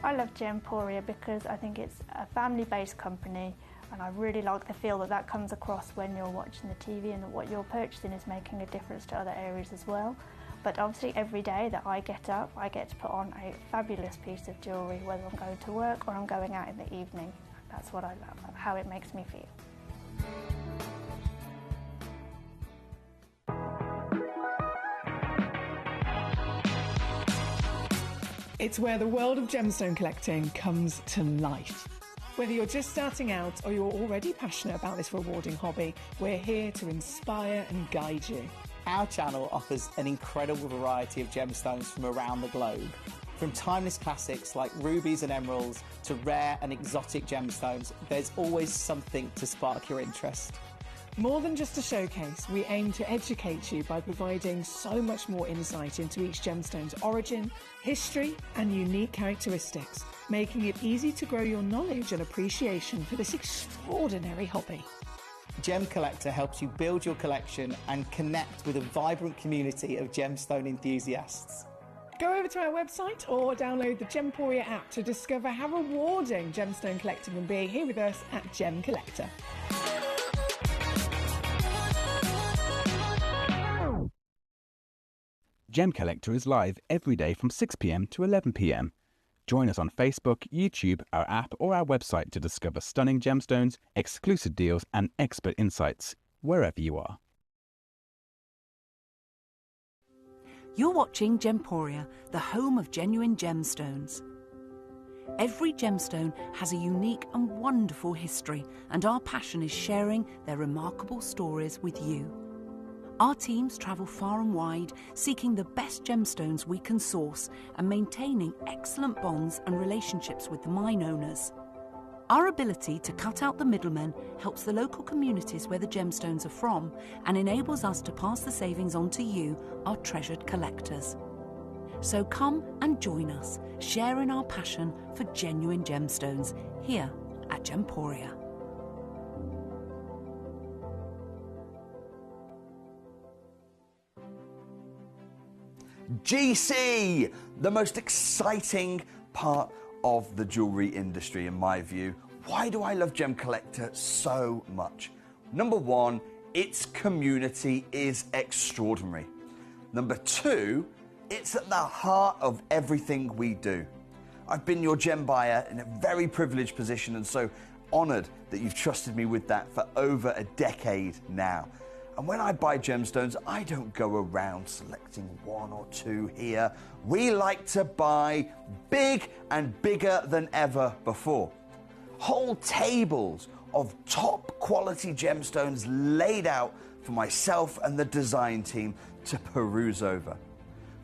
I love Gemporia because I think it's a family-based company, and I really like the feel that comes across when you're watching the TV, and that what you're purchasing is making a difference to other areas as well. But obviously every day that I get up, I get to put on a fabulous piece of jewellery, whether I'm going to work or I'm going out in the evening. That's what I love, how it makes me feel. It's where the world of gemstone collecting comes to life. Whether you're just starting out or you're already passionate about this rewarding hobby, we're here to inspire and guide you. Our channel offers an incredible variety of gemstones from around the globe. From timeless classics like rubies and emeralds to rare and exotic gemstones, there's always something to spark your interest. More than just a showcase, we aim to educate you by providing so much more insight into each gemstone's origin, history, and unique characteristics, making it easy to grow your knowledge and appreciation for this extraordinary hobby. Gem Collector helps you build your collection and connect with a vibrant community of gemstone enthusiasts. Go over to our website or download the Gemporia app to discover how rewarding gemstone collecting can be here with us at Gem Collector. Gem Collector is live every day from 6 p.m. to 11 p.m. Join us on Facebook, YouTube, our app or our website to discover stunning gemstones, exclusive deals and expert insights, wherever you are. You're watching Gemporia, the home of genuine gemstones. Every gemstone has a unique and wonderful history, and our passion is sharing their remarkable stories with you. Our teams travel far and wide, seeking the best gemstones we can source and maintaining excellent bonds and relationships with the mine owners. Our ability to cut out the middlemen helps the local communities where the gemstones are from and enables us to pass the savings on to you, our treasured collectors. So come and join us, sharing our passion for genuine gemstones here at Gemporia. GC, the most exciting part of the jewellery industry in my view. Why do I love Gemcollector so much? Number one, its community is extraordinary. Number two, it's at the heart of everything we do. I've been your gem buyer in a very privileged position and so honoured that you've trusted me with that for over a decade now. And when I buy gemstones, I don't go around selecting one or two here. We like to buy big and bigger than ever before. Whole tables of top quality gemstones laid out for myself and the design team to peruse over.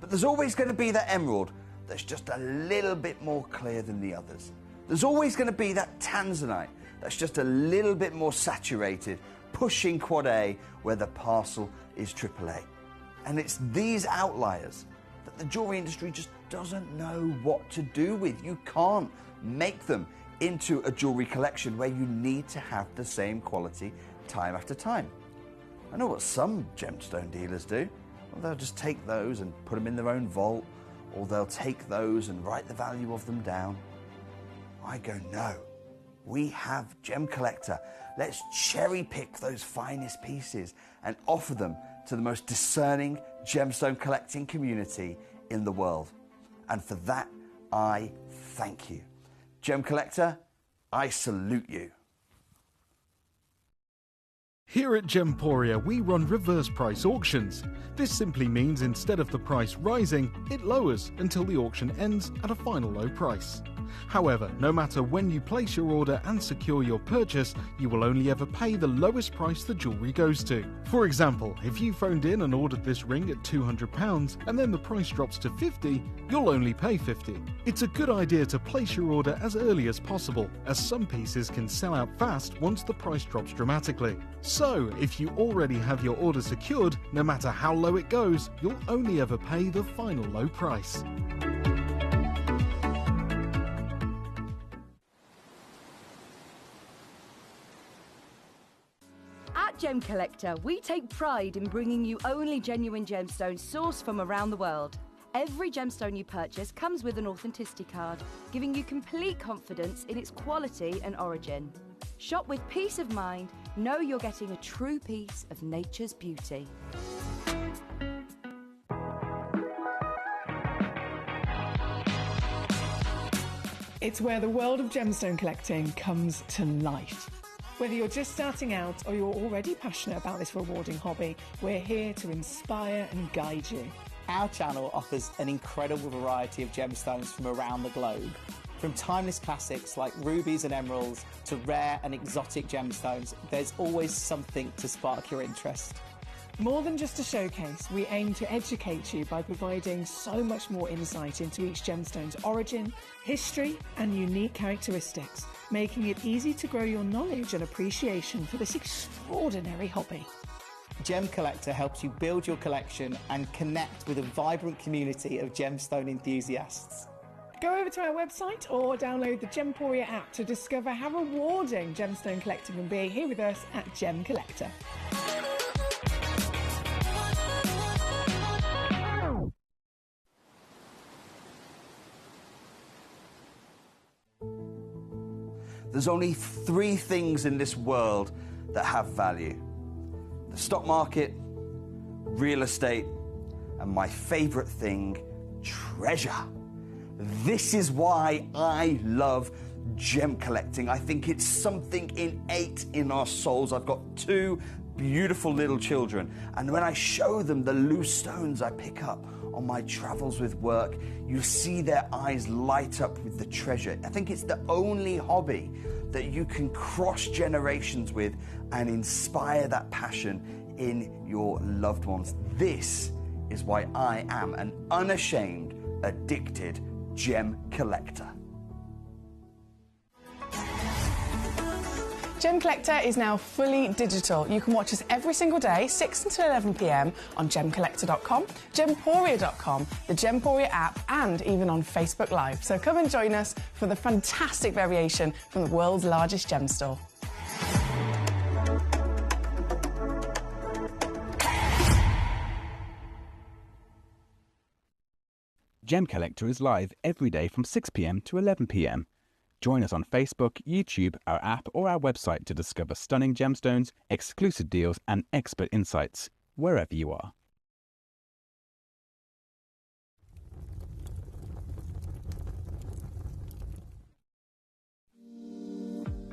But there's always going to be that emerald that's just a little bit more clear than the others. There's always going to be that tanzanite that's just a little bit more saturated, pushing quad A where the parcel is AAA. And it's these outliers that the jewellery industry just doesn't know what to do with. You can't make them into a jewellery collection where you need to have the same quality time after time. I know what some gemstone dealers do. Well, they'll just take those and put them in their own vault, or they'll take those and write the value of them down. I go, no, we have Gemcollector. Let's cherry pick those finest pieces and offer them to the most discerning gemstone collecting community in the world. And for that, I thank you. Gemcollector, I salute you. Here at Gemporia, we run reverse price auctions. This simply means instead of the price rising, it lowers until the auction ends at a final low price. However, no matter when you place your order and secure your purchase, you will only ever pay the lowest price the jewellery goes to. For example, if you phoned in and ordered this ring at £200 and then the price drops to £50, you'll only pay £50. It's a good idea to place your order as early as possible, as some pieces can sell out fast once the price drops dramatically. So, if you already have your order secured, no matter how low it goes, you'll only ever pay the final low price. At Gemcollector, we take pride in bringing you only genuine gemstones sourced from around the world. Every gemstone you purchase comes with an authenticity card, giving you complete confidence in its quality and origin. Shop with peace of mind, know you're getting a true piece of nature's beauty. It's where the world of gemstone collecting comes to life. Whether you're just starting out or you're already passionate about this rewarding hobby, we're here to inspire and guide you. Our channel offers an incredible variety of gemstones from around the globe. From timeless classics like rubies and emeralds to rare and exotic gemstones, there's always something to spark your interest. More than just a showcase, we aim to educate you by providing so much more insight into each gemstone's origin, history, and unique characteristics, making it easy to grow your knowledge and appreciation for this extraordinary hobby. Gemcollector helps you build your collection and connect with a vibrant community of gemstone enthusiasts. Go over to our website or download the Gemporia app to discover how rewarding gemstone collecting can be here with us at Gemcollector. There's only 3 things in this world that have value: the stock market, real estate, and my favourite thing, treasure. This is why I love gem collecting. I think it's something innate in our souls. I've got two beautiful little children, and when I show them the loose stones I pick up on my travels with work, you see their eyes light up with the treasure. I think it's the only hobby that you can cross generations with and inspire that passion in your loved ones. This is why I am an unashamed, addicted gem collector. Gemcollector is now fully digital. You can watch us every single day, 6 until 11 p.m. on Gemcollector.com, Gemporia.com, the Gemporia app, and even on Facebook Live. So come and join us for the fantastic variation from the world's largest gem store. Gemcollector is live every day from 6 p.m. to 11 p.m. Join us on Facebook, YouTube, our app, or our website to discover stunning gemstones, exclusive deals, and expert insights, wherever you are.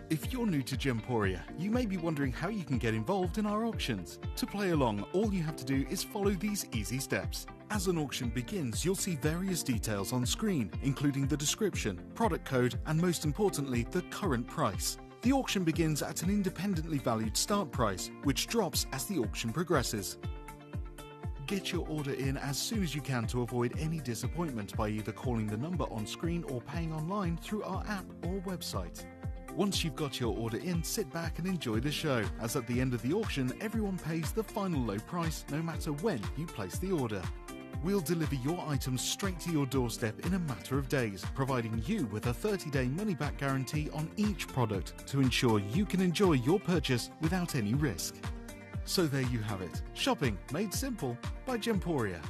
If you're new to Gemporia, you may be wondering how you can get involved in our auctions. To play along, all you have to do is follow these easy steps. As an auction begins, you'll see various details on screen, including the description, product code, and most importantly, the current price. The auction begins at an independently valued start price, which drops as the auction progresses. Get your order in as soon as you can to avoid any disappointment by either calling the number on screen or paying online through our app or website. Once you've got your order in, sit back and enjoy the show, as at the end of the auction, everyone pays the final low price no matter when you place the order. We'll deliver your items straight to your doorstep in a matter of days, providing you with a 30-day money-back guarantee on each product to ensure you can enjoy your purchase without any risk. So there you have it. Shopping made simple by Gemporia.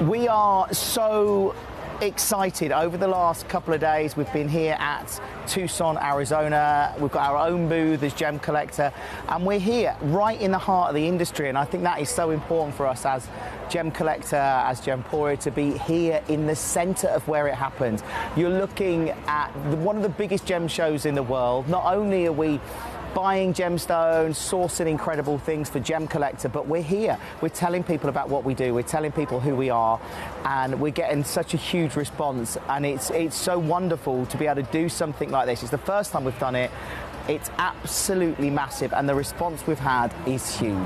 We are so excited. Over the last couple of days, we've been here at Tucson, Arizona. We've got our own booth as Gemcollector, and we're here right in the heart of the industry, and I think that is so important for us as Gemcollector, as Gemporia, to be here in the center of where it happens. You're looking at one of the biggest gem shows in the world. Not only are we buying gemstones, sourcing incredible things for Gemcollector, but we're here. We're telling people about what we do. We're telling people who we are, and we're getting such a huge response, and it's so wonderful to be able to do something like this. It's the first time we've done it. It's absolutely massive, and the response we've had is huge.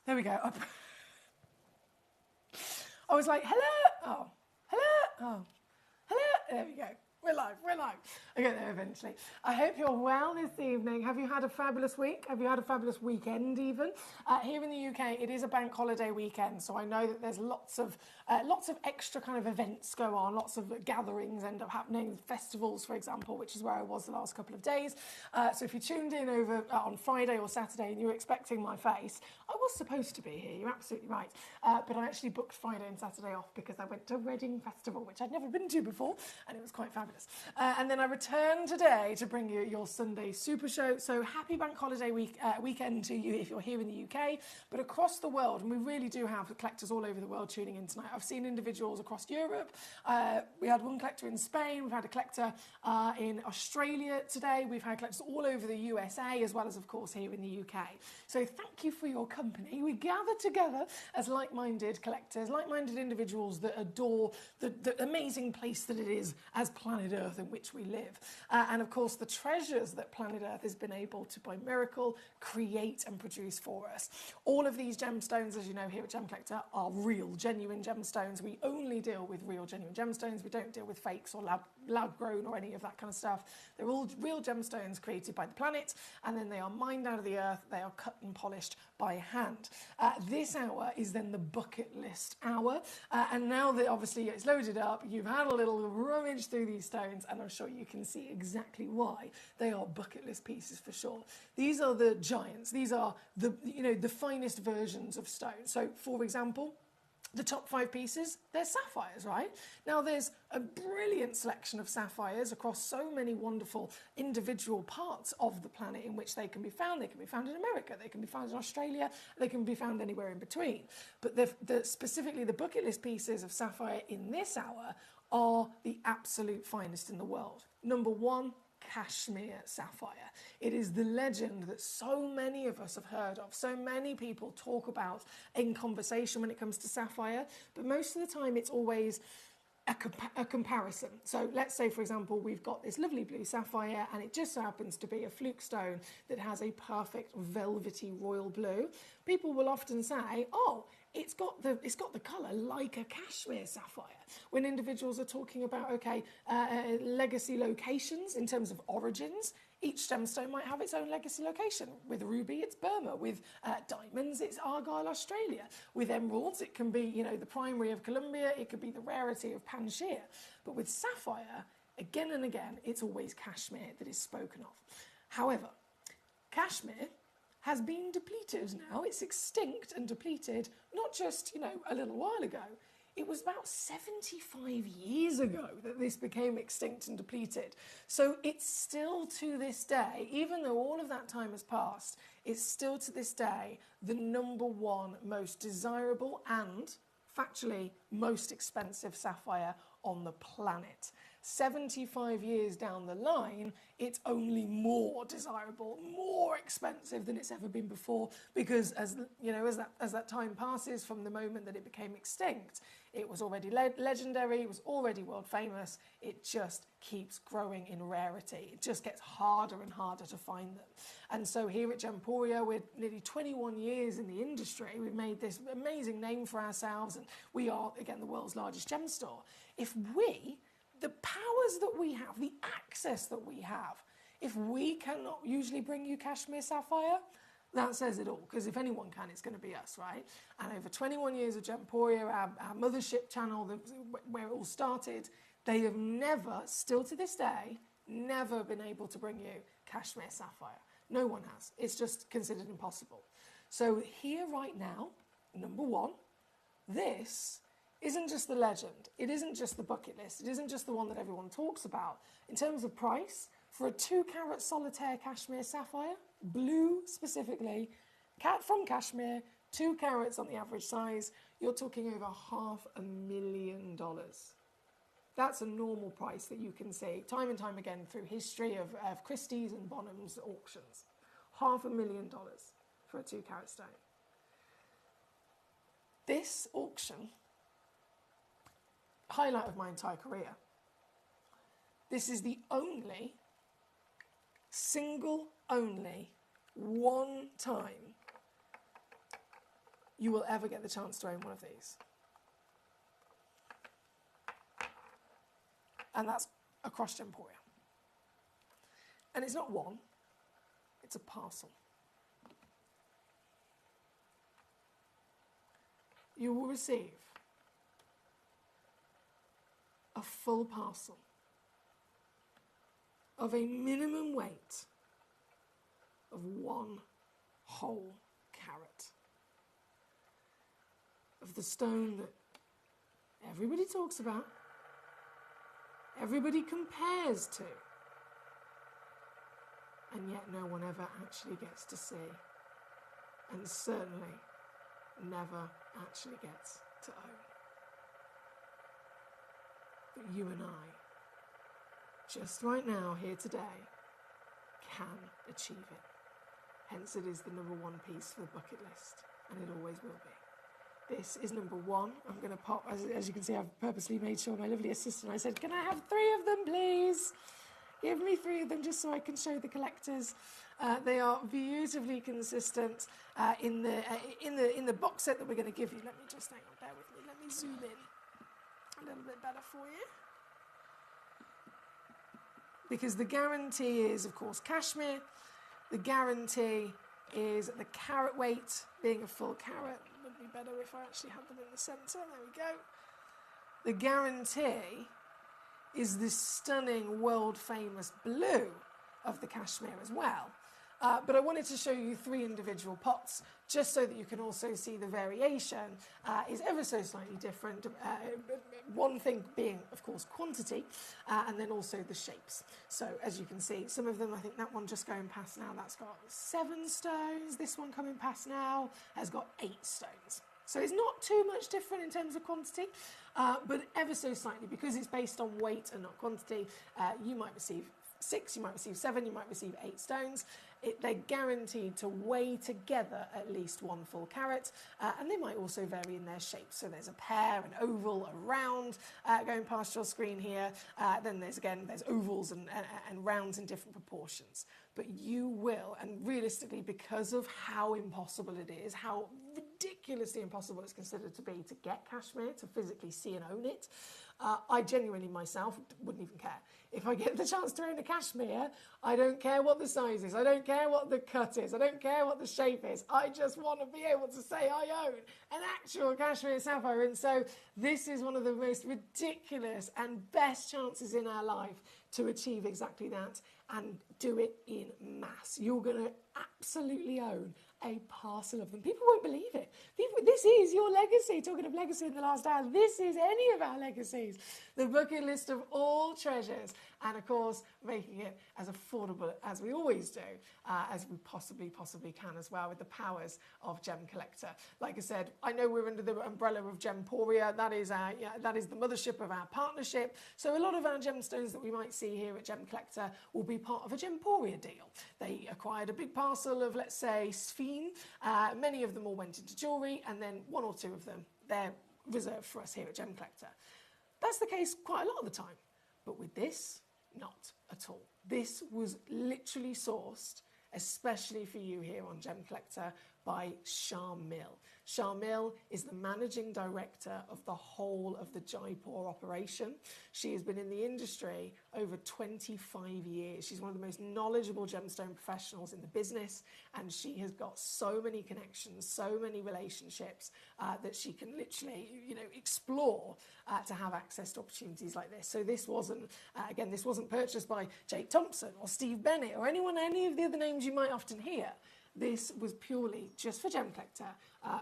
There we go. I was like, hello. Oh, hello. Oh. Hello, there we go. We're live. I'll get there eventually. I hope you're well this evening. Have you had a fabulous week? Have you had a fabulous weekend even? Here in the UK, it is a bank holiday weekend, so I know that there's lots of extra kind of events go on, lots of gatherings end up happening, festivals, for example, which is where I was the last couple of days. So if you tuned in over on Friday or Saturday and you were expecting my face, I was supposed to be here, you're absolutely right. But I actually booked Friday and Saturday off because I went to Reading Festival, which I'd never been to before, and it was quite fabulous. And then I returned today to bring you your Sunday Super Show. So happy bank holiday weekend to you if you're here in the UK, but across the world, and we really do have collectors all over the world tuning in tonight. I've seen individuals across Europe. We had one collector in Spain. We've had a collector in Australia today. We've had collectors all over the USA, as well as, of course, here in the UK. So thank you for your company. We gather together as like-minded collectors, like-minded individuals that adore the amazing place that it is as planet Earth in which we live. And of course, the treasures that planet Earth has been able to, by miracle, create and produce for us. All of these gemstones, as you know, here at Gemcollector, are real, genuine gemstones. We only deal with real, genuine gemstones. We don't deal with fakes or lab-grown or any of that kind of stuff. They're all real gemstones created by the planet, and then they are mined out of the earth. They are cut and polished by hand. This hour is then the bucket list hour, and now that obviously it's loaded up, you've had a little rummage through these stones, and I'm sure you can see exactly why they are bucket list pieces for sure. These are the giants. These are the finest versions of stone. So, for example, The top 5 pieces, they're sapphires, right? Now, there's a brilliant selection of sapphires across so many wonderful individual parts of the planet in which they can be found. They can be found in America, they can be found in Australia, they can be found anywhere in between. But specifically the bucket list pieces of sapphire in this hour are the absolute finest in the world. Number 1, Kashmir sapphire. It is the legend that so many of us have heard of, so many people talk about in conversation when it comes to sapphire, but most of the time it's always a comparison. So let's say, for example, we've got this lovely blue sapphire and it just so happens to be a fluke stone that has a perfect velvety royal blue. People will often say, oh, it's got the colour like a Kashmir sapphire. When individuals are talking about, legacy locations in terms of origins, each gemstone might have its own legacy location. With ruby, it's Burma. With diamonds, it's Argyle, Australia. With emeralds, it can be, the primary of Colombia. It could be the rarity of Panjshir. But with sapphire, again and again, it's always Kashmir that is spoken of. However, Kashmir has been depleted now. It's extinct and depleted, not just, a little while ago. It was about 75 years ago that this became extinct and depleted. So it's still to this day, even though all of that time has passed, it's still to this day the number 1 most desirable and, factually, most expensive sapphire on the planet. 75 years down the line, it's only more desirable, more expensive than it's ever been before, because as that time passes from the moment that it became extinct, it was already legendary, it was already world famous, it just keeps growing in rarity. It just gets harder and harder to find them. And so here at Gemporia, we're nearly 21 years in the industry, we've made this amazing name for ourselves, and we are, again, the world's largest gem store. The powers that we have, the access that we have, if we cannot usually bring you Kashmir sapphire, that says it all, because if anyone can, it's going to be us, right? And over 21 years of Gemporia, our mothership channel, where it all started, they have never, still to this day, never been able to bring you Kashmir sapphire. No one has. It's just considered impossible. So here right now, number 1, this isn't just the legend, it isn't just the bucket list, it isn't just the one that everyone talks about. In terms of price, for a 2-carat solitaire Kashmir sapphire, blue specifically, from Kashmir, 2 carats on the average size, you're talking over $500,000. That's a normal price that you can see time and time again through history of Christie's and Bonham's auctions. $500,000 for a 2-carat stone. This auction, highlight of my entire career. This is the only, one time you will ever get the chance to own one of these. And that's across Gemporia. And it's not one, it's a parcel. You will receive a full parcel of a minimum weight of 1 whole carat of the stone that everybody talks about, everybody compares to, and yet no one ever actually gets to see, and certainly never actually gets to own. But you and I, just right now, here today, can achieve it. Hence it is the number 1 piece for the bucket list, and it always will be. This is number 1. I'm going to pop, as you can see, I've purposely made sure my lovely assistant, I said, can I have 3 of them, please? Give me 3 of them just so I can show the collectors. They are beautifully consistent in the box set that we're going to give you. Let me just, hang on, bear with me. Let me zoom in a little bit better for you. Because the guarantee is, of course, Kashmir. The guarantee is the carat weight being a full carat. It would be better if I actually had them in the centre. There we go. The guarantee is this stunning world-famous blue of the Kashmir as well. But I wanted to show you 3 individual pots, just so that you can also see the variation is ever so slightly different. One thing being, of course, quantity, and then also the shapes. So as you can see, some of them, I think that one just going past now, that's got 7 stones. This one coming past now has got 8 stones. So it's not too much different in terms of quantity, but ever so slightly, because it's based on weight and not quantity. You might receive 6, you might receive 7, you might receive 8 stones. They're guaranteed to weigh together at least 1 full carat, and they might also vary in their shape. So there's a pear, an oval, a round going past your screen here. Then there's ovals and rounds in different proportions. But you will, and realistically, because of how impossible it is, how ridiculously impossible it's considered to be to get cashmere, to physically see and own it, I genuinely myself wouldn't even care. If I get the chance to own a cashmere, I don't care what the size is, I don't care what the cut is, I don't care what the shape is. I just want to be able to say I own an actual cashmere sapphire. And so this is one of the most ridiculous and best chances in our life to achieve exactly that and do it in mass. You're going to absolutely own a parcel of them. People won't believe it. This is your legacy. Talking of legacy in the last hour, this is any of our legacies. The bucket list of all treasures, and of course, making it as affordable as we always do, as we possibly can as well, with the powers of Gemcollector. Like I said, I know we're under the umbrella of Gemporia. That is the mothership of our partnership. So a lot of our gemstones that we might see here at Gemcollector will be part of a Gemporia deal. They acquired a big parcel of, let's say, sphene. Many of them all went into jewellery, and then 1 or 2 of them, they're reserved for us here at Gemcollector. That's the case quite a lot of the time. But with this, not at all. This was literally sourced, especially for you here on Gemcollector, by Sharmil. Sharmil is the managing director of the whole of the Jaipur operation. She has been in the industry over 25 years. She's one of the most knowledgeable gemstone professionals in the business, and she has got so many connections, so many relationships that she can literally, explore to have access to opportunities like this. So this wasn't, this wasn't purchased by Jake Thompson or Steve Bennett or any of the other names you might often hear. This was purely just for Gemcollector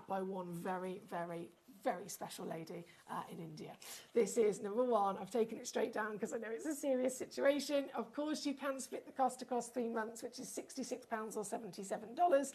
by one very, very, very special lady in India. This is number 1. I've taken it straight down because I know it's a serious situation. Of course, you can split the cost across 3 months, which is £66 or $77.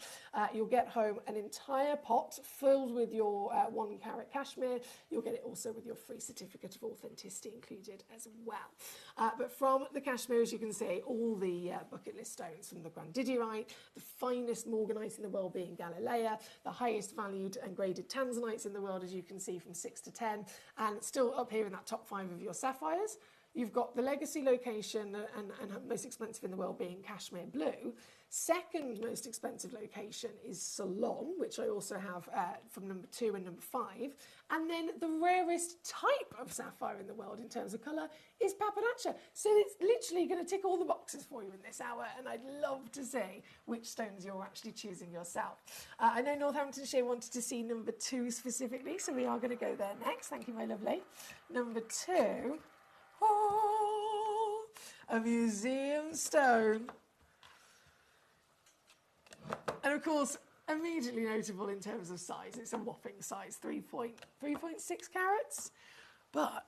You'll get home an entire pot filled with your 1 carat cashmere. You'll get it also with your free certificate of authenticity included as well. But from the cashmere, as you can see, all the bucket list stones, from the grandidierite, the finest morganite in the world being Galilea, the highest valued and graded tanzanites in the world, as you can see, from 6 to 10, and still up here in that top 5 of your sapphires. You've got the legacy location and most expensive in the world being Kashmir Blue. Second most expensive location is Ceylon, which I also have from number 2 and number 5. And then the rarest type of sapphire in the world in terms of colour is Papanacha. So it's literally going to tick all the boxes for you in this hour, and I'd love to see which stones you're actually choosing yourself. I know Northamptonshire wanted to see number 2 specifically, so we are going to go there next. Thank you, my lovely. Number 2... Oh, a museum stone. And of course, immediately notable in terms of size. It's a whopping size, 3.6 carats. But,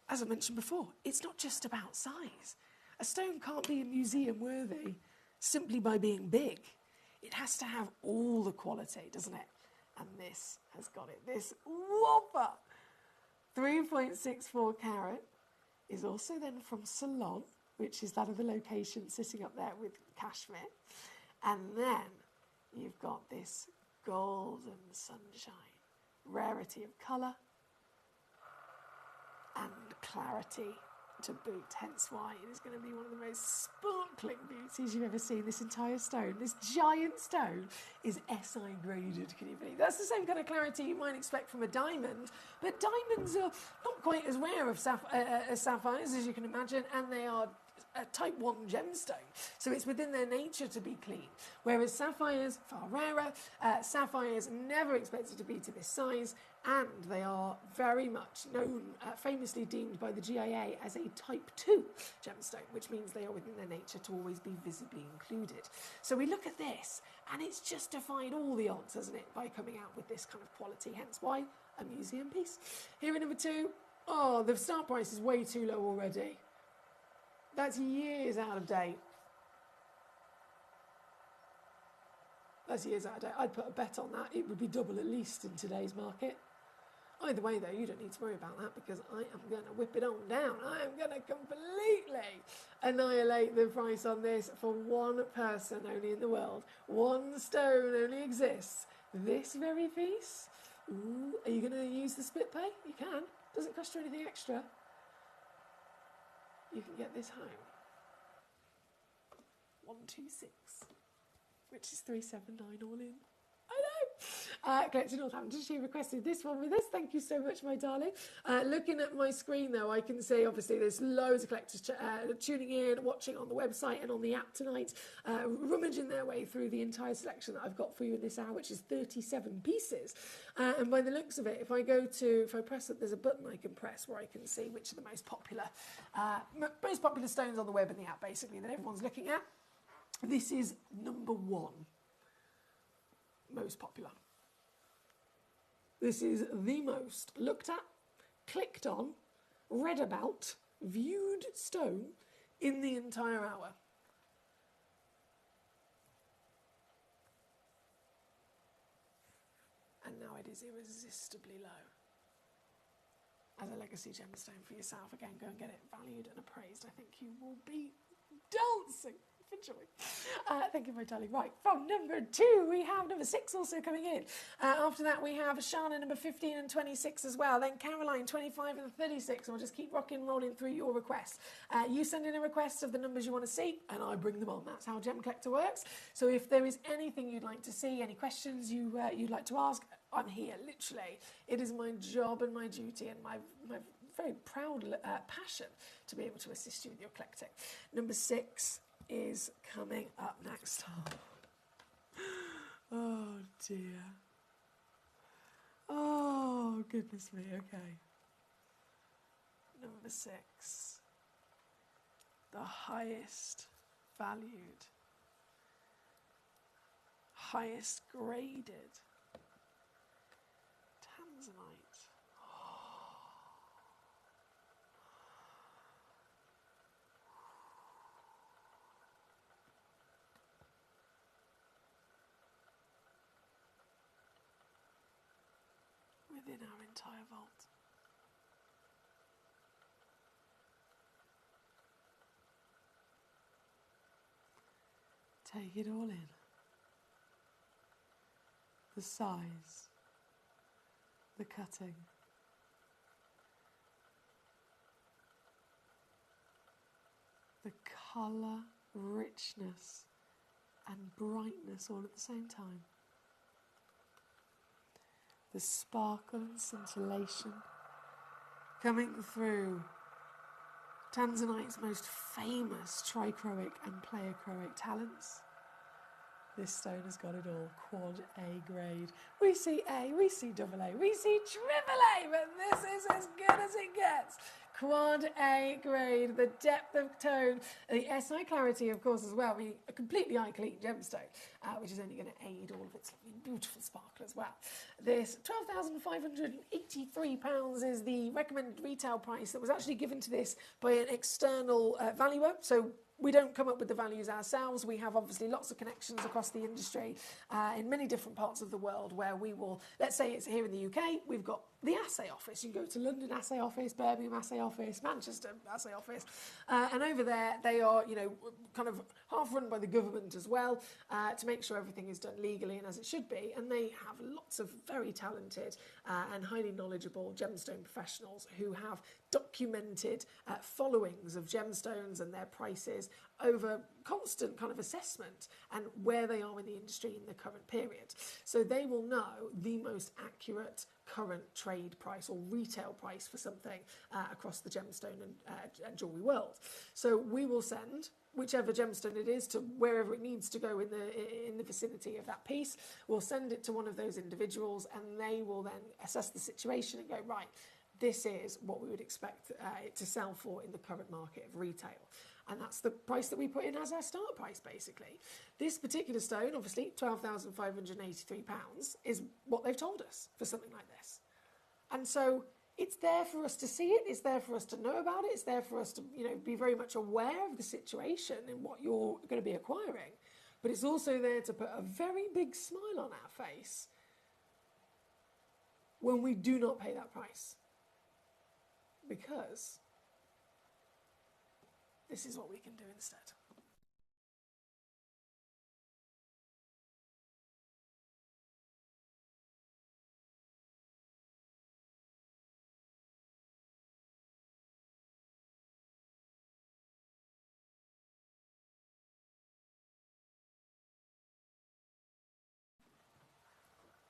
as I mentioned before, it's not just about size. A stone can't be museum worthy simply by being big. It has to have all the quality, doesn't it? And this has got it. This whopper, 3.64 carat. Is also then from Ceylon, which is that of the location sitting up there with Kashmir. And then you've got this golden sunshine, rarity of colour and clarity to boot, hence why it is going to be one of the most sparkling beauties you've ever seen. This entire stone, this giant stone, is SI graded, can you believe? That's the same kind of clarity you might expect from a diamond, but diamonds are not quite as rare as sapphires, as you can imagine, and they are a type 1 gemstone, so it's within their nature to be clean. Whereas sapphires, far rarer. Sapphires never expected to be to this size, and they are very much known, famously deemed by the GIA as a type 2 gemstone, which means they are within their nature to always be visibly included. So we look at this, and it's justified all the odds, hasn't it, by coming out with this kind of quality, hence why a museum piece. Here at number 2, oh, the start price is way too low already. That's years out of date. That's years out of date. I'd put a bet on that. It would be double at least in today's market. Either way, though, you don't need to worry about that because I am going to whip it on down. I am going to completely annihilate the price on this for one person only in the world. One stone only exists. This very piece. Ooh, are you going to use the split pay? You can. Doesn't cost you anything extra. You can get this home. 126, which is 379 all in. I know. Collector Northamptonshire requested this one with us. Thank you so much, my darling. Looking at my screen, though, I can see, obviously, there's loads of collectors tuning in, watching on the website and on the app tonight, rummaging their way through the entire selection that I've got for you in this hour, which is 37 pieces. And by the looks of it, if I press it, there's a button I can press where I can see which are the most popular stones on the web and the app, basically, that everyone's looking at. This is number 1. Most popular. This is the most looked at, clicked on, read about, viewed stone in the entire hour. And now it is irresistibly low. As a legacy gemstone for yourself, again, go and get it valued and appraised. I think you will be dancing for joy. Thank you, my darling. Right, from number 2, we have number 6 also coming in. After that, we have Shana, number 15 and 26 as well. Then Caroline, 25 and 36. And we'll just keep rocking, rolling through your requests. You send in a request of the numbers you want to see, and I bring them on. That's how Gemcollector works. So if there is anything you'd like to see, any questions you'd like to ask, I'm here, literally. It is my job and my duty and my very proud passion to be able to assist you with your collecting. Number 6 is coming up next. Oh dear. Oh goodness me, okay. Number 6. The highest valued, highest graded Tanzanite. Within our entire vault. Take it all in. The size, the cutting, the colour, richness and brightness all at the same time. The sparkle and scintillation coming through Tanzanite's most famous trichroic and pleochroic talents. This stone has got it all, quad A grade. We see A, we see double A, we see triple A, but this is as good as it gets. Quad A grade, the depth of tone, the SI clarity, of course, as well. I mean, a completely eye-clean gemstone, which is only going to aid all of its beautiful sparkle as well. This £12,583 is the recommended retail price that was actually given to this by an external valuer. So we don't come up with the values ourselves. We have obviously lots of connections across the industry in many different parts of the world where we will, let's say it's here in the UK, we've got the assay office. You can go to London assay office, Birmingham assay office, Manchester assay office, and over there they are, you know, kind of half run by the government as well to make sure everything is done legally and as it should be. And they have lots of very talented and highly knowledgeable gemstone professionals who have documented followings of gemstones and their prices customers over constant kind of assessment and where they are in the industry in the current period. So they will know the most accurate current trade price or retail price for something across the gemstone and jewellery world. So we will send whichever gemstone it is to wherever it needs to go in the vicinity of that piece. We'll send it to one of those individuals, and they will then assess the situation and go, right, this is what we would expect it to sell for in the current market of retail. And that's the price that we put in as our start price, basically. This particular stone, obviously, £12,583 is what they've told us for something like this. And so it's there for us to see it, it's there for us to know about it, it's there for us to, be very much aware of the situation and what you're going to be acquiring. But it's also there to put a very big smile on our face when we do not pay that price. Because this is what we can do instead.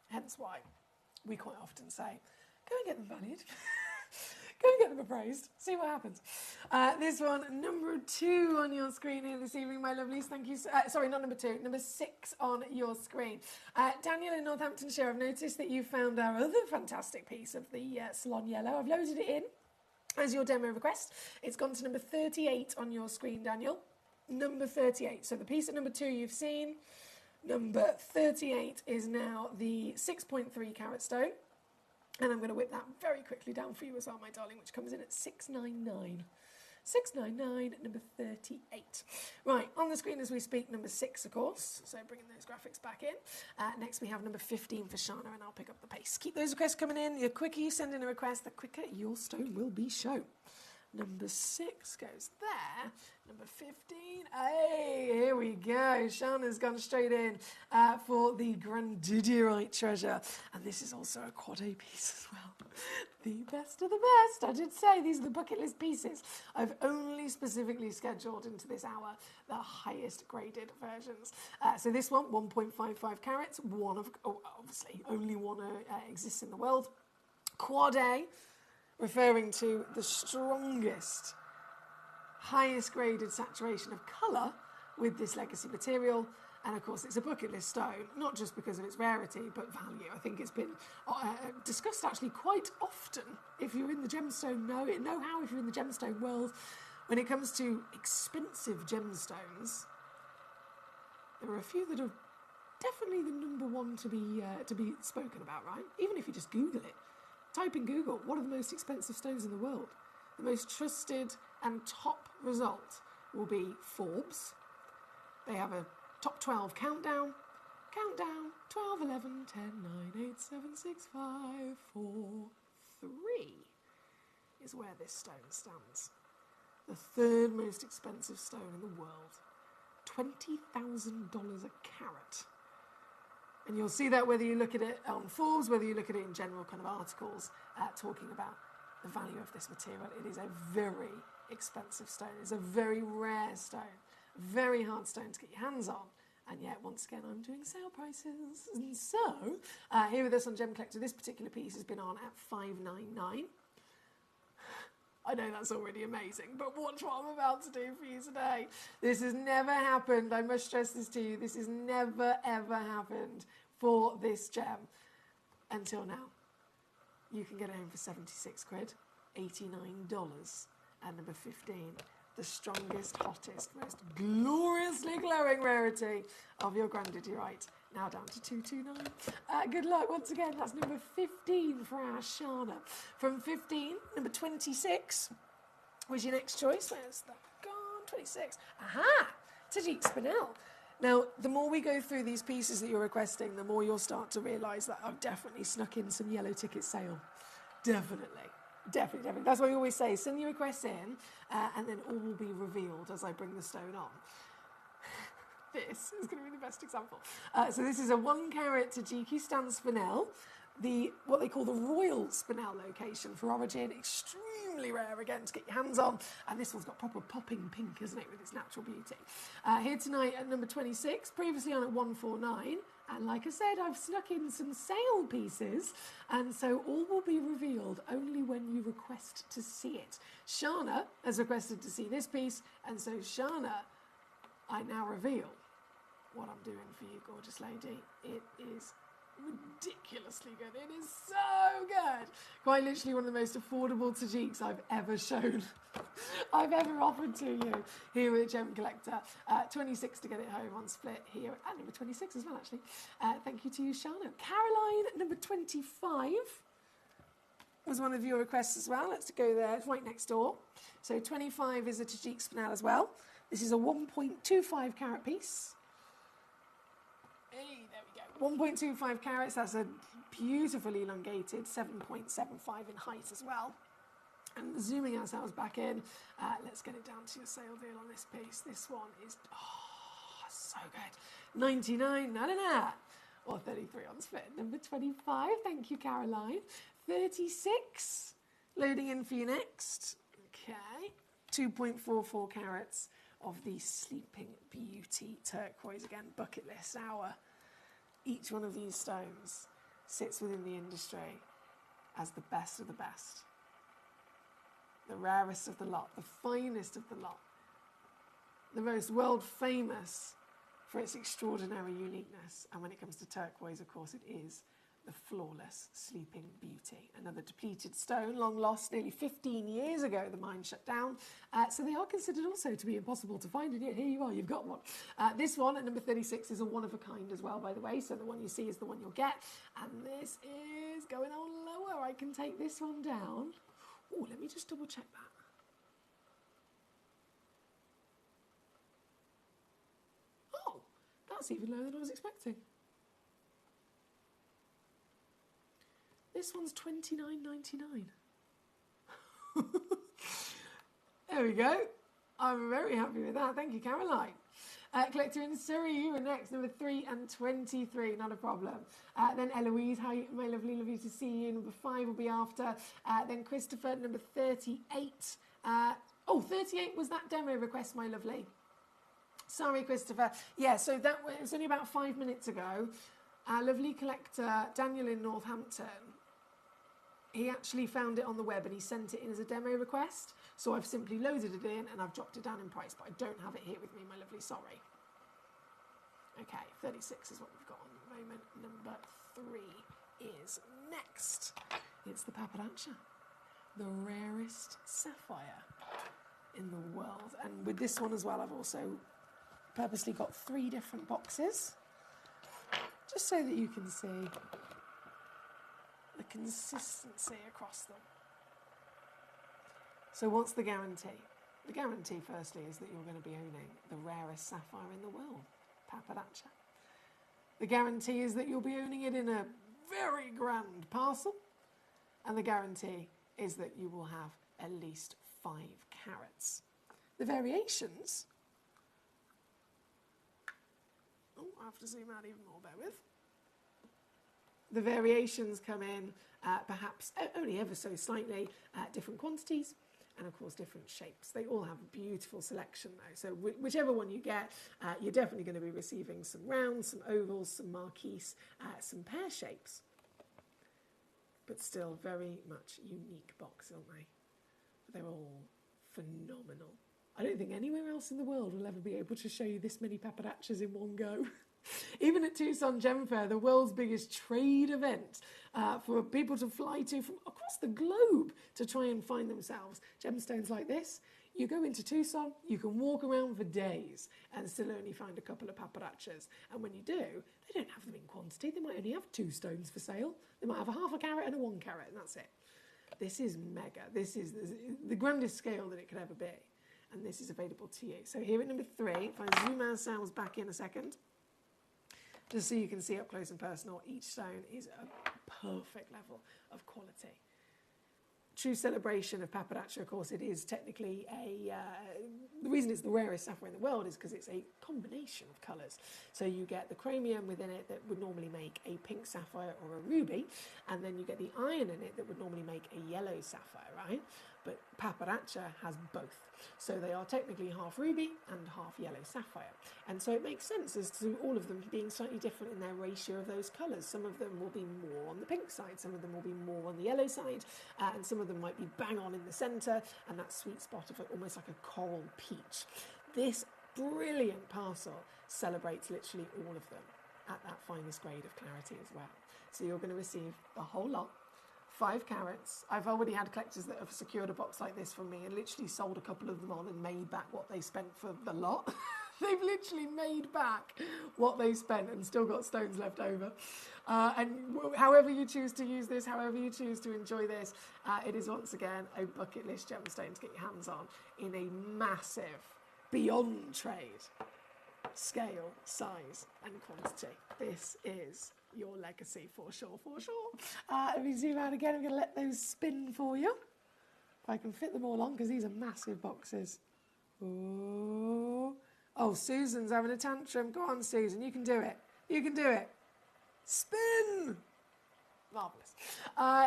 Hence why we quite often say, go and get them valued. Go and get them appraised, see what happens. This one, number 2 on your screen here this evening, my lovelies. Thank you. Sorry, not number 2, number 6 on your screen. Daniel in Northamptonshire, I've noticed that you found our other fantastic piece of the Salon Yellow. I've loaded it in as your demo request. It's gone to number 38 on your screen, Daniel. Number 38. So the piece at number 2 you've seen. Number 38 is now the 6.3 carat stone. And I'm going to whip that very quickly down for you as well, my darling, which comes in at 699. 699, number 38. Right, on the screen as we speak, number 6, of course. So bringing those graphics back in. Next we have number 15 for Shana, and I'll pick up the pace. Keep those requests coming in. The quicker you send in a request, the quicker your stone will be shown. Number 6 goes there. Number 15, hey, here we go. Shana's gone straight in for the Grandidierite treasure. And this is also a quad A piece as well. The best of the best. I did say these are the bucket list pieces. I've only specifically scheduled into this hour the highest graded versions. So this one, 1.55 carats, obviously only one exists in the world. Quad A, referring to the strongest, highest graded saturation of colour with this legacy material. And of course it's a bucket list stone, not just because of its rarity, but value. I think it's been discussed actually quite often. If you're in the gemstone, know how if you're in the gemstone world, when it comes to expensive gemstones, there are a few that are definitely the number one to be spoken about, right? Even if you just Google it. Type in Google, what are the most expensive stones in the world? The most trusted and top result will be Forbes. They have a top 12 countdown. Countdown, 12, 11, 10, 9, 8, 7, 6, 5, 4, 3 is where this stone stands. The third most expensive stone in the world. $20,000 a carat. And you'll see that whether you look at it on Forbes, whether you look at it in general kind of articles talking about the value of this material. It is a very expensive stone. It's a very rare stone. Very hard stone to get your hands on. And yet, once again, I'm doing sale prices. And so, here with us on Gemcollector, this particular piece has been on at $599. I know that's already amazing, but watch what I'm about to do for you today. This has never happened. I must stress this to you. This has never, ever happened for this gem until now. You can get it home for 76 quid, $89, and number 15, the strongest, hottest, most gloriously glowing rarity of your Grandidierite. Now down to 229. Good luck once again. That's number 15 for our Shana. From 15, number 26 was your next choice. Where's that gone? 26. Aha! Tajik Spinel. Now, the more we go through these pieces that you're requesting, the more you'll start to realise that I've definitely snuck in some yellow ticket sale. Definitely. Definitely. That's why we always say, send your requests in, and then all will be revealed as I bring the stone on. This is going to be the best example. So this is a 1 carat Tajiki Stan Spinel. what they call the royal spinel location for origin. Extremely rare again to get your hands on. And this one's got proper popping pink, isn't it, with its natural beauty. Here tonight at number 26, previously on at 149. And like I said, I've snuck in some sale pieces. And so all will be revealed only when you request to see it. Shana has requested to see this piece. And so Shana, I now reveal what I'm doing for you, gorgeous lady. It is ridiculously good. It is so good. Quite literally one of the most affordable tajiks I've ever shown. I've ever offered to you here at Gemcollector. 26 to get it home on split here at number 26 as well, actually. Thank you to you, Shana. Caroline, number 25 was one of your requests as well. Let's go there. It's right next door. So 25 is a tajik spinel as well. This is a 1.25 carat piece. Hey, there we go. 1.25 carats, that's a beautifully elongated 7.75 in height as well. And zooming ourselves back in, let's get it down to your sale deal on this piece. This one is, so good. 99, na, or 33 on split. Number 25, thank you, Caroline. 36, loading in for you next. Okay, 2.44 carats of the Sleeping Beauty turquoise. Again, bucket list hour. Each one of these stones sits within the industry as the best of the best. The rarest of the lot, the finest of the lot. The most world famous for its extraordinary uniqueness. And when it comes to turquoise, of course, it is the flawless Sleeping Beauty. Another depleted stone, long lost nearly 15 years ago. The mine shut down. So they are considered also to be impossible to find. And yet here you are, you've got one. This one at number 36 is a one of a kind as well, by the way. So the one you see is the one you'll get. And this is going on lower. I can take this one down. Oh, let me just double check that. Oh, that's even lower than I was expecting. This one's $29.99. There we go. I'm very happy with that. Thank you, Caroline. Collector in Surrey, you are next, number 3 and 23, not a problem. Then Eloise, hi, my lovely to see you. Number 5 will be after. Then Christopher, number 38. 38 was that demo request, my lovely. Sorry, Christopher. Yeah, so that was only about 5 minutes ago. Our lovely collector, Daniel in Northampton, he actually found it on the web and he sent it in as a demo request. So I've simply loaded it in and I've dropped it down in price, but I don't have it here with me, my lovely, sorry. Okay, 36 is what we've got on at the moment. Number 3 is next. It's the Paparacha, the rarest sapphire in the world. And with this one as well, I've also purposely got 3 different boxes, just so that you can see the consistency across them. So what's the guarantee? The guarantee, firstly, is that you're going to be owning the rarest sapphire in the world, Paparacha. The guarantee is that you'll be owning it in a very grand parcel. And the guarantee is that you will have at least 5 carats. The variations... Oh, I have to zoom out even more, bear with. The variations come in perhaps only ever so slightly, different quantities and of course different shapes. They all have a beautiful selection though, so whichever one you get, you're definitely going to be receiving some rounds, some ovals, some marquise, some pear shapes. But still very much unique box, aren't they? They're all phenomenal. I don't think anywhere else in the world will ever be able to show you this many Paparachas in one go. Even at Tucson Gem Fair, the world's biggest trade event for people to fly to from across the globe to try and find themselves gemstones like this. You go into Tucson, you can walk around for days and still only find a couple of Paparachas. And when you do, they don't have them in quantity. They might only have 2 stones for sale. They might have a half a carat and a 1 carat, and that's it. This is mega. This is the grandest scale that it could ever be. And this is available to you. So here at number 3, if I zoom ourselves back in a second, just so you can see up close and personal, each stone is a perfect level of quality. true celebration of pappardaccia. Of course, it is technically the reason it's the rarest sapphire in the world is because it's a combination of colours. So you get the chromium within it that would normally make a pink sapphire or a ruby, and then you get the iron in it that would normally make a yellow sapphire, right? But pappardaccia has both. So they are technically half ruby and half yellow sapphire. And so it makes sense as to all of them being slightly different in their ratio of those colours. Some of them will be more on the pink side, some of them will be more on the yellow side, and some of them might be bang on in the centre, and that sweet spot of almost like a coral peach. This brilliant parcel celebrates literally all of them at that finest grade of clarity as well. So you're going to receive the whole lot. 5 carats. I've already had collectors that have secured a box like this from me and literally sold a couple of them on and made back what they spent for the lot. They've literally made back what they spent and still got stones left over. And however you choose to use this, however you choose to enjoy this, it is once again a bucket list gemstone to get your hands on in a massive, beyond trade scale, size and quantity. This is your legacy for sure, for sure. Let me zoom out again. I'm going to let those spin for you. If I can fit them all on, because these are massive boxes. Ooh. Oh, Susan's having a tantrum. Go on, Susan. You can do it. You can do it. Spin! Marvellous.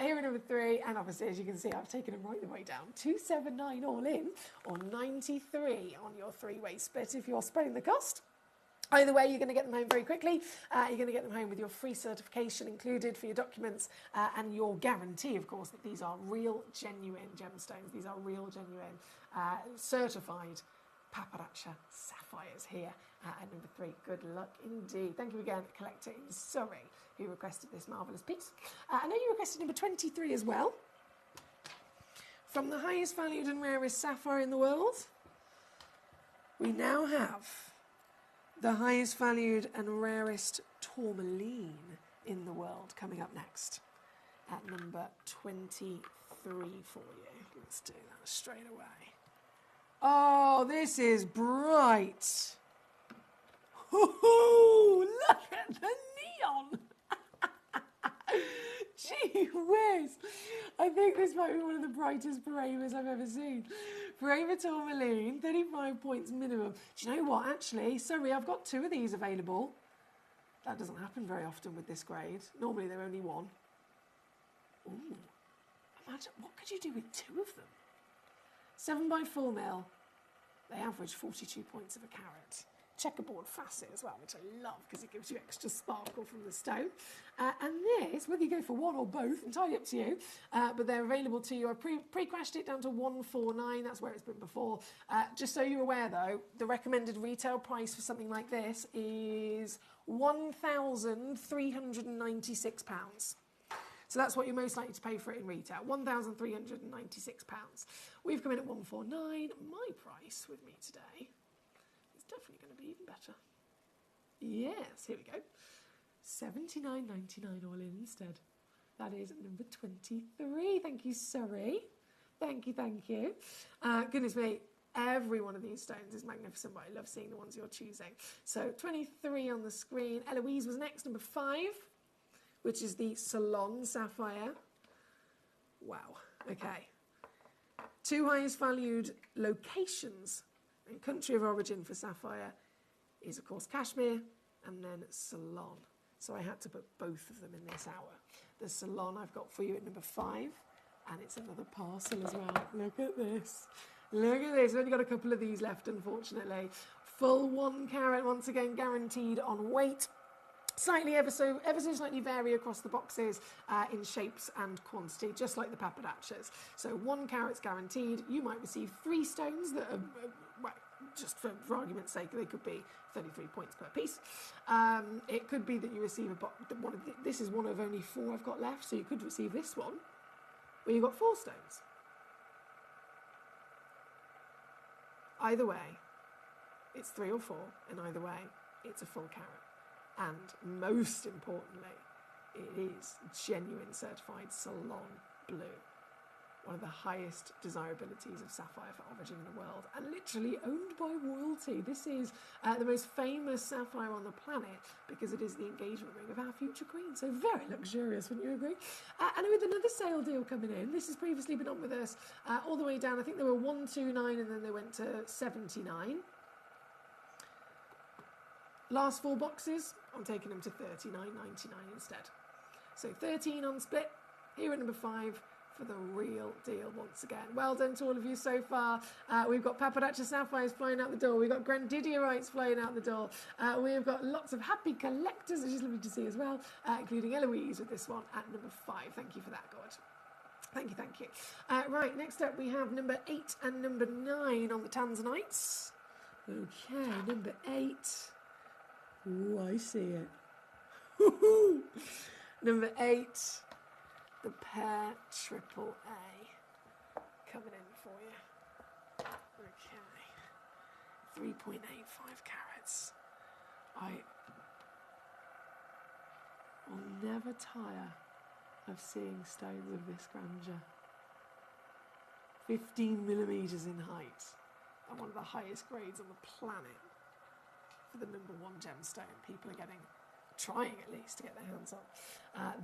Here are number 3. And obviously, as you can see, I've taken them right the way down. 279 all in, or 93 on your 3-way split if you're spreading the cost. Either way, you're going to get them home very quickly. You're going to get them home with your free certification included for your documents and your guarantee, of course, that these are real, genuine gemstones. These are real, genuine, certified pappardaccia sapphires here at number 3. Good luck indeed. Thank you again, Collector in Surrey, who requested this marvellous piece. I know you requested number 23 as well. From the highest valued and rarest sapphire in the world, we now have the highest valued and rarest tourmaline in the world coming up next at number 23 for you. Let's do that straight away. Oh, this is bright. Ooh, look at the neon. Gee whiz. I think this might be one of the brightest Paraivas I've ever seen. Paraiva tourmaline, 35 points minimum. Do you know what, actually? Sorry, I've got 2 of these available. That doesn't happen very often with this grade. Normally they're only 1. Ooh. Imagine, what could you do with 2 of them? 7x4 mil. They average 42 points of a carat. Checkerboard facet as well, which I love because it gives you extra sparkle from the stone. And this, whether you go for one or both, entirely up to you, but they're available to you. I pre-crashed it down to 149, that's where it's been before. Just so you're aware though, the recommended retail price for something like this is £1,396. So that's what you're most likely to pay for it in retail, £1,396. We've come in at 149. My price with me today is definitely going to be even better. Yes, here we go. $79.99 all in instead. That is number 23. Thank you, Surrey. Thank you, thank you. Goodness me, every one of these stones is magnificent, but I love seeing the ones you're choosing. So 23 on the screen. Eloise was next, number 5, which is the Ceylon Sapphire. Wow, okay. 2 highest valued locations and country of origin for sapphire is, of course, Kashmir and then Ceylon. So I had to put both of them in this hour. The Ceylon I've got for you at number 5, and it's another parcel as well. Look at this. Look at this. We've only got a couple of these left, unfortunately. Full 1 carat, once again, guaranteed on weight. Slightly, ever so slightly vary across the boxes in shapes and quantity, just like the pappardaccias. So 1 carat's guaranteed. You might receive 3 stones that are, well, just for argument's sake, they could be 33 points per piece. It could be that you receive one of this is one of only 4 I've got left, so you could receive this one, where you've got 4 stones. Either way, it's 3 or 4, and either way, it's a full carat. And most importantly, it is genuine certified Ceylon blue. one of the highest desirabilities of sapphire for origin in the world, and literally owned by royalty. This is the most famous sapphire on the planet because it is the engagement ring of our future queen. So very luxurious, wouldn't you agree? And with another sale deal coming in, this has previously been on with us all the way down. I think they were 129 and then they went to 79. Last 4 boxes, I'm taking them to 39.99 instead. So 13 on split, here at number 5. For the real deal once again. Well done to all of you so far. We've got paparazzi sapphires flying out the door. We've got grandidiorites flying out the door. We've got lots of happy collectors, which is lovely to see as well, including Eloise with this one at number 5. Thank you for that, God. Thank you, thank you. Right, next up we have number 8 and number 9 on the Tanzanites. Okay, number 8. Ooh, I see it. Number 8. The pair triple A coming in for you. Okay. 3.85 carats. I will never tire of seeing stones of this grandeur. 15 millimetres in height and one of the highest grades on the planet for the number 1 gemstone. People are trying at least to get their hands on.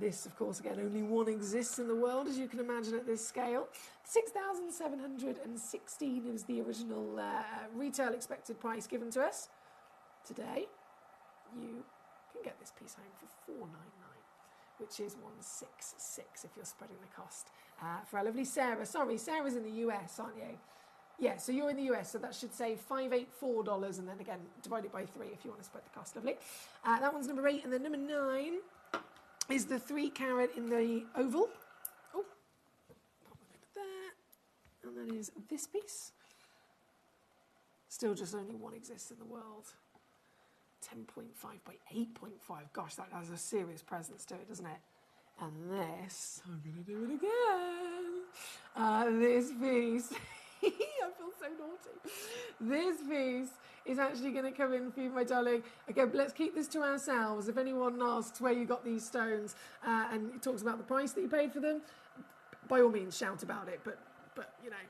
This, of course, again, only one exists in the world, as you can imagine, at this scale. 6,716 is the original retail expected price given to us. Today, you can get this piece home for $499, which is $166 if you're spreading the cost. For our lovely Sarah. Sorry, Sarah's in the US, aren't you? Yeah, so you're in the US, so that should say $584, and then again, divide it by 3 if you want to spread the cost, lovely. That one's number 8, and then number 9 is the 3 carat in the oval. Oh, pop a bit of that, and that is this piece. Still just only one exists in the world. 10.5 by 8.5, gosh, that has a serious presence to it, doesn't it? And this, I'm going to do it again. This piece... I feel so naughty. This piece is actually going to come in for you, my darling. Again, let's keep this to ourselves. If anyone asks where you got these stones and it talks about the price that you paid for them, by all means shout about it. But you know,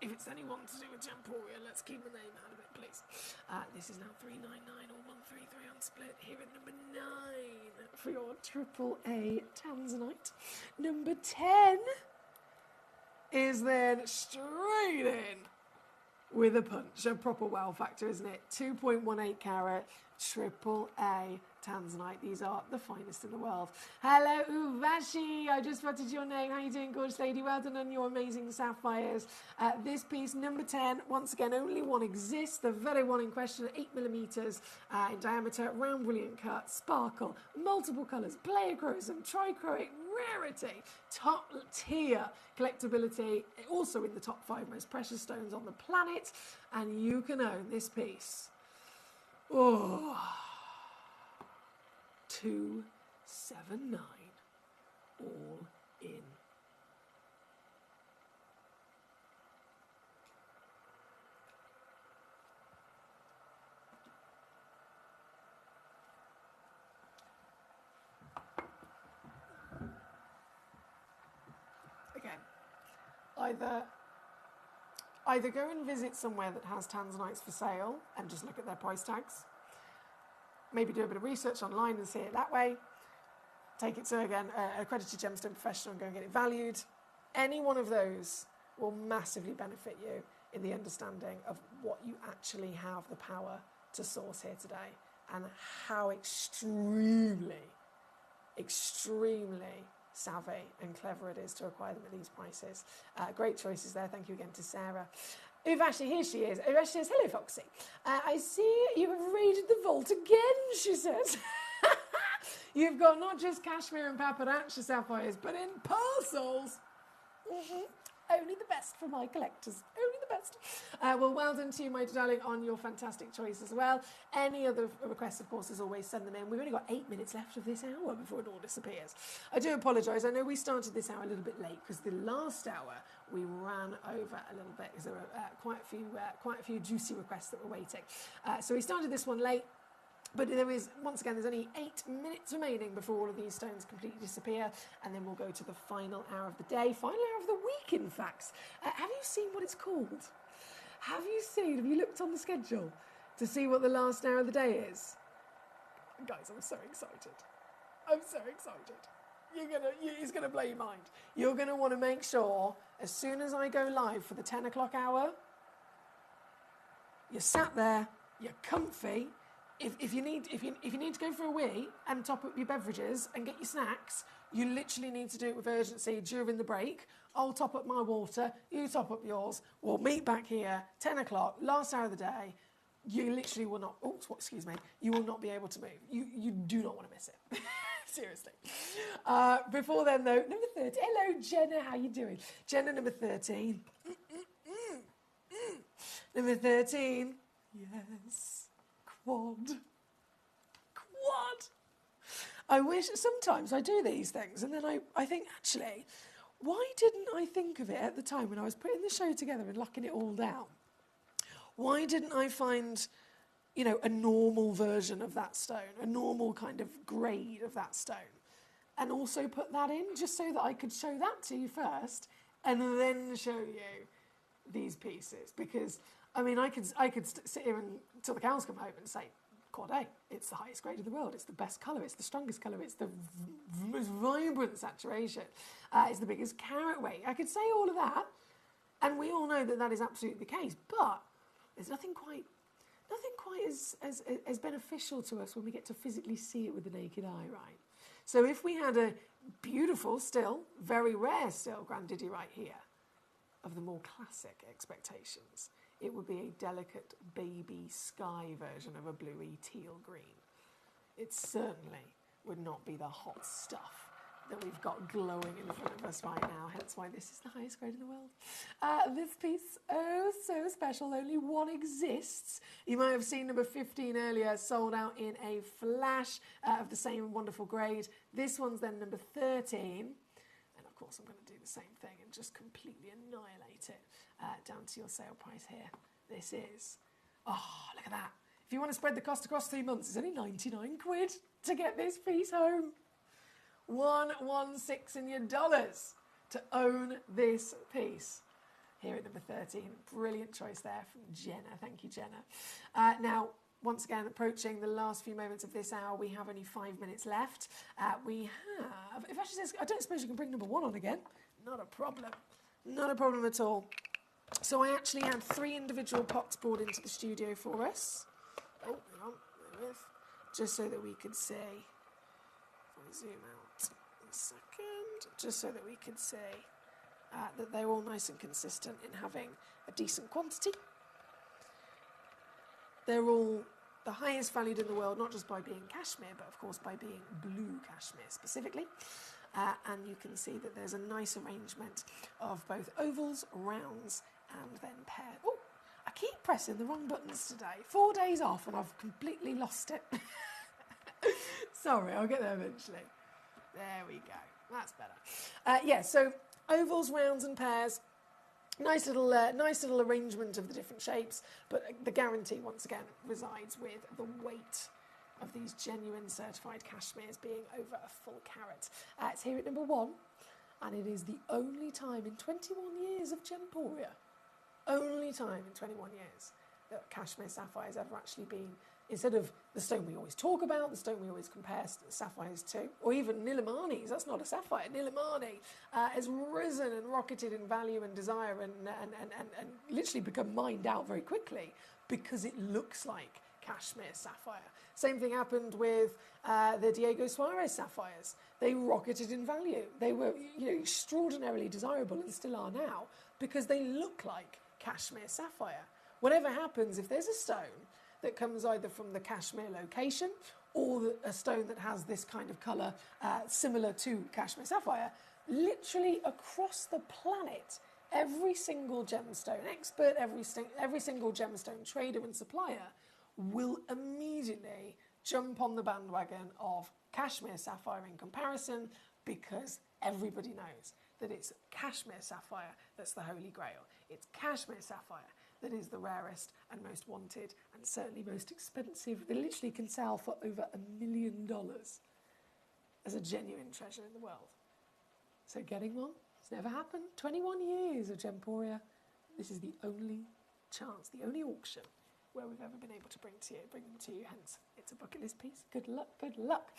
if it's anyone to do with Gemporia, let's keep the name out of it, please. This is now $399 or $133 on split here at number 9 for your triple A Tanzanite. Number 10 is then straight in with a punch, a proper wow factor, isn't it? 2.18 carat, triple A Tanzanite. These are the finest in the world. Hello, Uvashi. I just spotted your name. How you doing, gorgeous lady? Well done on your amazing sapphires. This piece, number 10, once again, only one exists. The very one in question, 8 millimetres in diameter, round brilliant cut, sparkle, multiple colours, pleochroism, trichroic, rarity, top tier collectability, also in the top 5 most precious stones on the planet, and you can own this piece. Oh, $279 all in. Either go and visit somewhere that has Tanzanites for sale and just look at their price tags. Maybe do a bit of research online and see it that way. Take it to, again, an accredited gemstone professional and go and get it valued. Any one of those will massively benefit you in the understanding of what you actually have the power to source here today and how extremely savvy and clever it is to acquire them at these prices. Great choices there. Thank you again to Sarah. Uvashi, here she is. Uvashi says, hello, Foxy. I see you have raided the vault again, she says. You've got not just cashmere and paparazzi sapphires, but in parcels. Only the best for my collectors. Only the best. Well done to you, my darling, on your fantastic choice as well. Any other requests, of course, as always, send them in. We've only got 8 minutes left of this hour before it all disappears. I do apologise. I know we started this hour a little bit late because the last hour we ran over a little bit because there were quite a few juicy requests that were waiting. So we started this one late. But there is, once again, there's only 8 minutes remaining before all of these stones completely disappear, and then we'll go to the final hour of the day, final hour of the week cracking facts. Have you seen what it's called? Have you looked on the schedule to see what the last hour of the day is? Guys, I'm so excited. I'm so excited. It's going to blow your mind. You're going to want to make sure, as soon as I go live for the 10 o'clock hour, you're sat there, you're comfy. If you need to go for a wee and top up your beverages and get your snacks, you literally need to do it with urgency during the break. I'll top up my water, you top up yours. We'll meet back here, 10 o'clock, last hour of the day. You literally will not, you will not be able to move. You do not want to miss it. Seriously. Before then, though, number 30. Hello, Jenna. How you doing? Jenna, number 13. Number 13. Yes. Quad. I wish sometimes I do these things and then I think, actually, why didn't I think of it at the time when I was putting the show together and locking it all down? Why didn't I find, a normal version of that stone, a normal kind of grade of that stone, and also put that in just so that I could show that to you first and then show you these pieces? Because, I could sit here until the cows come home and say, Quad A, it's the highest grade in the world, it's the best colour, it's the strongest colour, it's the most vibrant saturation, it's the biggest carat weight. I could say all of that, and we all know that that is absolutely the case, but there's nothing quite as beneficial to us when we get to physically see it with the naked eye, right? So if we had a beautiful still, very rare still, Grandiddy right here, of the more classic expectations, it would be a delicate baby sky version of a bluey teal green. It certainly would not be the hot stuff that we've got glowing in front of us right now, hence why this is the highest grade in the world. This piece, oh so special, only one exists. You might have seen number 15 earlier, sold out in a flash of the same wonderful grade. This one's then number 13, and of course I'm going to do the same thing and just completely annihilate it down to your sale price here. This is, look at that. If you want to spread the cost across 3 months, it's only 99 quid to get this piece home. 116 in your dollars to own this piece. Here at number 13, brilliant choice there from Jenna. Thank you, Jenna. Now, once again, approaching the last few moments of this hour, we have only 5 minutes left. We have, if actually says, I don't suppose you can bring number 1 on again. Not a problem. Not a problem at all. So I actually had 3 individual pots brought into the studio for us. Oh, hang on, there it is. Just so that we could see. If I zoom out a second, just so that we could see that they're all nice and consistent in having a decent quantity. They're all the highest valued in the world, not just by being cashmere, but of course by being blue cashmere specifically. And you can see that there's a nice arrangement of both ovals, rounds, and then pairs. Oh, I keep pressing the wrong buttons today. 4 days off and I've completely lost it. Sorry, I'll get there eventually. There we go. That's better. So ovals, rounds, and pairs. Nice little arrangement of the different shapes, but the guarantee once again resides with the weight of these genuine certified cashmeres being over a full carat. It's here at number 1, and it is the only time in 21 years of Gemporia, only time in 21 years that cashmere sapphire has ever actually been, instead of the stone we always talk about, the stone we always compare sapphires to, or even Nilamani's, that's not a sapphire, Nilamani has risen and rocketed in value and desire and literally become mined out very quickly because it looks like cashmere sapphire. Same thing happened with the Diego Suarez sapphires. They rocketed in value. They were extraordinarily desirable and still are now because they look like cashmere sapphire. Whatever happens, if there's a stone that comes either from the cashmere location or a stone that has this kind of colour similar to cashmere sapphire, literally across the planet, every single gemstone expert, every single gemstone trader and supplier will immediately jump on the bandwagon of cashmere sapphire in comparison because everybody knows that it's cashmere sapphire that's the holy grail. It's cashmere sapphire that is the rarest and most wanted and certainly most expensive. They literally can sell for over $1 million as a genuine treasure in the world. So getting one It's never happened. 21 years of Gemporia. This is the only chance, the only auction where we've ever been able to bring them to you. Hence, it's a bucket list piece. Good luck, good luck.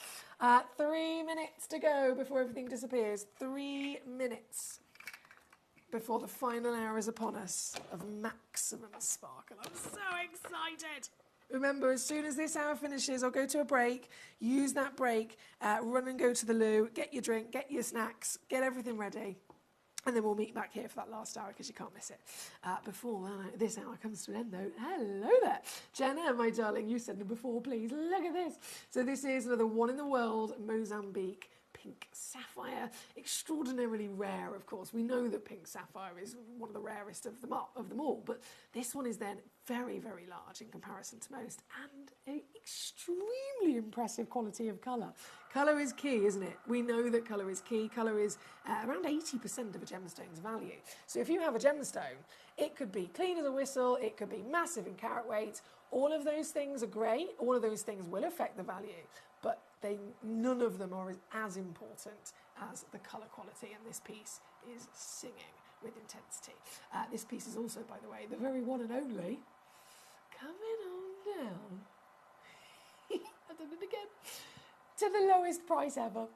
3 minutes to go before everything disappears. 3 minutes before the final hour is upon us of maximum sparkle. I'm so excited. Remember, as soon as this hour finishes, I'll go to a break. Use that break. Run and go to the loo. Get your drink, get your snacks, get everything ready. And then we'll meet back here for that last hour because you can't miss it. Before this hour comes to an end, though, hello there. Jenna, my darling, you said number 4, please. Look at this. So this is another one in the world, Mozambique pink sapphire. Extraordinarily rare, of course. We know that pink sapphire is one of the rarest of them all, but this one is then very, very large in comparison to most, and an extremely impressive quality of colour. Colour is key, isn't it? We know that colour is key. Colour is around 80% of a gemstone's value. So if you have a gemstone, it could be clean as a whistle, it could be massive in carat weight. All of those things are great. All of those things will affect the value, but none of them are as important as the colour quality, and this piece is singing with intensity. This piece is also, by the way, the very one and only, coming on down, I've done it again, to the lowest price ever.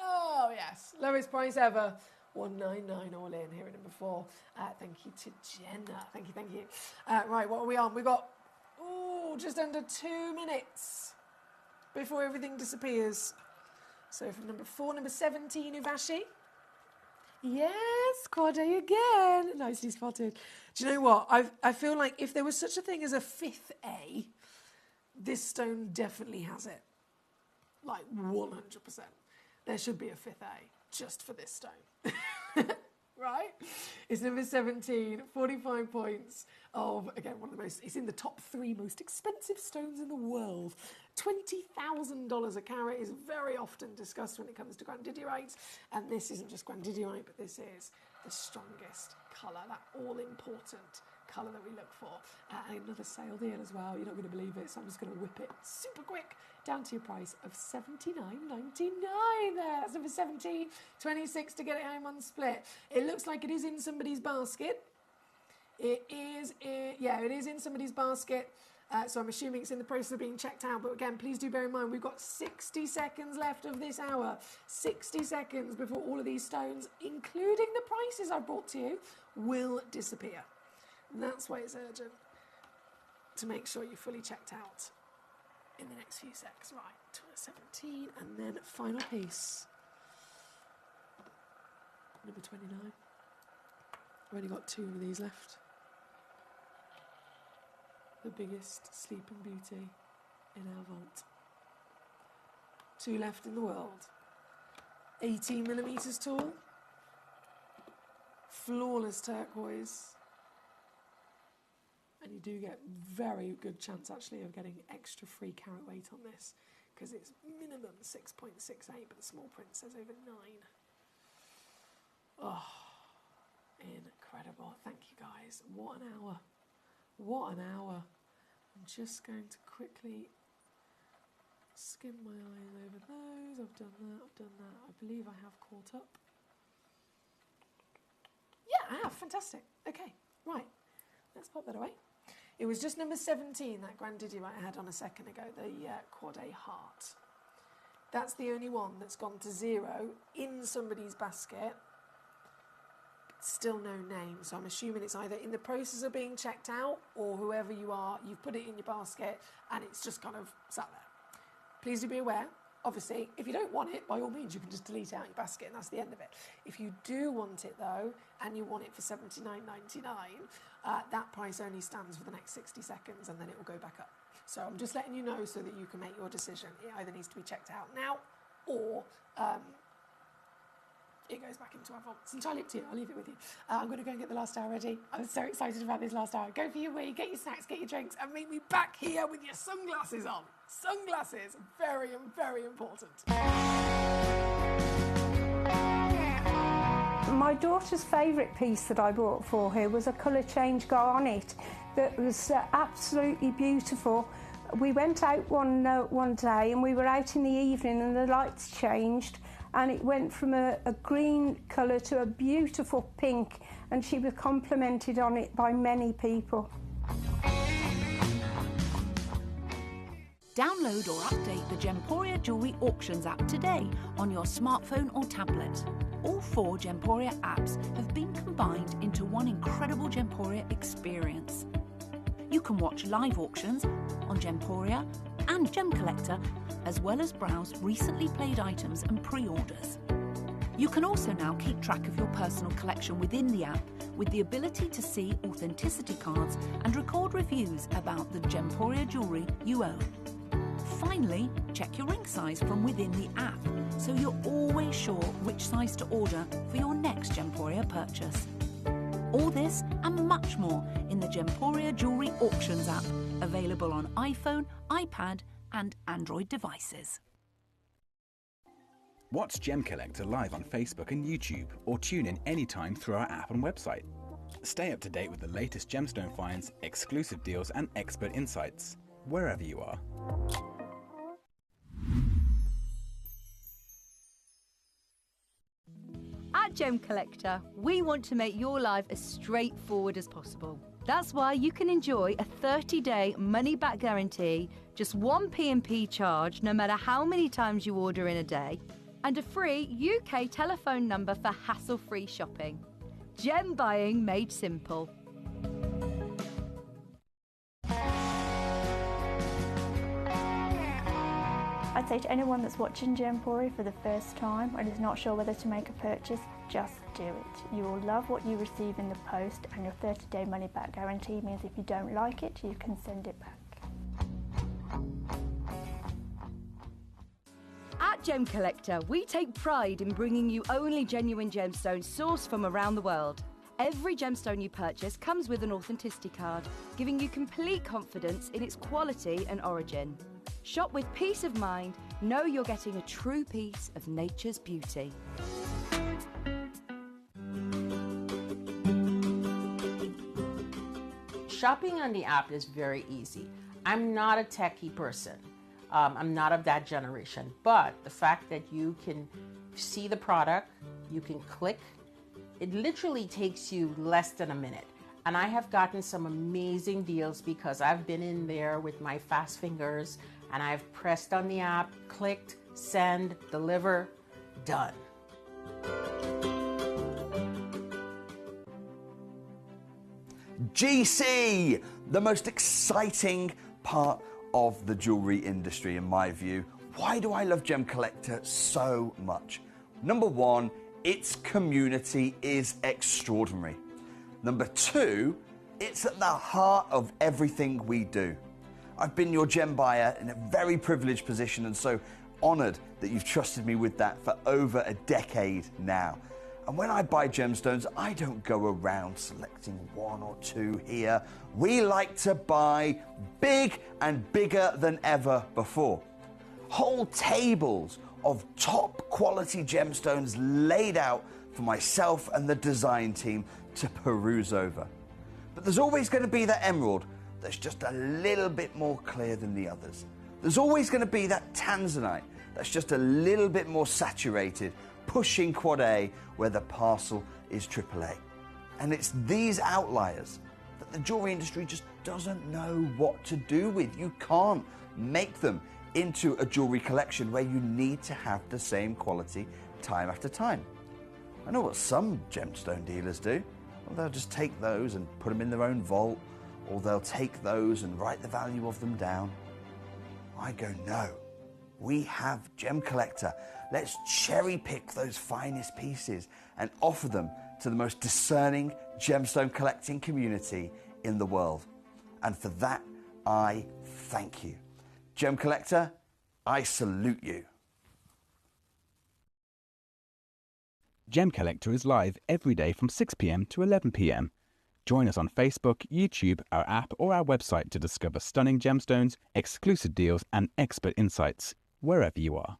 Oh yes, lowest price ever, 199 all in, here at number 4. Thank you to Jenna, thank you. Right, what are we on? We've got, just under 2 minutes before everything disappears. So from number 4, number 17, Uvashi. Yes, quad A again. Nicely spotted. Do you know what? I feel like if there was such a thing as a 5th A, this stone definitely has it. Like 100%. There should be a 5th A just for this stone. Right? It's number 17, 45 points of, again, one of the most, it's in the top 3 most expensive stones in the world. $20,000 a carat is very often discussed when it comes to grandidierite, and this isn't just grandidierite, but this is the strongest colour, that all-important colour that we look for. Another sale deal as well, you're not going to believe it, so I'm just going to whip it super quick down to your price of $79.99 there. That's number 17, 26 to get it home on split. It looks like it is in somebody's basket. It is in somebody's basket. So I'm assuming it's in the process of being checked out. But again, please do bear in mind, we've got 60 seconds left of this hour. 60 seconds before all of these stones, including the prices I brought to you, will disappear. And that's why it's urgent to make sure you're fully checked out in the next few secs. Right, 17, and then final piece. Number 29. I've only got 2 of these left. The biggest sleeping beauty in our vault. 2 left in the world. 18 millimetres tall. Flawless turquoise. And you do get very good chance actually of getting extra free carat weight on this, because it's minimum 6.68, but the small print says over 9. Oh, incredible. Thank you guys. What an hour. What an hour. I'm just going to quickly skim my eyes over those. I've done that. I believe I have caught up. Yeah, I have. Fantastic. Okay, right. Let's pop that away. It was just number 17, that grandidierite I had on a second ago, the quad A heart. That's the only one that's gone to 0 in somebody's basket. Still no name, so I'm assuming it's either in the process of being checked out, or whoever you are, you've put it in your basket and it's just kind of sat there. Please do be aware, obviously, if you don't want it, by all means, you can just delete it out your basket and that's the end of it. If you do want it though, and you want it for $79.99, that price only stands for the next 60 seconds and then it will go back up. So I'm just letting you know so that you can make your decision. It either needs to be checked out now, or it goes back into our vault. It's entirely up to you. I'll leave it with you. I'm going to go and get the last hour ready. I'm so excited about this last hour. Go for your wee, get your snacks, get your drinks, and meet me back here with your sunglasses on. Sunglasses, very, very important. My daughter's favourite piece that I bought for her was a colour change garnet that was absolutely beautiful. We went out one day and we were out in the evening and the lights changed, and it went from a green colour to a beautiful pink, and she was complimented on it by many people. Download or update the Gemporia Jewellery Auctions app today on your smartphone or tablet. All 4 Gemporia apps have been combined into one incredible Gemporia experience. You can watch live auctions on Gemporia and Gemcollector, as well as browse recently played items and pre-orders. You can also now keep track of your personal collection within the app with the ability to see authenticity cards and record reviews about the Gemporia jewellery you own. Finally, check your ring size from within the app, so you're always sure which size to order for your next Gemporia purchase. All this and much more in the Gemporia Jewellery Auctions app, available on iPhone, iPad and Android devices. Watch Gemcollector live on Facebook and YouTube, or tune in anytime through our app and website. Stay up to date with the latest gemstone finds, exclusive deals and expert insights, wherever you are. At Gemcollector, we want to make your life as straightforward as possible. That's why you can enjoy a 30-day money-back guarantee, just one P&P charge no matter how many times you order in a day, and a free UK telephone number for hassle-free shopping. Gem buying made simple. I'd say to anyone that's watching Gemporia for the first time and is not sure whether to make a purchase, just do it. You will love what you receive in the post, and your 30-day money-back guarantee means if you don't like it, you can send it back. At Gemcollector, we take pride in bringing you only genuine gemstones sourced from around the world. Every gemstone you purchase comes with an authenticity card, giving you complete confidence in its quality and origin. Shop with peace of mind, know you're getting a true piece of nature's beauty. Shopping on the app is very easy. I'm not a techie person. I'm not of that generation, but the fact that you can see the product, you can click, it literally takes you less than a minute. And I have gotten some amazing deals because I've been in there with my fast fingers and I've pressed on the app, clicked, send, deliver, done. GC, the most exciting part of the jewelry industry in my view. Why do I love Gemcollector so much? Number one, its community is extraordinary. Number two, it's at the heart of everything we do. I've been your gem buyer in a very privileged position and so honoured that you've trusted me with that for over a decade now. And when I buy gemstones, I don't go around selecting one or two here. We like to buy big and bigger than ever before. Whole tables of top quality gemstones laid out for myself and the design team to peruse over. But there's always going to be that emerald that's just a little bit more clear than the others. There's always going to be that tanzanite that's just a little bit more saturated, pushing quad A where the parcel is AAA. And it's these outliers that the jewelry industry just doesn't know what to do with. You can't make them into a jewelry collection where you need to have the same quality time after time. I know what some gemstone dealers do. Well, they'll just take those and put them in their own vault, or they'll take those and write the value of them down. I go, no, we have Gemcollector. Let's cherry pick those finest pieces and offer them to the most discerning gemstone collecting community in the world. And for that, I thank you. Gemcollector, I salute you. Gemcollector is live every day from 6 p.m. to 11 p.m. Join us on Facebook, YouTube, our app or our website to discover stunning gemstones, exclusive deals and expert insights, wherever you are.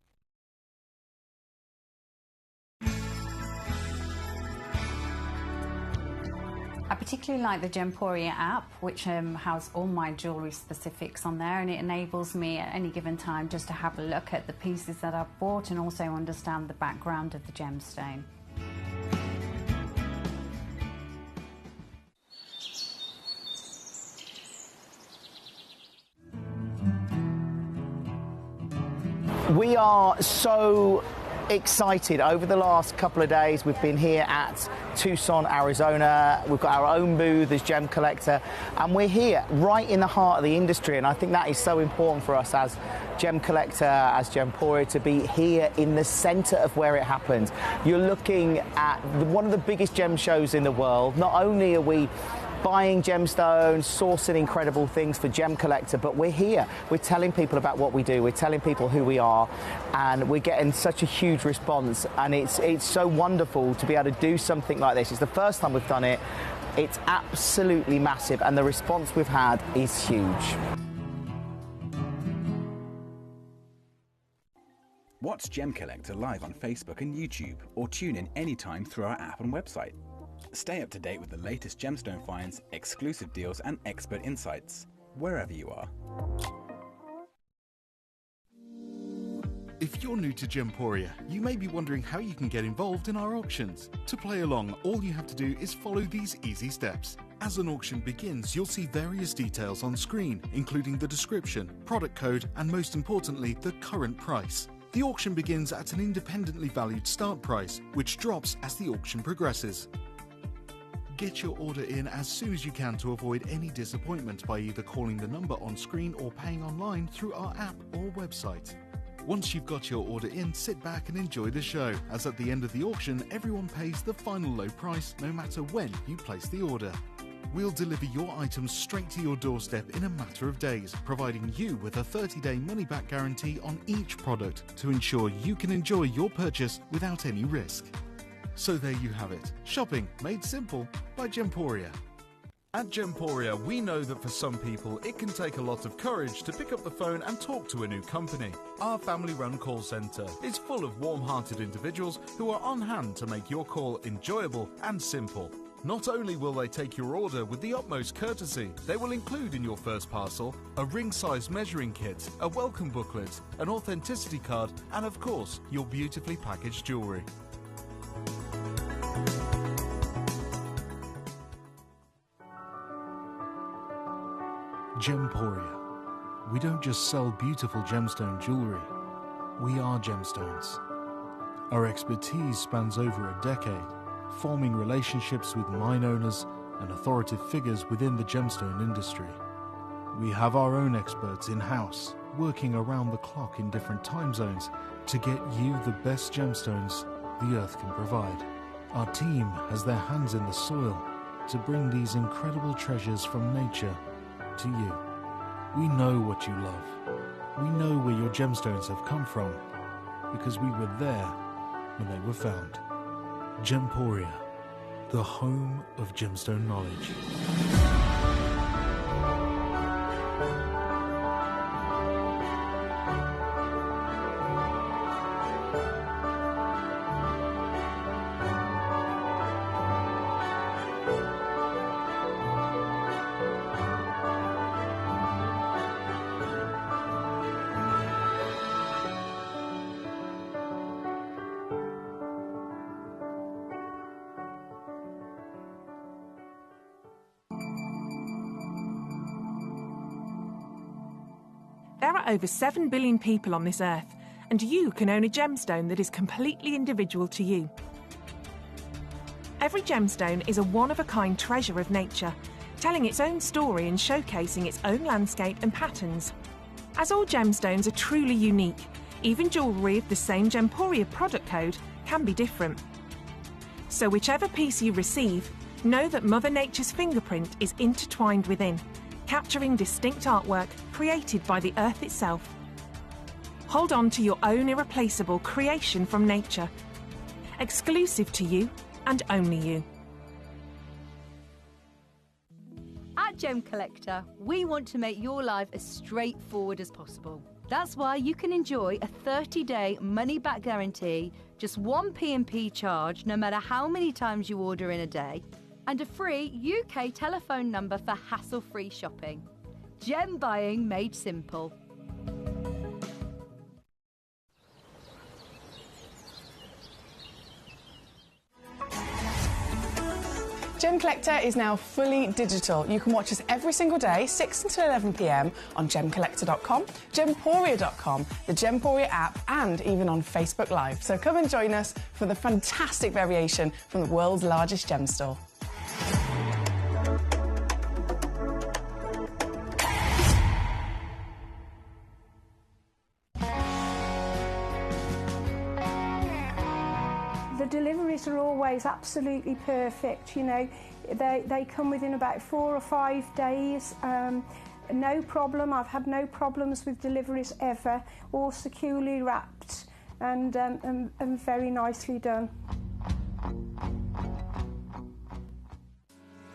I particularly like the Gemporia app, which has all my jewellery specifics on there, and it enables me at any given time just to have a look at the pieces that I've bought and also understand the background of the gemstone. We are so excited. Over the last couple of days, we've been here at Tucson, Arizona. We've got our own booth as Gemcollector, and we're here right in the heart of the industry. And I think that is so important for us as Gemcollector, as Gemporia, to be here in the centre of where it happens. You're looking at one of the biggest gem shows in the world. Not only are we buying gemstones, sourcing incredible things for Gemcollector, but we're here. We're telling people about what we do. We're telling people who we are, and we're getting such a huge response. And it's so wonderful to be able to do something like this. It's the first time we've done it. It's absolutely massive, and the response we've had is huge. Watch Gemcollector live on Facebook and YouTube, or tune in anytime through our app and website. Stay up to date with the latest gemstone finds, exclusive deals and expert insights, wherever you are. If you're new to Gemporia, you may be wondering how you can get involved in our auctions. To play along, all you have to do is follow these easy steps. As an auction begins, you'll see various details on screen, including the description, product code, and most importantly, the current price. The auction begins at an independently valued start price, which drops as the auction progresses. Get your order in as soon as you can to avoid any disappointment by either calling the number on screen or paying online through our app or website. Once you've got your order in, sit back and enjoy the show, as at the end of the auction, everyone pays the final low price no matter when you place the order. We'll deliver your items straight to your doorstep in a matter of days, providing you with a 30-day money-back guarantee on each product to ensure you can enjoy your purchase without any risk. So there you have it, shopping made simple by Gemporia. At Gemporia, we know that for some people it can take a lot of courage to pick up the phone and talk to a new company. Our family-run call centre is full of warm-hearted individuals who are on hand to make your call enjoyable and simple. Not only will they take your order with the utmost courtesy, they will include in your first parcel a ring-size measuring kit, a welcome booklet, an authenticity card, and of course, your beautifully packaged jewellery. Gemporia. We don't just sell beautiful gemstone jewellery, we are gemstones. Our expertise spans over a decade, forming relationships with mine owners and authoritative figures within the gemstone industry. We have our own experts in-house, working around the clock in different time zones to get you the best gemstones the earth can provide. Our team has their hands in the soil to bring these incredible treasures from nature to you. We know what you love. We know where your gemstones have come from, because we were there when they were found. Gemporia, the home of gemstone knowledge. There are over 7 billion people on this earth, and you can own a gemstone that is completely individual to you. Every gemstone is a one-of-a-kind treasure of nature, telling its own story and showcasing its own landscape and patterns. As all gemstones are truly unique, even jewellery of the same Gemporia product code can be different. So whichever piece you receive, know that Mother Nature's fingerprint is intertwined within, capturing distinct artwork created by the earth itself. Hold on to your own irreplaceable creation from nature, exclusive to you and only you. At Gemcollector, we want to make your life as straightforward as possible. That's why you can enjoy a 30-day money-back guarantee, just one P&P charge, no matter how many times you order in a day. and a free UK telephone number for hassle-free shopping. Gem buying made simple. Gemcollector is now fully digital. You can watch us every single day, 6 until 11 p.m. on Gemcollector.com, Gemporia.com, the Gemporia app, and even on Facebook Live. So come and join us for the fantastic variation from the world's largest gem store. The deliveries are always absolutely perfect, you know. They come within about 4 or 5 days. No problem. I've had no problems with deliveries ever. All securely wrapped and very nicely done.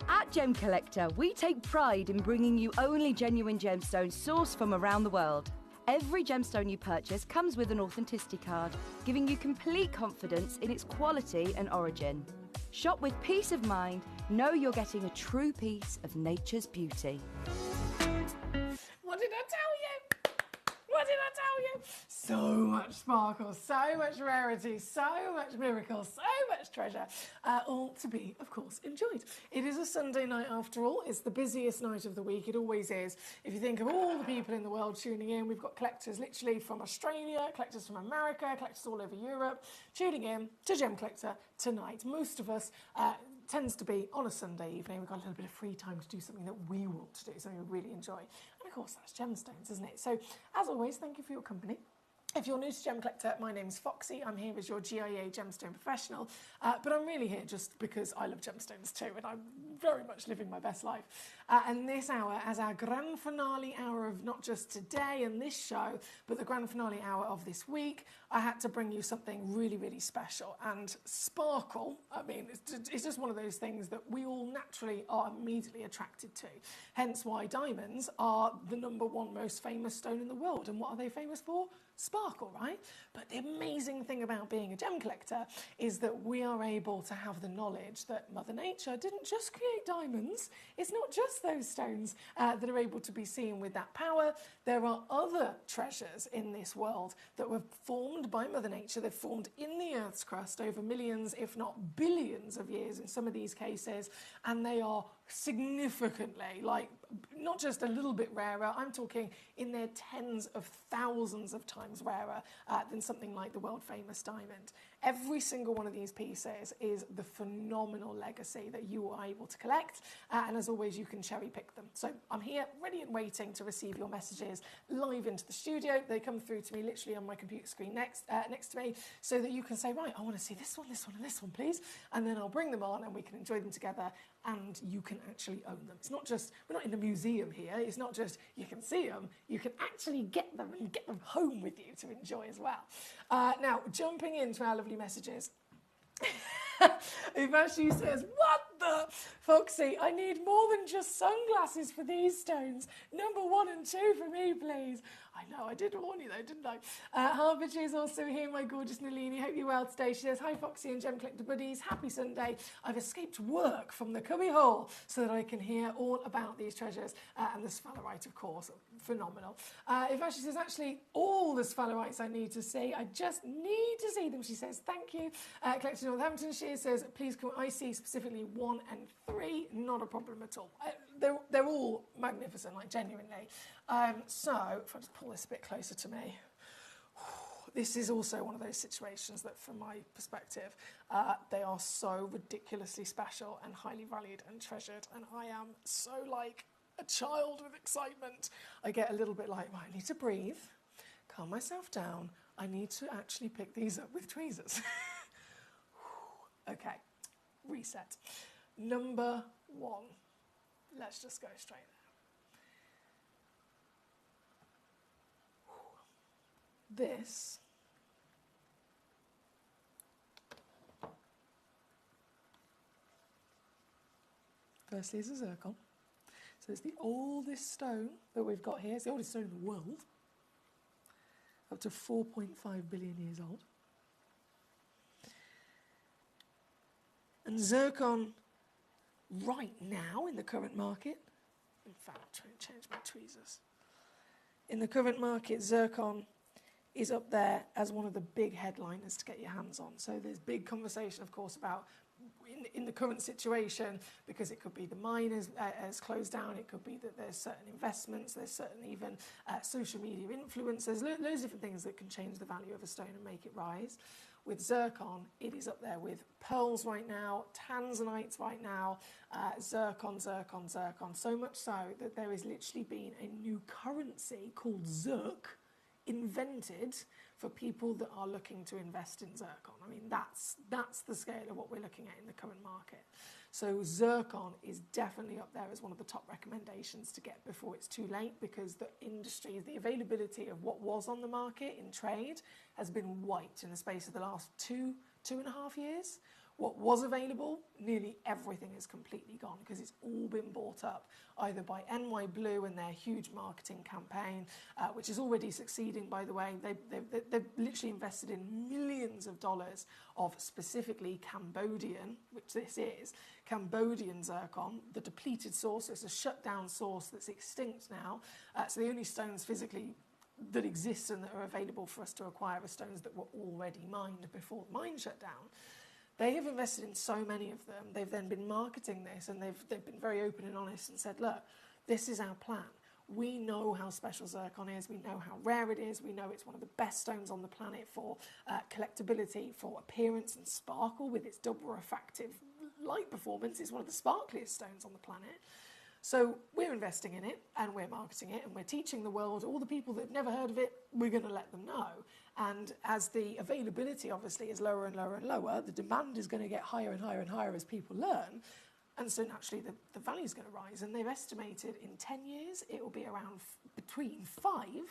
At Gemcollector, we take pride in bringing you only genuine gemstones sourced from around the world. Every gemstone you purchase comes with an authenticity card, giving you complete confidence in its quality and origin. Shop with peace of mind, know you're getting a true piece of nature's beauty. What did I tell you? What did I tell you? So much sparkle, so much rarity, so much miracle, so much treasure, all to be, of course, enjoyed. It is a Sunday night after all. It's the busiest night of the week. It always is. If you think of all the people in the world tuning in, we've got collectors literally from Australia, collectors from America, collectors all over Europe, tuning in to Gemcollector tonight. Most of us tends to be on a Sunday evening. We've got a little bit of free time to do something that we want to do, something we really enjoy. And of course, that's gemstones, isn't it? So, as always, thank you for your company. If you're new to Gemcollector, my name's Foxy. I'm here as your GIA gemstone professional, but I'm really here just because I love gemstones too, and I'm very much living my best life. And this hour, as our grand finale hour of not just today and this show, but the grand finale hour of this week, I had to bring you something really, really special. And sparkle, I mean, it's just one of those things that we all naturally are immediately attracted to. Hence why diamonds are the #1 most famous stone in the world. And what are they famous for? Sparkle, right? But the amazing thing about being a gem collector is that we are able to have the knowledge that Mother Nature didn't just create diamonds. It's not just those stones that are able to be seen with that power. There are other treasures in this world that were formed by Mother Nature. They're formed in the Earth's crust over millions, if not billions of years in some of these cases, and they are significantly, like, not just a little bit rarer, I'm talking in their tens of thousands of times rarer than something like the world famous diamond. Every single one of these pieces is the phenomenal legacy that you are able to collect, and as always you can cherry pick them. So I'm here ready and waiting to receive your messages live into the studio. They come through to me literally on my computer screen next to me, so that you can say, right, I want to see this one, this one and this one please, and then I'll bring them on and we can enjoy them together, and you can actually own them. It's not just, we're not in a museum here, it's not just you can see them, you can actually get them and get them home with you to enjoy as well. Now, jumping into our lovely messages. Ivashi says, what the? Foxy, I need more than just sunglasses for these stones. #1 and 2 for me, please. I know, I did warn you though, didn't I? Harbinger is also here, my gorgeous Nalini. Hope you're well today. She says, hi Foxy and Gem Collector buddies. Happy Sunday. I've escaped work from the cubby hole so that I can hear all about these treasures. And the sphalerite, of course, phenomenal. Ivashi says, actually, all the sphalerites I need to see. I just need to see them, she says. Thank you. Collector Northampton, she says, please can I see specifically 1 and 3? Not a problem at all. They're all magnificent, like genuinely. So, if I just pull this a bit closer to me, this is also one of those situations that, from my perspective, they are so ridiculously special and highly valued and treasured, and I am so like a child with excitement. I get a little bit like, right, I need to breathe, calm myself down, I need to actually pick these up with tweezers. Okay, reset. #1. Let's just go straight there. This firstly is a zircon. So it's the oldest stone that we've got here. It's the oldest stone in the world. Up to 4.5 billion years old. And zircon right now in the current market, in fact, I'm trying to change my tweezers. In the current market, zircon is up there as one of the big headliners to get your hands on. So there's big conversation, of course, about in the current situation, because it could be the mine has closed down, it could be that there's certain investments, there's certain even social media influence, there's loads of different things that can change the value of a stone and make it rise. With zircon, it is up there with pearls right now, tanzanites right now, zircon, so much so that there has literally been a new currency called Zirc invented for people that are looking to invest in zircon. I mean, that's the scale of what we're looking at in the current market. So zircon is definitely up there as one of the top recommendations to get before it's too late, because the industry, the availability of what was on the market in trade has been wiped in the space of the last two and a half years. What was available, nearly everything is completely gone because it's all been bought up either by NY Blue and their huge marketing campaign, which is already succeeding, by the way. They've literally invested in millions of dollars of specifically Cambodian, which this is, Cambodian zircon, the depleted source. It's a shut down source that's extinct now. So the only stones physically that exist and that are available for us to acquire are stones that were already mined before the mine shut down. They have invested in so many of them. They've then been marketing this, and they've been very open and honest and said, look, this is our plan. We know how special zircon is. We know how rare it is. We know it's one of the best stones on the planet for collectability, for appearance and sparkle with its double refractive light performance. It's one of the sparkliest stones on the planet. So we're investing in it, and we're marketing it, and we're teaching the world, all the people that have never heard of it, we're going to let them know. And as the availability obviously is lower and lower and lower, the demand is going to get higher and higher and higher as people learn. And so naturally the value is going to rise. And they've estimated in 10 years, it will be around between $5,000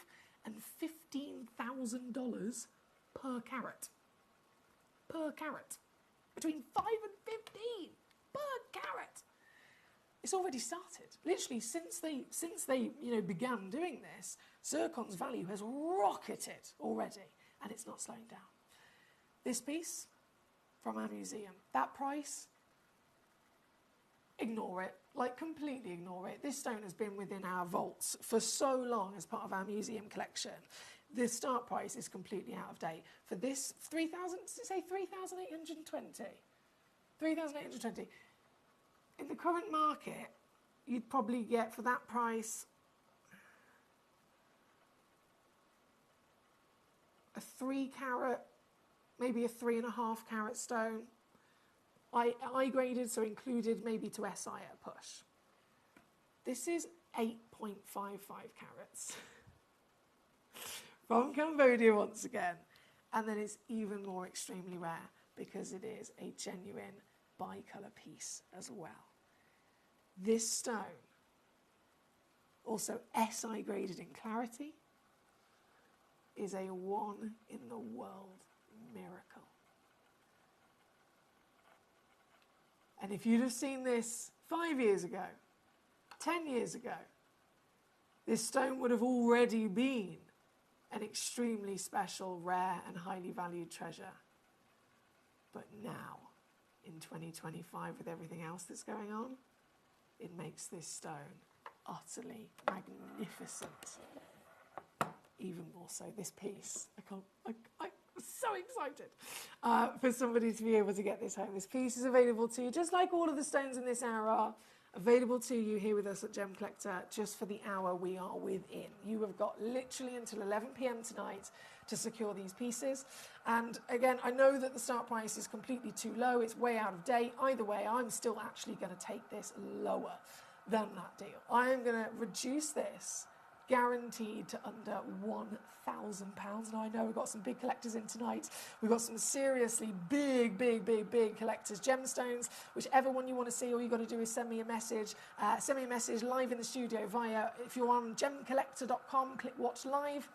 and $15,000 per carat. Per carat. Between 5 and 15 per carat. It's already started. Literally, since they began doing this, zircon's value has rocketed already, and it's not slowing down. This piece from our museum, that price, ignore it, like completely ignore it. This stone has been within our vaults for so long as part of our museum collection. The start price is completely out of date. For this, 3,000, did it say 3,820? 3,820. In the current market, you'd probably get for that price a 3 carat, maybe a 3.5 carat stone. I graded, so included maybe to SI at a push. This is 8.55 carats from Cambodia once again. And then it's even more extremely rare because it is a genuine bicolour piece as well. This stone, also SI graded in clarity, is a one in the world miracle. And if you'd have seen this 5 years ago, 10 years ago, this stone would have already been an extremely special, rare and highly valued treasure. But now, in 2025, with everything else that's going on, it makes this stone utterly magnificent. Even more so, this piece. I'm so excited for somebody to be able to get this home. This piece is available to you, just like all of the stones in this hour are available to you here with us at Gem Collector, just for the hour we are within. You have got literally until 11 p.m. tonight to secure these pieces. And again, I know that the start price is completely too low. It's way out of date. Either way, I'm still actually going to take this lower than that deal. I am going to reduce this guaranteed to under £1,000. Now I know we've got some big collectors in tonight. We've got some seriously big collectors, gemstones. Whichever one you want to see, all you got to do is send me a message live in the studio via, if you're on gemcollector.com, click watch live.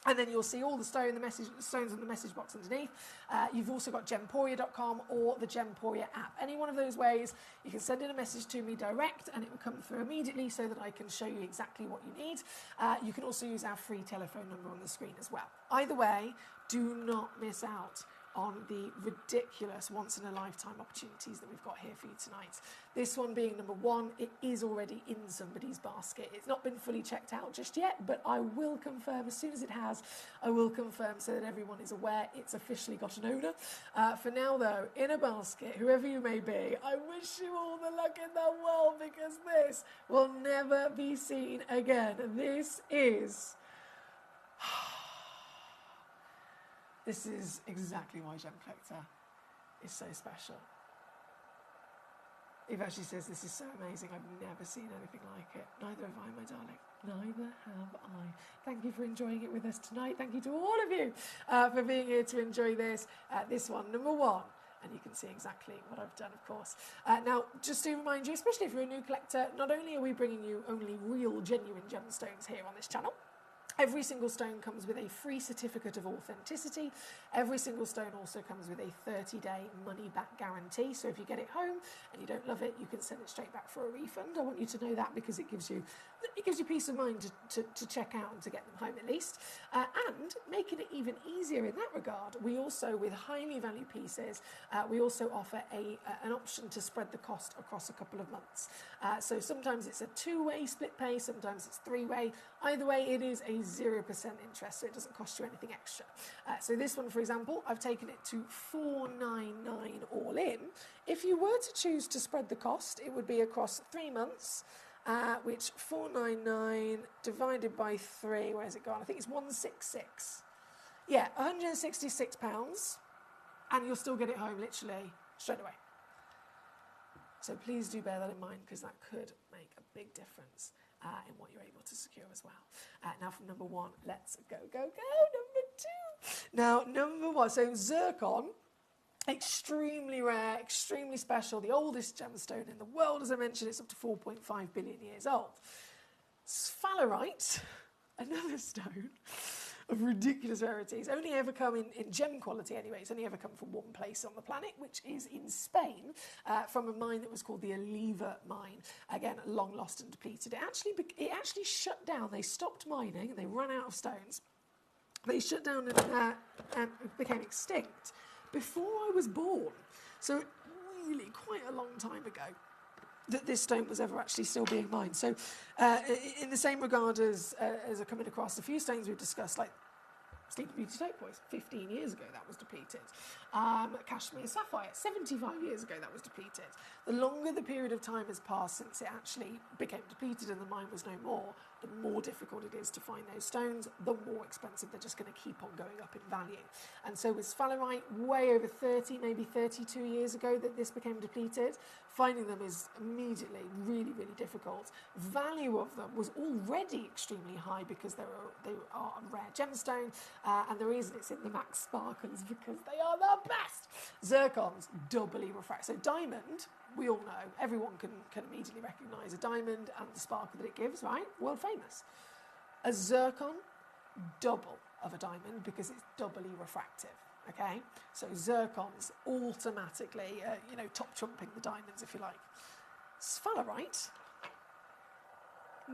And then you'll see all the stones in the message box underneath. You've also got gemporia.com or the Gemporia app. Any one of those ways, you can send in a message to me direct and it will come through immediately so that I can show you exactly what you need. You can also use our free telephone number on the screen as well. Either way, do not miss out on the ridiculous once-in-a-lifetime opportunities that we've got here for you tonight. This one being number 1, it is already in somebody's basket. It's not been fully checked out just yet, but I will confirm as soon as it has. I will confirm so that everyone is aware it's officially got an owner. For now, though, in a basket, whoever you may be, I wish you all the luck in the world, because this will never be seen again. This is... This is exactly why Gemcollector is so special. Eve actually says, this is so amazing, I've never seen anything like it. Neither have I, my darling. Neither have I. Thank you for enjoying it with us tonight. Thank you to all of you for being here to enjoy this. This one, number 1. And you can see exactly what I've done, of course. Now, just to remind you, especially if you're a new collector, not only are we bringing you only real, genuine gemstones here on this channel, every single stone comes with a free certificate of authenticity. Every single stone also comes with a 30-day money-back guarantee. So if you get it home and you don't love it, you can send it straight back for a refund. I want you to know that, because it gives you peace of mind to check out and to get them home at least. And making it even easier in that regard, we also, with highly valued pieces, we also offer an option to spread the cost across a couple of months. So sometimes it's a 2-way split pay, sometimes it's 3-way. Either way, it is a 0% interest, so it doesn't cost you anything extra. So this one, for example, I've taken it to $499 all in. If you were to choose to spread the cost, it would be across 3 months, which $499 divided by 3, where's it gone? I think it's 166. Yeah, £166, and you'll still get it home literally straight away. So please do bear that in mind, because that could make a big difference in what you're able to secure as well. Now from number 1, let's go. Number 2. Now, number 1, so zircon, extremely rare, extremely special, the oldest gemstone in the world, as I mentioned. It's up to 4.5 billion years old. Sphalerite, another stone of ridiculous rarities, only ever come in gem quality anyway. It's only ever come from one place on the planet, which is in Spain, from a mine that was called the Oliva mine. Again, long lost and depleted. It actually shut down. They stopped mining and they ran out of stones. They shut down and became extinct before I was born. So really quite a long time ago that this stone was ever actually still being mined. So in the same regard as are coming across a few stones we've discussed, like Sleeping Beauty turquoise, 15 years ago that was depleted. Kashmir sapphire, 75 years ago that was depleted. The longer the period of time has passed since it actually became depleted and the mine was no more, the more difficult it is to find those stones, the more expensive they're just going to keep on going up in value. And so with sphalerite, way over 30, maybe 32 years ago that this became depleted, finding them is immediately really, really difficult. Value of them was already extremely high because they are a rare gemstone, and the reason it's in the max sparkle is because they are the best. Zircons, doubly refractive. So diamond, we all know, everyone can immediately recognise a diamond and the sparkle that it gives, right? World famous. A zircon, double of a diamond because it's doubly refractive. Okay, so zircons automatically, top trumping the diamonds, if you like. Sphalerite,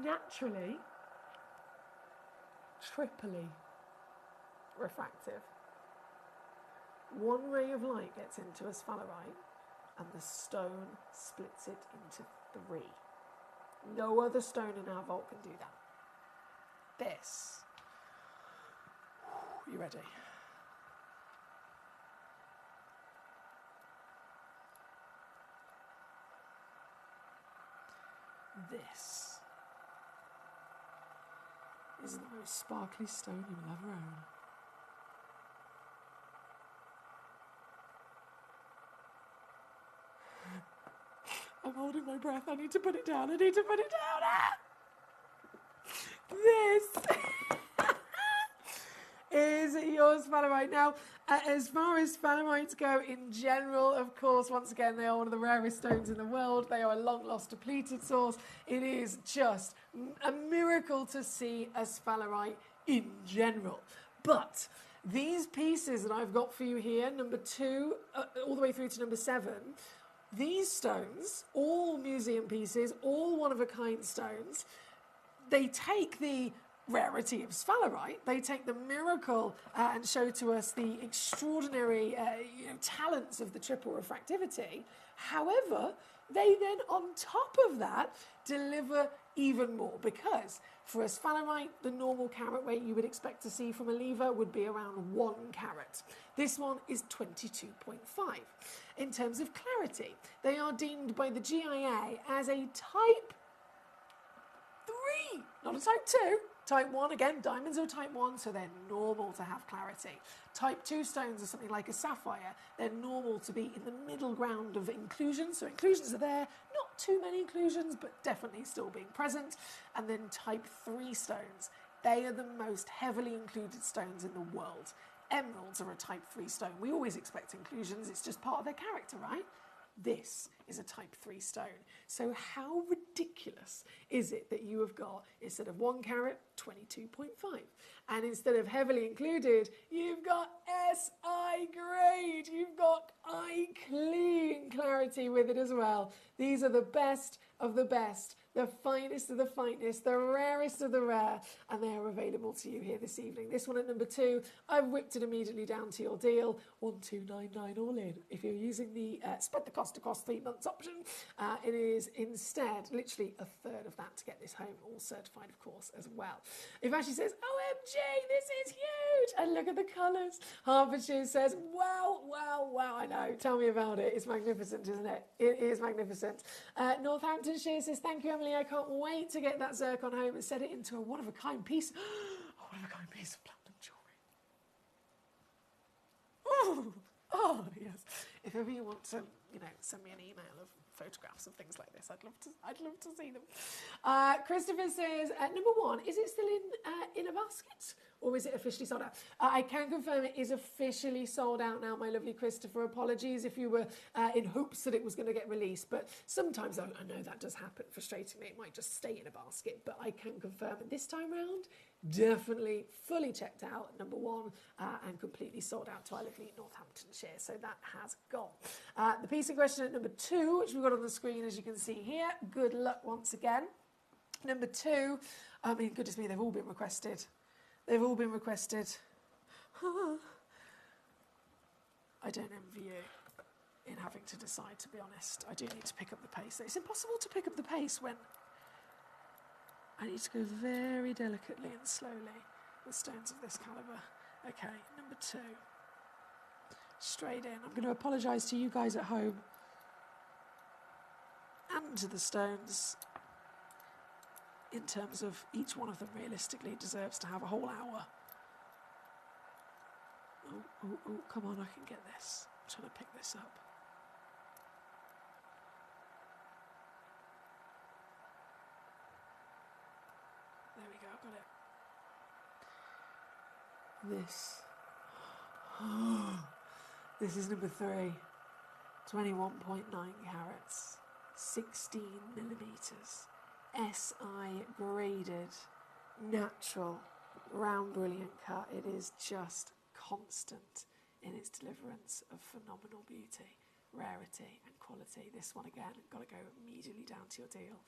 naturally, triply refractive. One ray of light gets into a sphalerite and the stone splits it into 3. No other stone in our vault can do that. This. You ready? This is the most sparkly stone you will ever own. I'm holding my breath. I need to put it down. This is your sphalerite. Now, as far as sphalerites go in general, of course, once again, they are one of the rarest stones in the world. They are a long-lost depleted source. It is just a miracle to see a sphalerite in general. But these pieces that I've got for you here, number 2, all the way through to number 7, these stones, all museum pieces, all one-of-a-kind stones, they take the rarity of sphalerite. They take the miracle and show to us the extraordinary talents of the triple refractivity. However, they then, on top of that, deliver even more, because for a sphalerite, the normal carat weight you would expect to see from a lever would be around 1 carat. This one is 22.5. In terms of clarity, they are deemed by the GIA as a type 3, not a type 2. Type 1, again, diamonds are type 1, so they're normal to have clarity. Type 2 stones are something like a sapphire. They're normal to be in the middle ground of inclusions. So inclusions are there, not too many inclusions, but definitely still being present. And then type 3 stones, they are the most heavily included stones in the world. Emeralds are a type 3 stone. We always expect inclusions, it's just part of their character, right? This is a type 3 stone. So how ridiculous is it that you have got, instead of 1 carat, 22.5? And instead of heavily included, you've got SI grade. You've got eye clean clarity with it as well. These are the best of the best, the finest of the finest, the rarest of the rare, and they are available to you here this evening. This one at number 2, I've whipped it immediately down to your deal, 1299 all in. If you're using the spread the cost across 3 months option, it is instead literally a third of that to get this home, all certified of course as well. If Ashley says, OMG, this is huge, and look at the colours. Hertfordshire says, wow, wow, wow, I know, tell me about it. It's magnificent, isn't it? It is magnificent. Northamptonshire says, thank you, Emily, I can't wait to get that zircon home and set it into a one-of-a-kind piece. A one-of-a-kind piece of platinum jewellery. Oh, yes. If ever you want to, send me an email of photographs of things like this, I'd love to see them. Christopher says, number 1, is it still in a basket, or is it officially sold out? I can confirm it is officially sold out now, my lovely Christopher. Apologies if you were in hopes that it was going to get released, but sometimes I know that does happen. Frustratingly, it might just stay in a basket, but I can confirm it this time round. Definitely fully checked out, number 1, and completely sold out to our lovely Northamptonshire. So that has gone. The piece in question at number 2, which we've got on the screen, as you can see here. Good luck once again. Number 2, I mean, goodness me, they've all been requested. They've all been requested. I don't envy you in having to decide, to be honest. I do need to pick up the pace. It's impossible to pick up the pace when I need to go very delicately and slowly with stones of this calibre. Okay, number 2. Straight in. I'm going to apologise to you guys at home and to the stones in terms of each one of them realistically deserves to have a whole hour. Oh, come on, I can get this. I'm trying to pick this up. There we go, I've got it. This is number 3. 21.9 carats, 16 millimetres. SI graded, natural, round brilliant cut. It is just constant in its deliverance of phenomenal beauty, rarity and quality. This one again, got to go immediately down to your deal,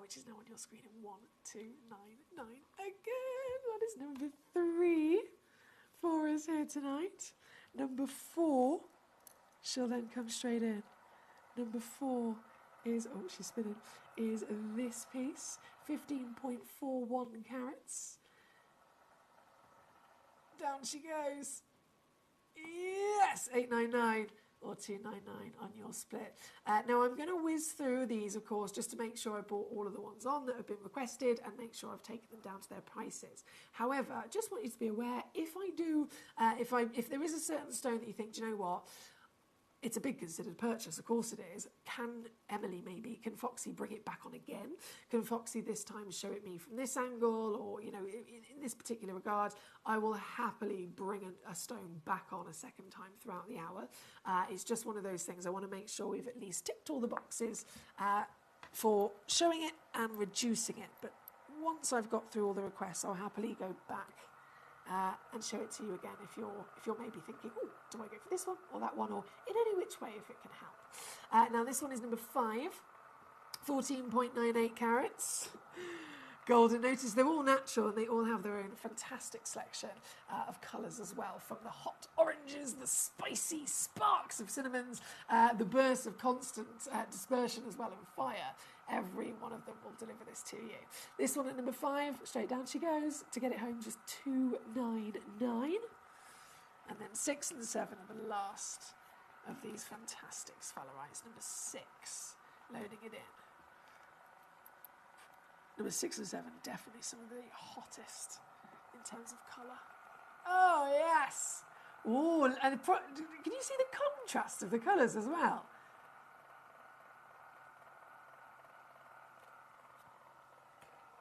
which is now on your screen in 1299 again. That is number 3 for us here tonight. Number 4 shall then come straight in. Number 4 is, oh, she's spinning, is this piece, 15.41 carats. Down she goes. Yes, 899 or 299 on your split. Now I'm going to whiz through these, of course, just to make sure I brought all of the ones on that have been requested and make sure I've taken them down to their prices. However, I just want you to be aware, if there is a certain stone that you think, do you know what, it's a big considered purchase, of course it is. Can Foxy bring it back on again? Can Foxy this time show it me from this angle, or, in this particular regard? I will happily bring a stone back on a second time throughout the hour. It's just one of those things. I want to make sure we've at least ticked all the boxes for showing it and reducing it. But once I've got through all the requests, I'll happily go back and show it to you again if you're maybe thinking, oh, do I go for this one or that one, or in any which way if it can help. Now this one is number 5, 14.98 carats. golden. Notice they're all natural and they all have their own fantastic selection of colours as well, from the hot oranges, the spicy sparks of cinnamons, the bursts of constant dispersion as well, and fire. Every one of them will deliver this to you. This one at number 5, straight down she goes. To get it home, just $2.99. And then 6 and 7 are the last of these fantastic sphalerites. Number 6, loading it in. Number 6 and 7, definitely some of the hottest in terms of colour. Oh, yes! Oh, and can you see the contrast of the colours as well?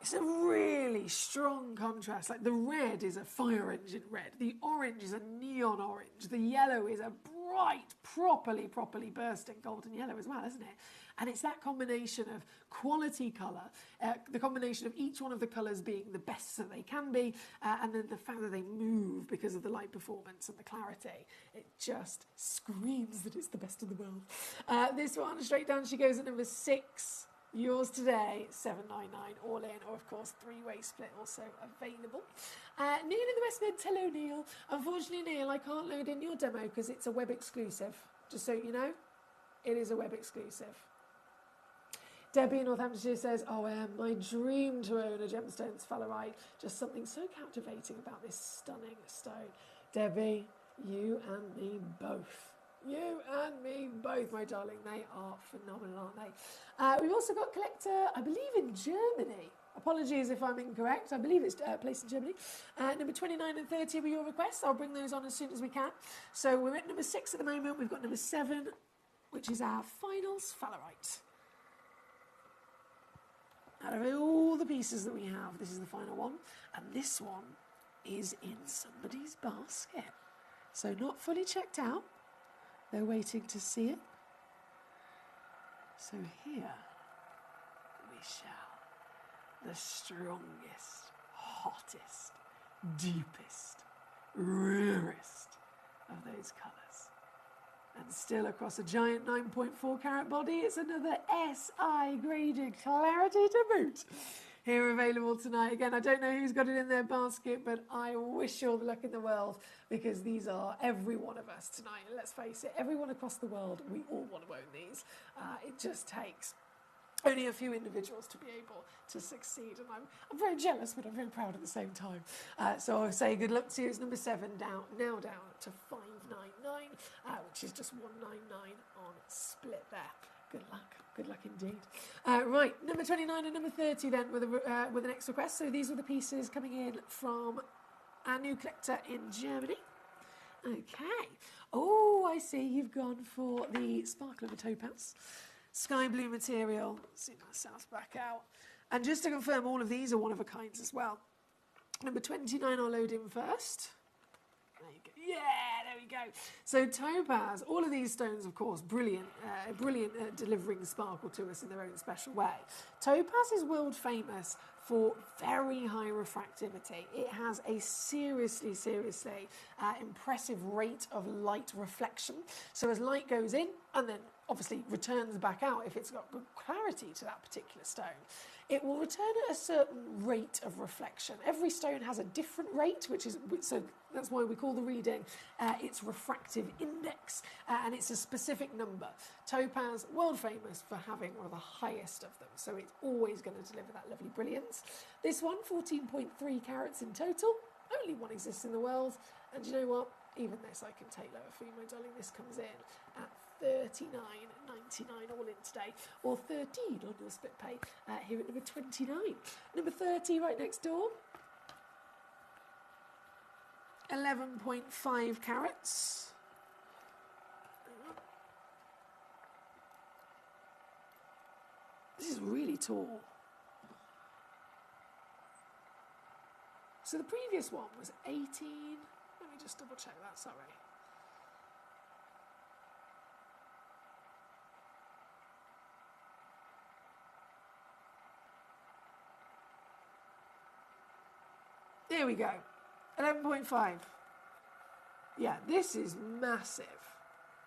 It's a really strong contrast. Like the red is a fire engine red. The orange is a neon orange. The yellow is a bright, properly bursting golden yellow as well, isn't it? And it's that combination of quality colour, the combination of each one of the colours being the best that they can be, and then the fact that they move because of the light performance and the clarity. It just screams that it's the best in the world. This one, straight down she goes at number 6. Yours today, $7.99 all in, or of course 3-way split also available. Neil in the West Mid, hello Neil. Unfortunately Neil, I can't load in your demo because it's a web exclusive. Just so you know, it is a web exclusive. Debbie in Northamptonshire says, my dream to own a gemstone sphalerite. Just something so captivating about this stunning stone. Debbie, you and me both. You and me both, my darling. They are phenomenal, aren't they? We've also got Collector, I believe, in Germany. Apologies if I'm incorrect. I believe it's placed in Germany. Number 29 and 30 were your requests. I'll bring those on as soon as we can. So we're at number 6 at the moment. We've got number 7, which is our final sphalerite. Out of all the pieces that we have, this is the final one. And this one is in somebody's basket. So not fully checked out. They're waiting to see it. So here we shall. The strongest, hottest, deepest, rarest of those colours. And still across a giant 9.4 carat body, it's another SI graded clarity to boot. Here available tonight. Again, I don't know who's got it in their basket, but I wish you all the luck in the world, because these are every one of us tonight. And let's face it, everyone across the world, we all want to own these. It just takes only a few individuals to be able to succeed. And I'm very jealous, but I'm very proud at the same time. So I'll say good luck to you. It's number 7 now down to $5.99, which is just $1.99 on split there. Good luck. Good luck indeed. Right, number 29 and number 30 then with the next request. So these were the pieces coming in from our new collector in Germany. Okay. Oh, I see you've gone for the sparkle of a topaz. Sky blue material. See myself back out. And just to confirm, all of these are one of a kinds as well. Number 29 I'll load in first. There you go. Yeah, there we go. So topaz, all of these stones, of course, brilliant at delivering sparkle to us in their own special way. Topaz is world famous for very high refractivity. It has a seriously impressive rate of light reflection. So as light goes in and then obviously returns back out, if it's got good clarity to that particular stone, it will return at a certain rate of reflection. Every stone has a different rate, so that's why we call the reading its refractive index, and it's a specific number. Topaz, world famous for having one of the highest of them, so it's always going to deliver that lovely brilliance. This one, 14.3 carats in total. Only one exists in the world, and you know what? Even this I can take lower for you, my darling. This comes in at $39.99 all in today, or 13 on your split pay here at number 29. Number 30 right next door. 11.5 carats. This is really tall. So the previous one was 18. Let me just double check that, sorry. There we go. 11.5. Yeah, this is massive.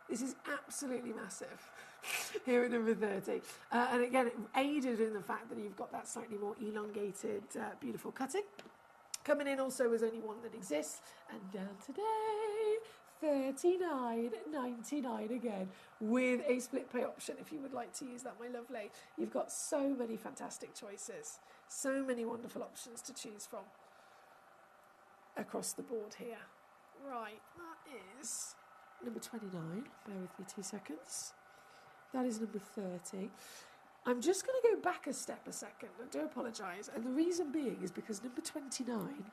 This is absolutely massive. here at number 30. And again, it aided in the fact that you've got that slightly more elongated, beautiful cutting. Coming in also was only one that exists, and down today, $39.99 again, with a split pay option if you would like to use that, my lovely. You've got so many fantastic choices, so many wonderful options to choose from across the board here. Right, that is number 29. Bear with me 2 seconds. That is number 30. I'm just going to go back a second. I do apologise. And the reason being is because number 29,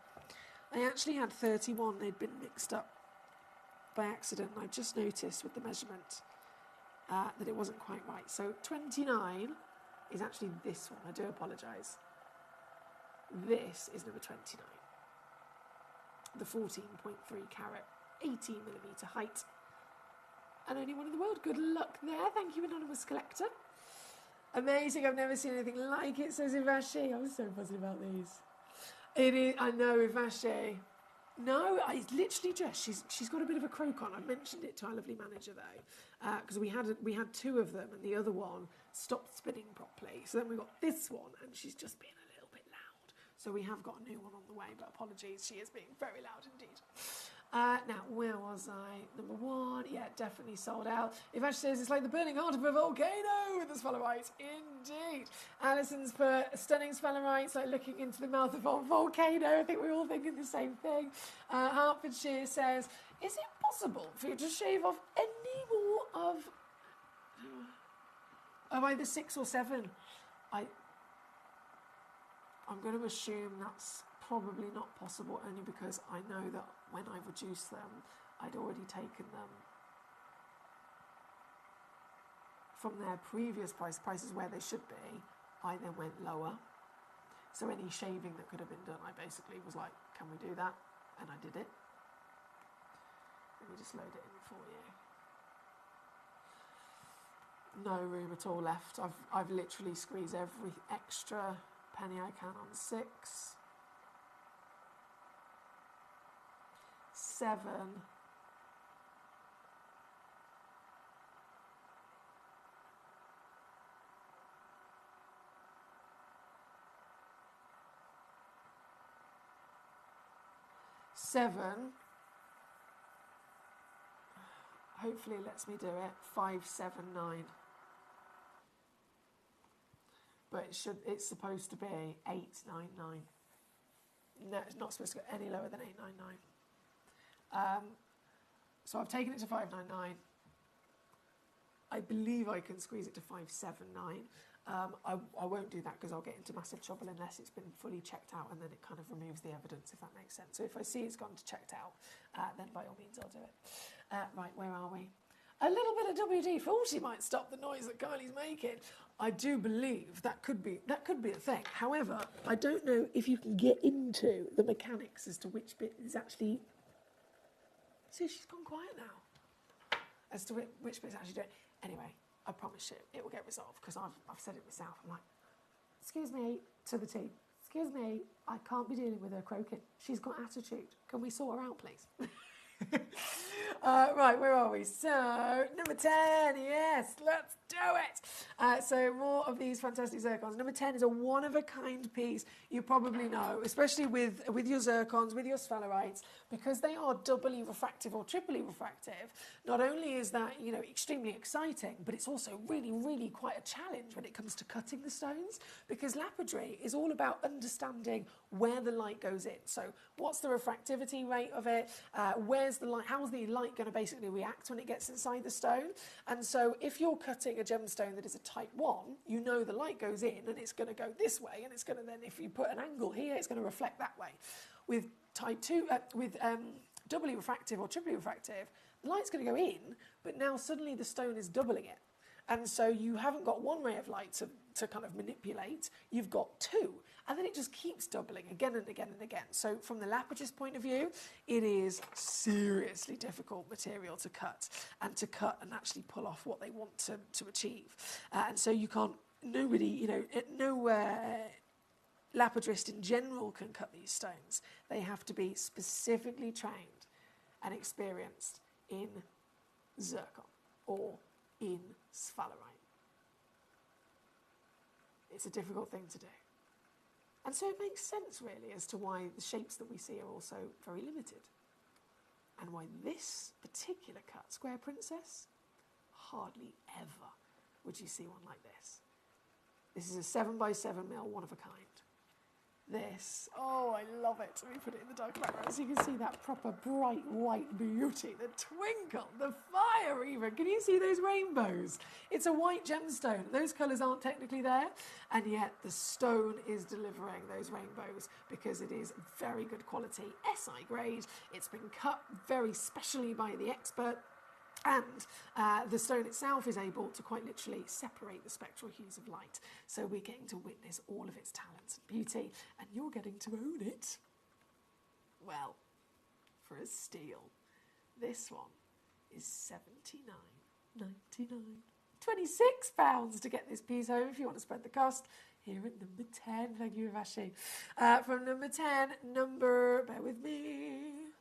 I actually had 31. They'd been mixed up by accident. And I just noticed with the measurement that it wasn't quite right. So 29 is actually this one. I do apologise. This is number 29. The 14.3 carat, 18mm height. And only one in the world. Good luck there. Thank you, Anonymous Collector. Amazing. I've never seen anything like it, says Ivashi. I'm so buzzing about these. It is, I know, Ivashi. No, it's literally just, she's got a bit of a croak on. I mentioned it to our lovely manager, though, because we had 2 of them, and the other one stopped spinning properly. So then we got this one, and she's just being a little bit loud. So we have got a new one on the way, but apologies, she is being very loud indeed. Now, where was I? Number 1, yeah, definitely sold out. If Ash says it's like the burning heart of a volcano with the sphalerite, indeed. Alison's put stunning sphalerite, like looking into the mouth of a volcano. I think we're all thinking the same thing. Hertfordshire says, is it possible for you to shave off any more of either 6 or 7? I'm going to assume that's probably not possible, only because I know that when I reduced them, I'd already taken them from their previous prices where they should be. I then went lower. So any shaving that could have been done, I basically was like, can we do that? And I did it. Let me just load it in for you. No room at all left. I've literally squeezed every extra penny I can on 6. 7. 7. Hopefully it lets me do it. 5, 7, 9. But it's supposed to be 8, 9, 9. No, it's not supposed to go any lower than 8, 9, 9. So I've taken it to 599. I believe I can squeeze it to 579. I won't do that because I'll get into massive trouble unless it's been fully checked out, and then it kind of removes the evidence, if that makes sense. So if I see it's gone to checked out, then by all means I'll do it. Right, where are we? A little bit of WD-40 might stop the noise that Kylie's making. I do believe that could be a thing. However, I don't know if you can get into the mechanics as to which bit is actually. See, she's gone quiet now. As to which bit's actually doing. Anyway, I promise you, it will get resolved because I've said it myself. I'm like, excuse me, to the team. Excuse me, I can't be dealing with her croaking. She's got attitude. Can we sort her out, please? Right, where are we? So, number 10, yes, let's do it. So, more of these fantastic zircons. Number 10 is a one-of-a-kind piece. You probably know, especially with your zircons, with your sphalerites, because they are doubly refractive or triply refractive. Not only is that, extremely exciting, but it's also really, really quite a challenge when it comes to cutting the stones, because lapidary is all about understanding where the light goes in. So, what's the refractivity rate of it? Where's the light? How's the light going to basically react when it gets inside the stone? And so if you're cutting a gemstone that is a type 1, you know the light goes in and it's going to go this way, and it's going to then, if you put an angle here, it's going to reflect that way. With type 2, doubly refractive or triply refractive, the light's going to go in, but now suddenly the stone is doubling it. And so you haven't got one ray of light to kind of manipulate, you've got 2. And then it just keeps doubling again and again and again. So from the lapidus point of view, it is seriously difficult material to cut and actually pull off what they want to achieve. And so you can't, nobody, no lapidurist in general can cut these stones. They have to be specifically trained and experienced in zircon or in sphalerite. It's a difficult thing to do. And so it makes sense, really, as to why the shapes that we see are also very limited. And why this particular cut, Square Princess, hardly ever would you see one like this. This is a 7x7mm, one of a kind. This, oh, I love it. Let me put it in the dark background so you can see that proper bright white beauty, the twinkle, the fire even. Can you see those rainbows? It's a white gemstone. Those colours aren't technically there, and yet the stone is delivering those rainbows because it is very good quality, SI grade. It's been cut very specially by the expert. And the stone itself is able to quite literally separate the spectral hues of light. So we're getting to witness all of its talents and beauty, and you're getting to own it. Well, for a steal, this one is $79.99. £26 to get this piece home if you want to spread the cost. Here at number 10, thank you, Vashi. From number 10, bear with me.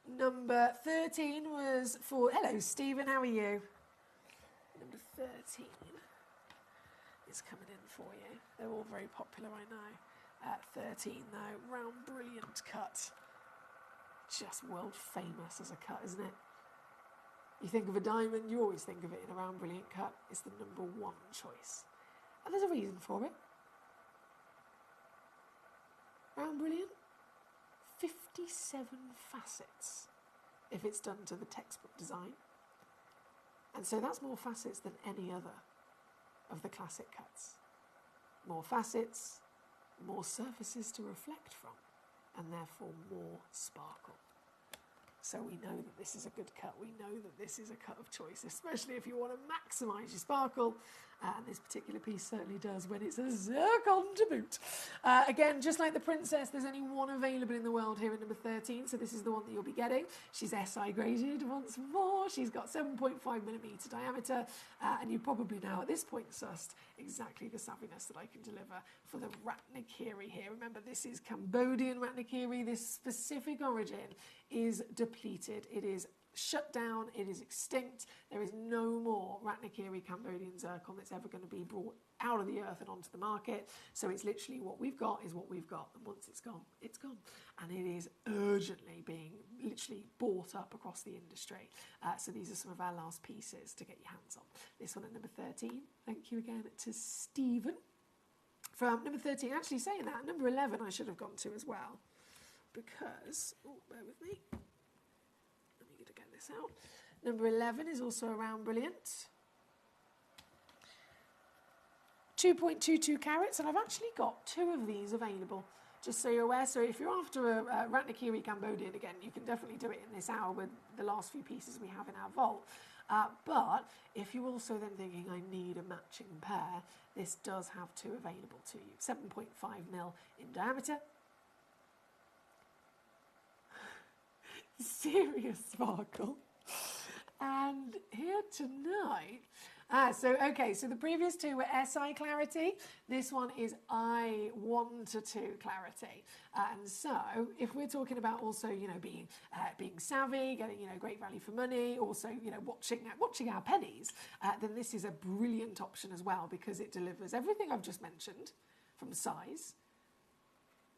Number 13 was for, hello Stephen, how are you? Number 13 is coming in for you. They're all very popular, I know. 13 though, round brilliant cut. Just world famous as a cut, isn't it? You think of a diamond, you always think of it in a round brilliant cut. It's the number one choice. And there's a reason for it. Round brilliant. 57 facets if it's done to the textbook design. And so that's more facets than any other of the classic cuts. More facets, more surfaces to reflect from, and therefore more sparkle. So we know that this is a good cut. We know that this is a cut of choice, especially if you want to maximise your sparkle. And this particular piece certainly does when it's a zircon to boot. Again, just like the Princess, there's only one available in the world here at number 13. So this is the one that you'll be getting. She's SI graded once more. She's got 7.5mm diameter. And you probably now at this point sussed exactly the savviness that I can deliver for the Ratnakiri here. Remember, this is Cambodian Ratnakiri. This specific origin is depleted. It is shut down, it is extinct. There is no more Ratnakiri Cambodian zircon that's ever going to be brought out of the earth and onto the market. So it's literally what we've got is what we've got. And once it's gone, it's gone. And it is urgently being literally bought up across the industry. So these are some of our last pieces to get your hands on. This one at number 13. Thank you again to Stephen. From number 13, actually saying that, number 11 I should have gone to as well. Because, oh, bear with me. Get this out. Number 11 is also a round brilliant. 2.22 carats, and I've actually got two of these available, just so you're aware. So if you're after a Ratnakiri Cambodian, again, you can definitely do it in this hour with the last few pieces we have in our vault. But if you're also then thinking, I need a matching pair, this does have two available to you. 7.5mm in diameter. Serious sparkle. And here tonight, so the previous two were SI clarity. This one is I1 to 2 clarity. And so if we're talking about also, being savvy, getting, great value for money, also, watching our pennies, then this is a brilliant option as well, because it delivers everything I've just mentioned from size,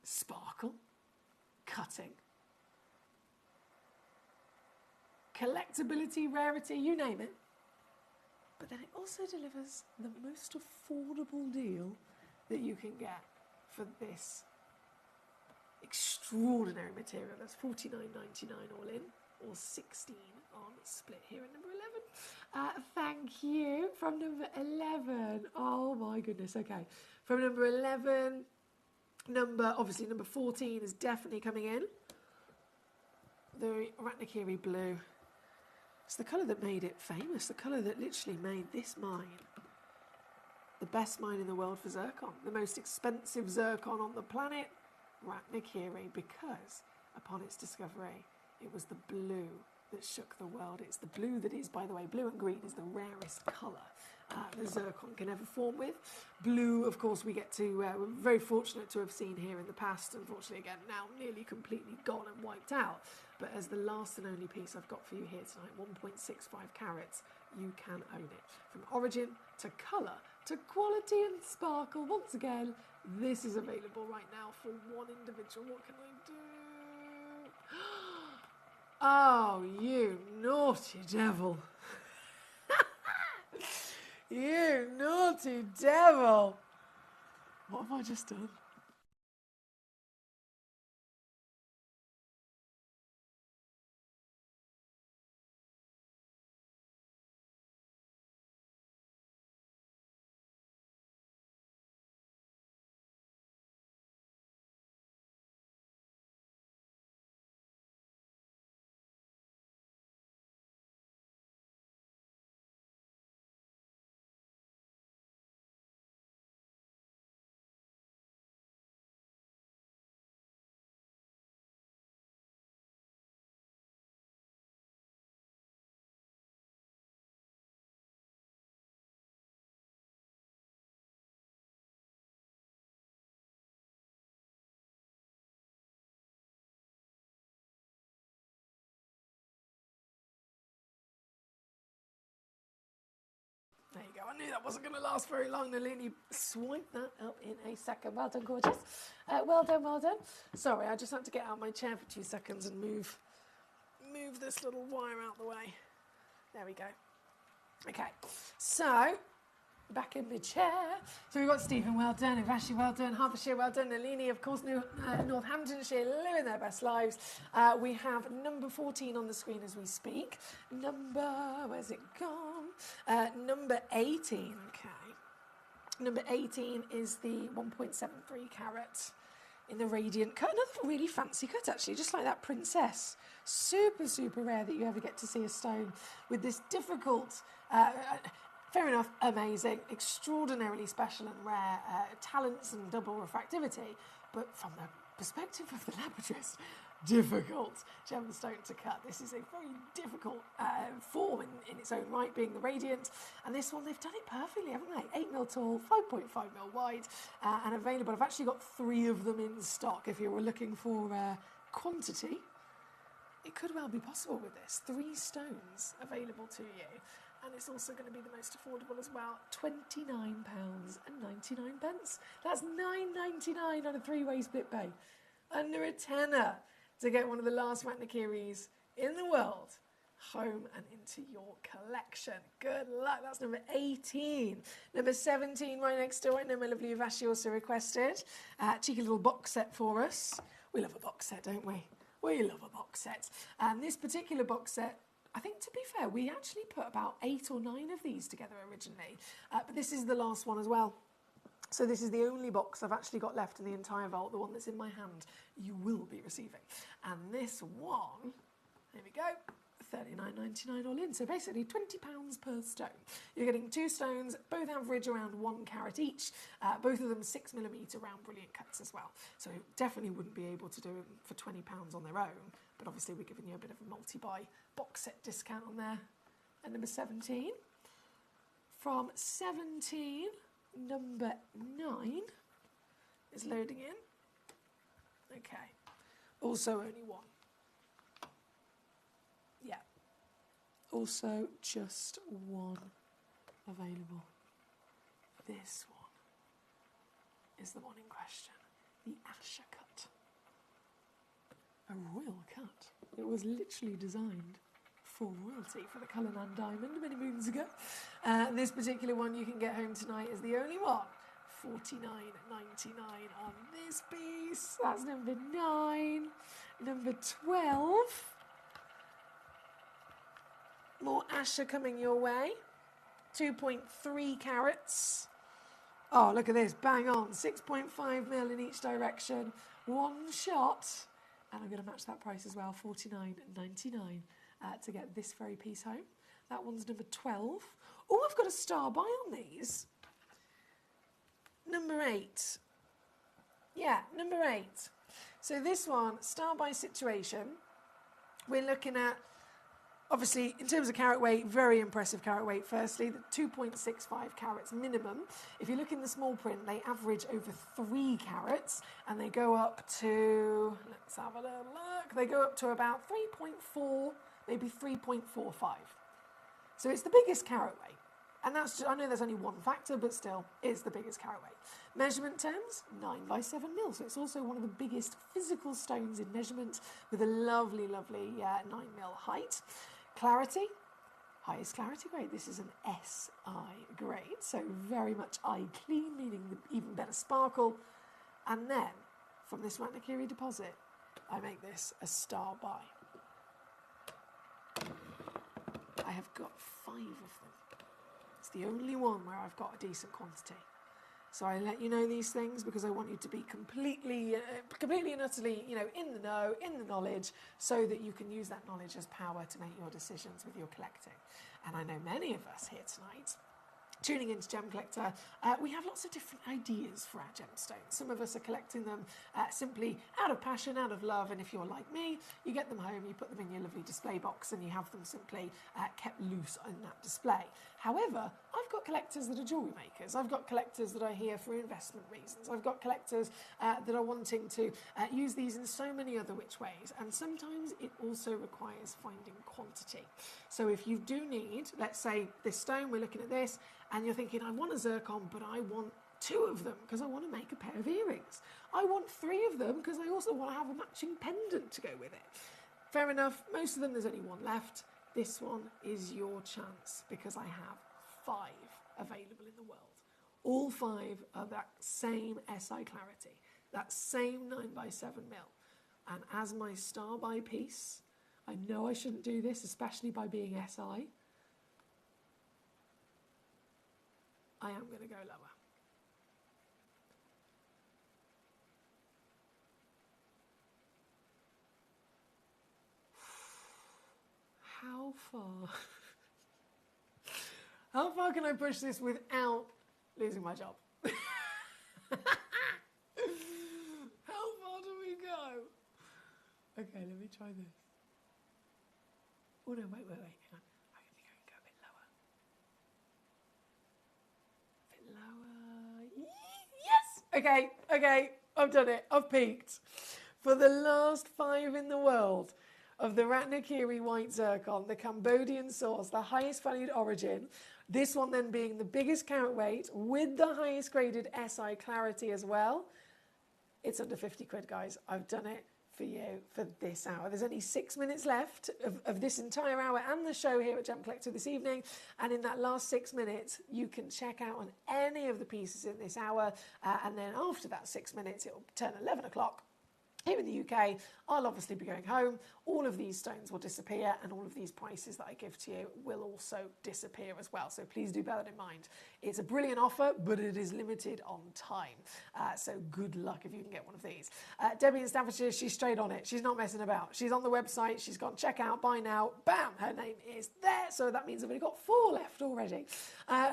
sparkle, cutting, collectability, rarity, you name it. But then it also delivers the most affordable deal that you can get for this extraordinary material. That's $49.99 all in, or 16 on split here at number 11. Thank you. From number 11. Oh my goodness, okay. From number 11, obviously number 14 is definitely coming in. The Ratnakiri blue. It's the colour that made it famous, the colour that literally made this mine the best mine in the world for zircon, the most expensive zircon on the planet, Ratnakiri, because upon its discovery, it was the blue that shook the world. It's the blue that is, by the way, blue and green is the rarest colour the zircon can ever form with. Blue, of course, we're very fortunate to have seen here in the past, unfortunately, again, now nearly completely gone and wiped out. But as the last and only piece I've got for you here tonight, 1.65 carats, you can own it. From origin to colour to quality and sparkle, once again, this is available right now for one individual. What can I do? Oh, you naughty devil. You naughty devil. What have I just done? There you go. I knew that wasn't going to last very long. Nalini swiped that up in a second. Well done, gorgeous. Well done, well done. Sorry, I just had to get out of my chair for 2 seconds and move this little wire out the way. There we go. Okay, so back in my chair. So we've got Stephen, well done, Ivashni, well done, Hertfordshire, well done, Nalini, of course, Northamptonshire, living their best lives. We have number 14 on the screen as we speak. Where's it gone? Number 18, okay. Number 18 is the 1.73 carat in the radiant cut. Another really fancy cut, actually, just like that princess. Super, super rare that you ever get to see a stone with this difficult, fair enough, amazing, extraordinarily special and rare talents and double refractivity, but from the perspective of the laboratories, difficult gemstone to cut. This is a very difficult form in its own right, being the radiant, and this one, they've done it perfectly, haven't they? 8 mil tall, 5.5 mil wide, and available. I've actually got 3 of them in stock if you were looking for quantity. It could well be possible with this. 3 stones available to you. And it's also going to be the most affordable as well. £29.99. That's £9.99 on a 3-way split pay. Under a tenner to get one of the last Ratnakiris in the world home and into your collection. Good luck. That's number 18. Number 17 right next door. I know my lovely Ivashni also requested. Cheeky little box set for us. We love a box set, don't we? We love a box set. And this particular box set, I think, to be fair, we actually put about 8 or 9 of these together originally, but this is the last one as well. So this is the only box I've actually got left in the entire vault, the one that's in my hand, you will be receiving. And this one, here we go, £39.99 all in. So basically £20 per stone. You're getting 2 stones, both average around 1 carat each, both of them 6mm round brilliant cuts as well. So definitely wouldn't be able to do them for £20 on their own, but obviously we're giving you a bit of a multi-buy box set discount on there. And number 17. From 17, number 9 is loading in. Okay. Also only 1. Yeah. Also just 1 available. This one is the one in question. The Asher cut. A royal cut. It was literally designed for royalty, for the Cullinan diamond many moons ago. This particular one you can get home tonight is the only one. £49.99 on this piece. That's number 9. Number 12. More Asher coming your way. 2.3 carats. Oh, look at this. Bang on. 6.5 mil in each direction. 1 shot. And I'm going to match that price as well. £49.99 to get this very piece home. That one's number 12. Oh, I've got a star buy on these. Number 8. Yeah, number 8. So this one, star buy situation. We're looking at, obviously, in terms of carat weight, very impressive carat weight. Firstly, the 2.65 carats minimum. If you look in the small print, they average over 3 carats, and they go up to, let's have a little look, they go up to about 3.4, maybe 3.45. So it's the biggest carat weight. And that's just, I know there's only one factor, but still, it's the biggest carat weight. Measurement terms, 9 by 7 mil. So it's also one of the biggest physical stones in measurement with a lovely, lovely 9 mil height. Clarity, highest clarity grade. This is an SI grade, so very much eye clean, meaning even better sparkle. And then, from this Ratnakiri deposit, I make this a star buy. I have got 5 of them. It's the only one where I've got a decent quantity. So I let you know these things because I want you to be completely and utterly, in the know, in the knowledge, so that you can use that knowledge as power to make your decisions with your collecting. And I know many of us here tonight, tuning into Gem Collector, we have lots of different ideas for our gemstones. Some of us are collecting them simply out of passion, out of love, and if you're like me, you get them home, you put them in your lovely display box, and you have them simply kept loose in that display. However, I've got collectors that are jewellery makers. I've got collectors that are here for investment reasons. I've got collectors that are wanting to use these in so many other which ways. And sometimes it also requires finding quantity. So if you do need, let's say this stone, we're looking at this, and you're thinking, I want a zircon, but I want 2 of them because I want to make a pair of earrings. I want 3 of them because I also want to have a matching pendant to go with it. Fair enough. Most of them, there's only 1 left. This one is your chance because I have 5 available in the world. All 5 are that same SI clarity, that same 9 by 7 mil. And as my star buy piece, I know I shouldn't do this, especially by being SI. I am going to go lower. How far? How far can I push this without losing my job? How far do we go? Okay, let me try this. Oh no, wait, hang on. I think I can go a bit lower. Yes! Okay, I've done it. I've peaked. For the last 5 in the world of the Ratnakiri white zircon, the Cambodian source, the highest valued origin, this one then being the biggest carat weight with the highest graded SI clarity as well, it's under 50 quid, guys. I've done it for you for this hour. There's only 6 minutes left of this entire hour and the show here at Gem Collector this evening. And in that last 6 minutes, you can check out on any of the pieces in this hour. And then after that 6 minutes, it will turn 11 o'clock. Here in the UK, I'll obviously be going home. All of these stones will disappear and all of these prices that I give to you will also disappear as well. So please do bear that in mind. It's a brilliant offer, but it is limited on time. So good luck if you can get one of these. Debbie in Staffordshire, she's straight on it. She's not messing about. She's on the website. She's gone check out, buy now. Bam, her name is there. So that means I've only got 4 left already.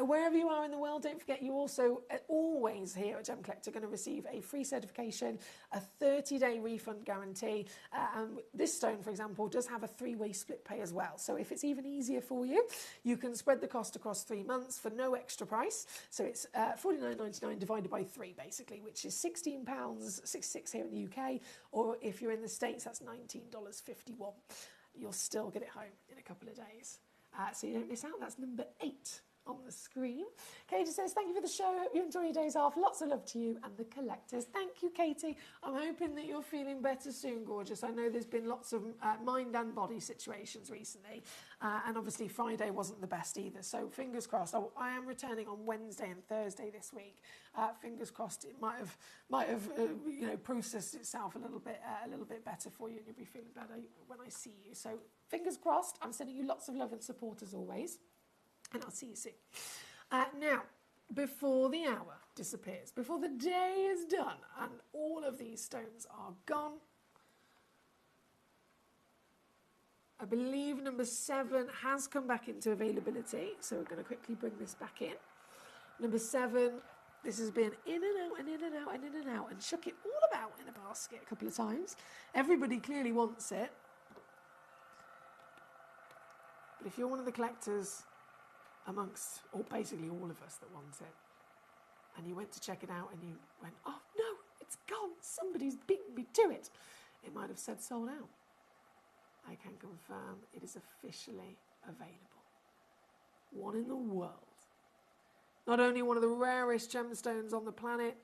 Wherever you are in the world, don't forget you also always here at Gem Collector are going to receive a free certification, a 30-day refund guarantee. And this stone, for example, does have a 3-way split pay as well. So if it's even easier for you, you can spread the cost across 3 months for no extra price. So it's £49.99 divided by 3, basically, which is £16.66 here in the UK. Or if you're in the States, that's $19.51. You'll still get it home in a couple of days. So you don't miss out. That's number 8 on the screen. Katie says, thank you for the show. Hope you enjoy your days off. Lots of love to you and the collectors. Thank you, Katie. I'm hoping that you're feeling better soon, gorgeous. I know there's been lots of mind and body situations recently. And obviously Friday wasn't the best either. So fingers crossed. I am returning on Wednesday and Thursday this week. Fingers crossed it might have processed itself a little bit better for you and you'll be feeling better when I see you. So fingers crossed. I'm sending you lots of love and support as always. And I'll see you soon. Now, before the hour disappears, before the day is done and all of these stones are gone, I believe number 7 has come back into availability. So we're going to quickly bring this back in. Number 7, this has been in and out and in and out and in and out and shook it all about in a basket a couple of times. Everybody clearly wants it. But if you're one of the collectors amongst, or basically all of us that want it, and you went to check it out and you went, oh no, it's gone, somebody's beaten me to it, it might have said sold out. I can confirm it is officially available. one in the world. Not only one of the rarest gemstones on the planet,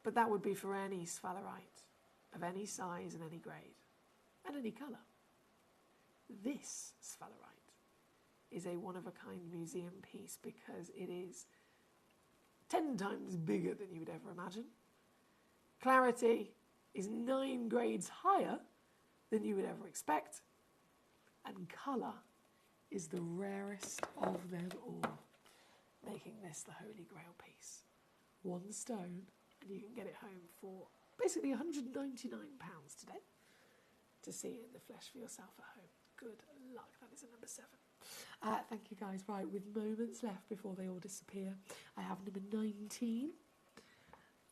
but that would be for any sphalerite of any size and any grade and any colour. This sphalerite is a one-of-a-kind museum piece because it is 10 times bigger than you would ever imagine. Clarity is 9 grades higher than you would ever expect. And colour is the rarest of them all, making this the Holy Grail piece. One stone, and you can get it home for basically £199 today to see it in the flesh for yourself at home. Good luck. That is a number 7. Thank you, guys. Right, with moments left before they all disappear, I have number 19.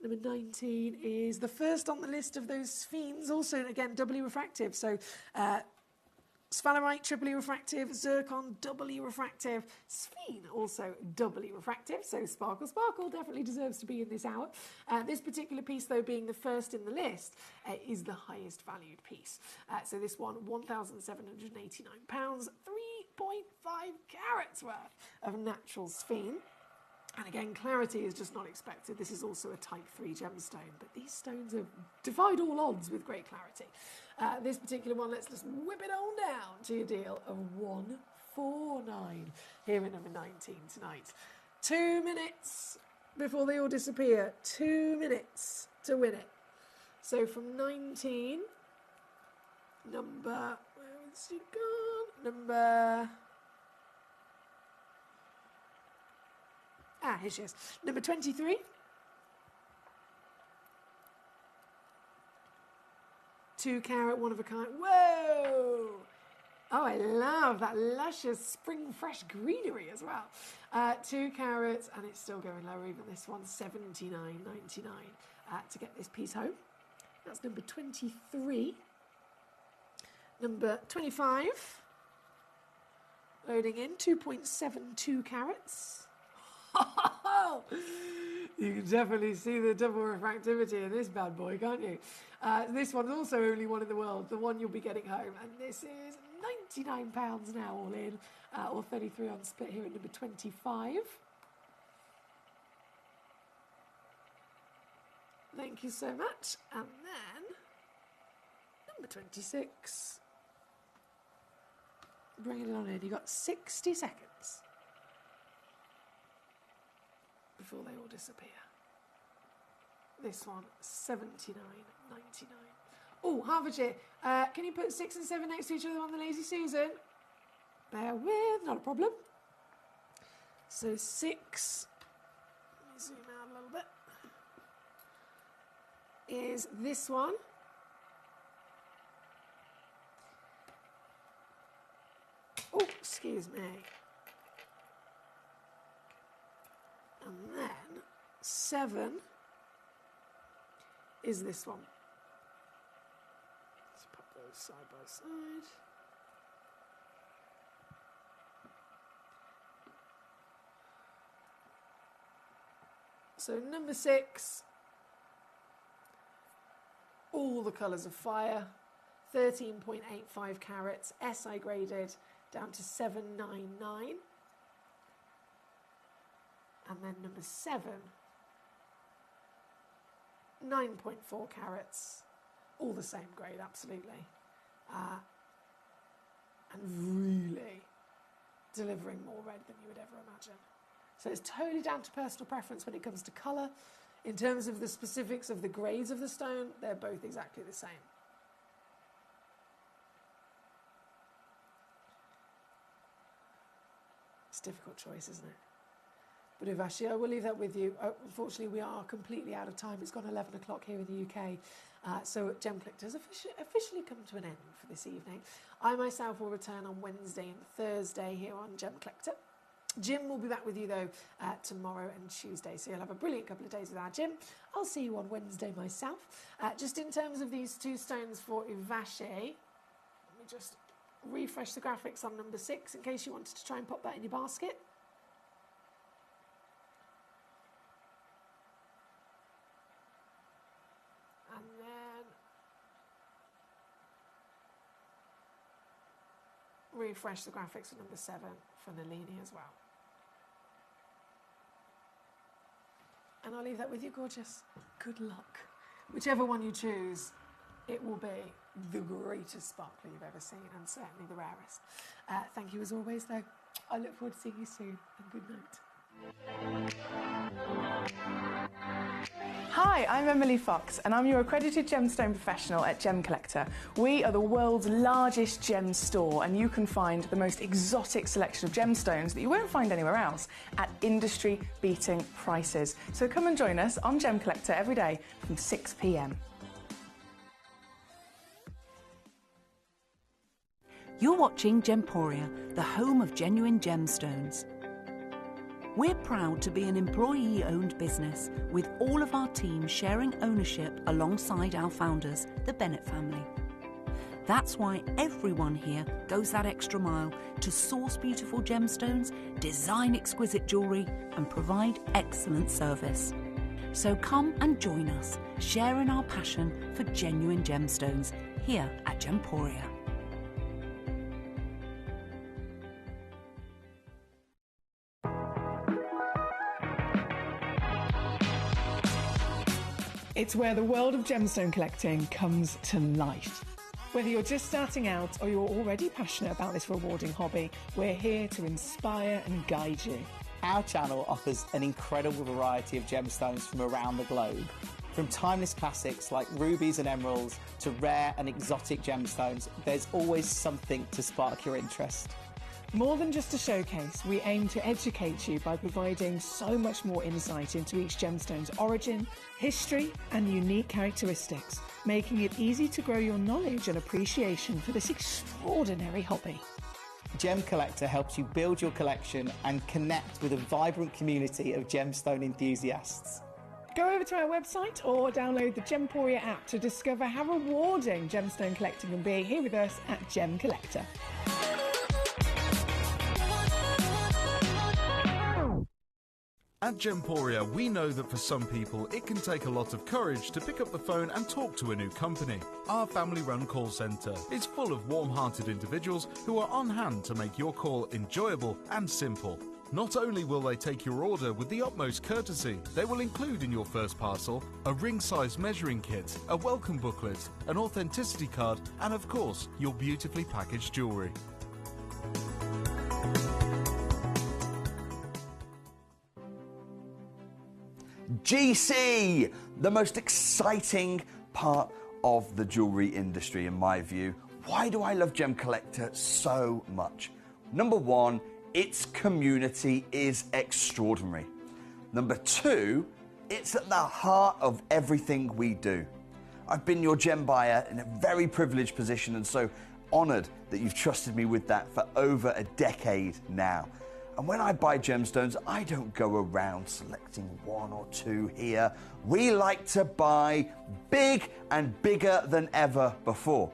Number 19 is the first on the list of those sphenes, also, again, doubly refractive. So, sphalerite, triply refractive, zircon, doubly refractive, sphene, also doubly refractive. So, sparkle, sparkle definitely deserves to be in this hour. This particular piece, though, being the first in the list, is the highest valued piece. So, this one, £1,789, 3.5 carats worth of natural sphene. And again, clarity is just not expected. This is also a type 3 gemstone, but these stones have defied all odds with great clarity. This particular one, let's just whip it on down to your deal of 149 here at number 19 tonight. 2 minutes before they all disappear. 2 minutes to win it. So from 19, number, where has she gone? Number... here she is. Number 23. Two carat, one of a kind. Whoa! Oh, I love that luscious spring fresh greenery as well. 2 carats, and it's still going lower. Even this one, $79.99 to get this piece home. That's number 23. Number 25. Loading in, 2.72 carats. You can definitely see the double refractivity in this bad boy, can't you? This one's also only one in the world, the one you'll be getting home, and this is £99 now all in, or 33 on split here at number 25. Thank you so much. And then number 26. Bringing it on in. You've got 60 seconds before they all disappear. This one, $79.99. Oh, Hertfordshire. Can you put 6 and 7 next to each other on the Lazy Susan? Bear with, not a problem. So 6, let me zoom out a little bit, is this one. Oh, excuse me. And then 7 is this one. Let's pop those side by side. So number 6, all the colours of fire, 13.85 carats, SI graded, down to 799. And then number 7, 9.4 carats, all the same grade, absolutely. And really delivering more red than you would ever imagine. So it's totally down to personal preference when it comes to colour. In terms of the specifics of the grades of the stone, they're both exactly the same. It's a difficult choice, isn't it? But Uvashi, I will leave that with you. Unfortunately, we are completely out of time. It's gone 11 o'clock here in the UK. So Gemcollector has officially come to an end for this evening. I myself will return on Wednesday and Thursday here on Gemcollector. Jim will be back with you, though, tomorrow and Tuesday. So you'll have a brilliant couple of days with our Jim. I'll see you on Wednesday myself. Just in terms of these 2 stones for Uvashi, let me just refresh the graphics on number 6 in case you wanted to try and pop that in your basket. And then refresh the graphics for number 7 for Nalini as well. And I'll leave that with you, gorgeous. Good luck. Whichever one you choose, it will be the greatest sparkler you've ever seen, and certainly the rarest. Thank you as always, though. I look forward to seeing you soon, and good night. Hi, I'm Emily Fox, and I'm your accredited gemstone professional at Gemcollector. We are the world's largest gem store, and you can find the most exotic selection of gemstones that you won't find anywhere else at industry-beating prices. So come and join us on Gemcollector every day from 6 p.m. You're watching Gemporia, the home of genuine gemstones. We're proud to be an employee-owned business, with all of our team sharing ownership alongside our founders, the Bennett family. That's why everyone here goes that extra mile to source beautiful gemstones, design exquisite jewellery, and provide excellent service. So come and join us, sharing our passion for genuine gemstones here at Gemporia. It's where the world of gemstone collecting comes to life. Whether you're just starting out or you're already passionate about this rewarding hobby, we're here to inspire and guide you. Our channel offers an incredible variety of gemstones from around the globe. From timeless classics like rubies and emeralds to rare and exotic gemstones, there's always something to spark your interest. More than just a showcase, we aim to educate you by providing so much more insight into each gemstone's origin, history, and unique characteristics, making it easy to grow your knowledge and appreciation for this extraordinary hobby. Gemcollector helps you build your collection and connect with a vibrant community of gemstone enthusiasts. Go over to our website or download the Gemporia app to discover how rewarding gemstone collecting can be here with us at Gemcollector. At Gemporia, we know that for some people, it can take a lot of courage to pick up the phone and talk to a new company. Our family-run call centre is full of warm-hearted individuals who are on hand to make your call enjoyable and simple. Not only will they take your order with the utmost courtesy, they will include in your first parcel a ring-size measuring kit, a welcome booklet, an authenticity card, and of course, your beautifully packaged jewellery. GC, the most exciting part of the jewellery industry in my view. Why do I love Gemcollector so much? Number 1, its community is extraordinary. Number 2, it's at the heart of everything we do. I've been your gem buyer in a very privileged position, and so honoured that you've trusted me with that for over a decade now. And when I buy gemstones, I don't go around selecting 1 or 2 here. We like to buy big and bigger than ever before.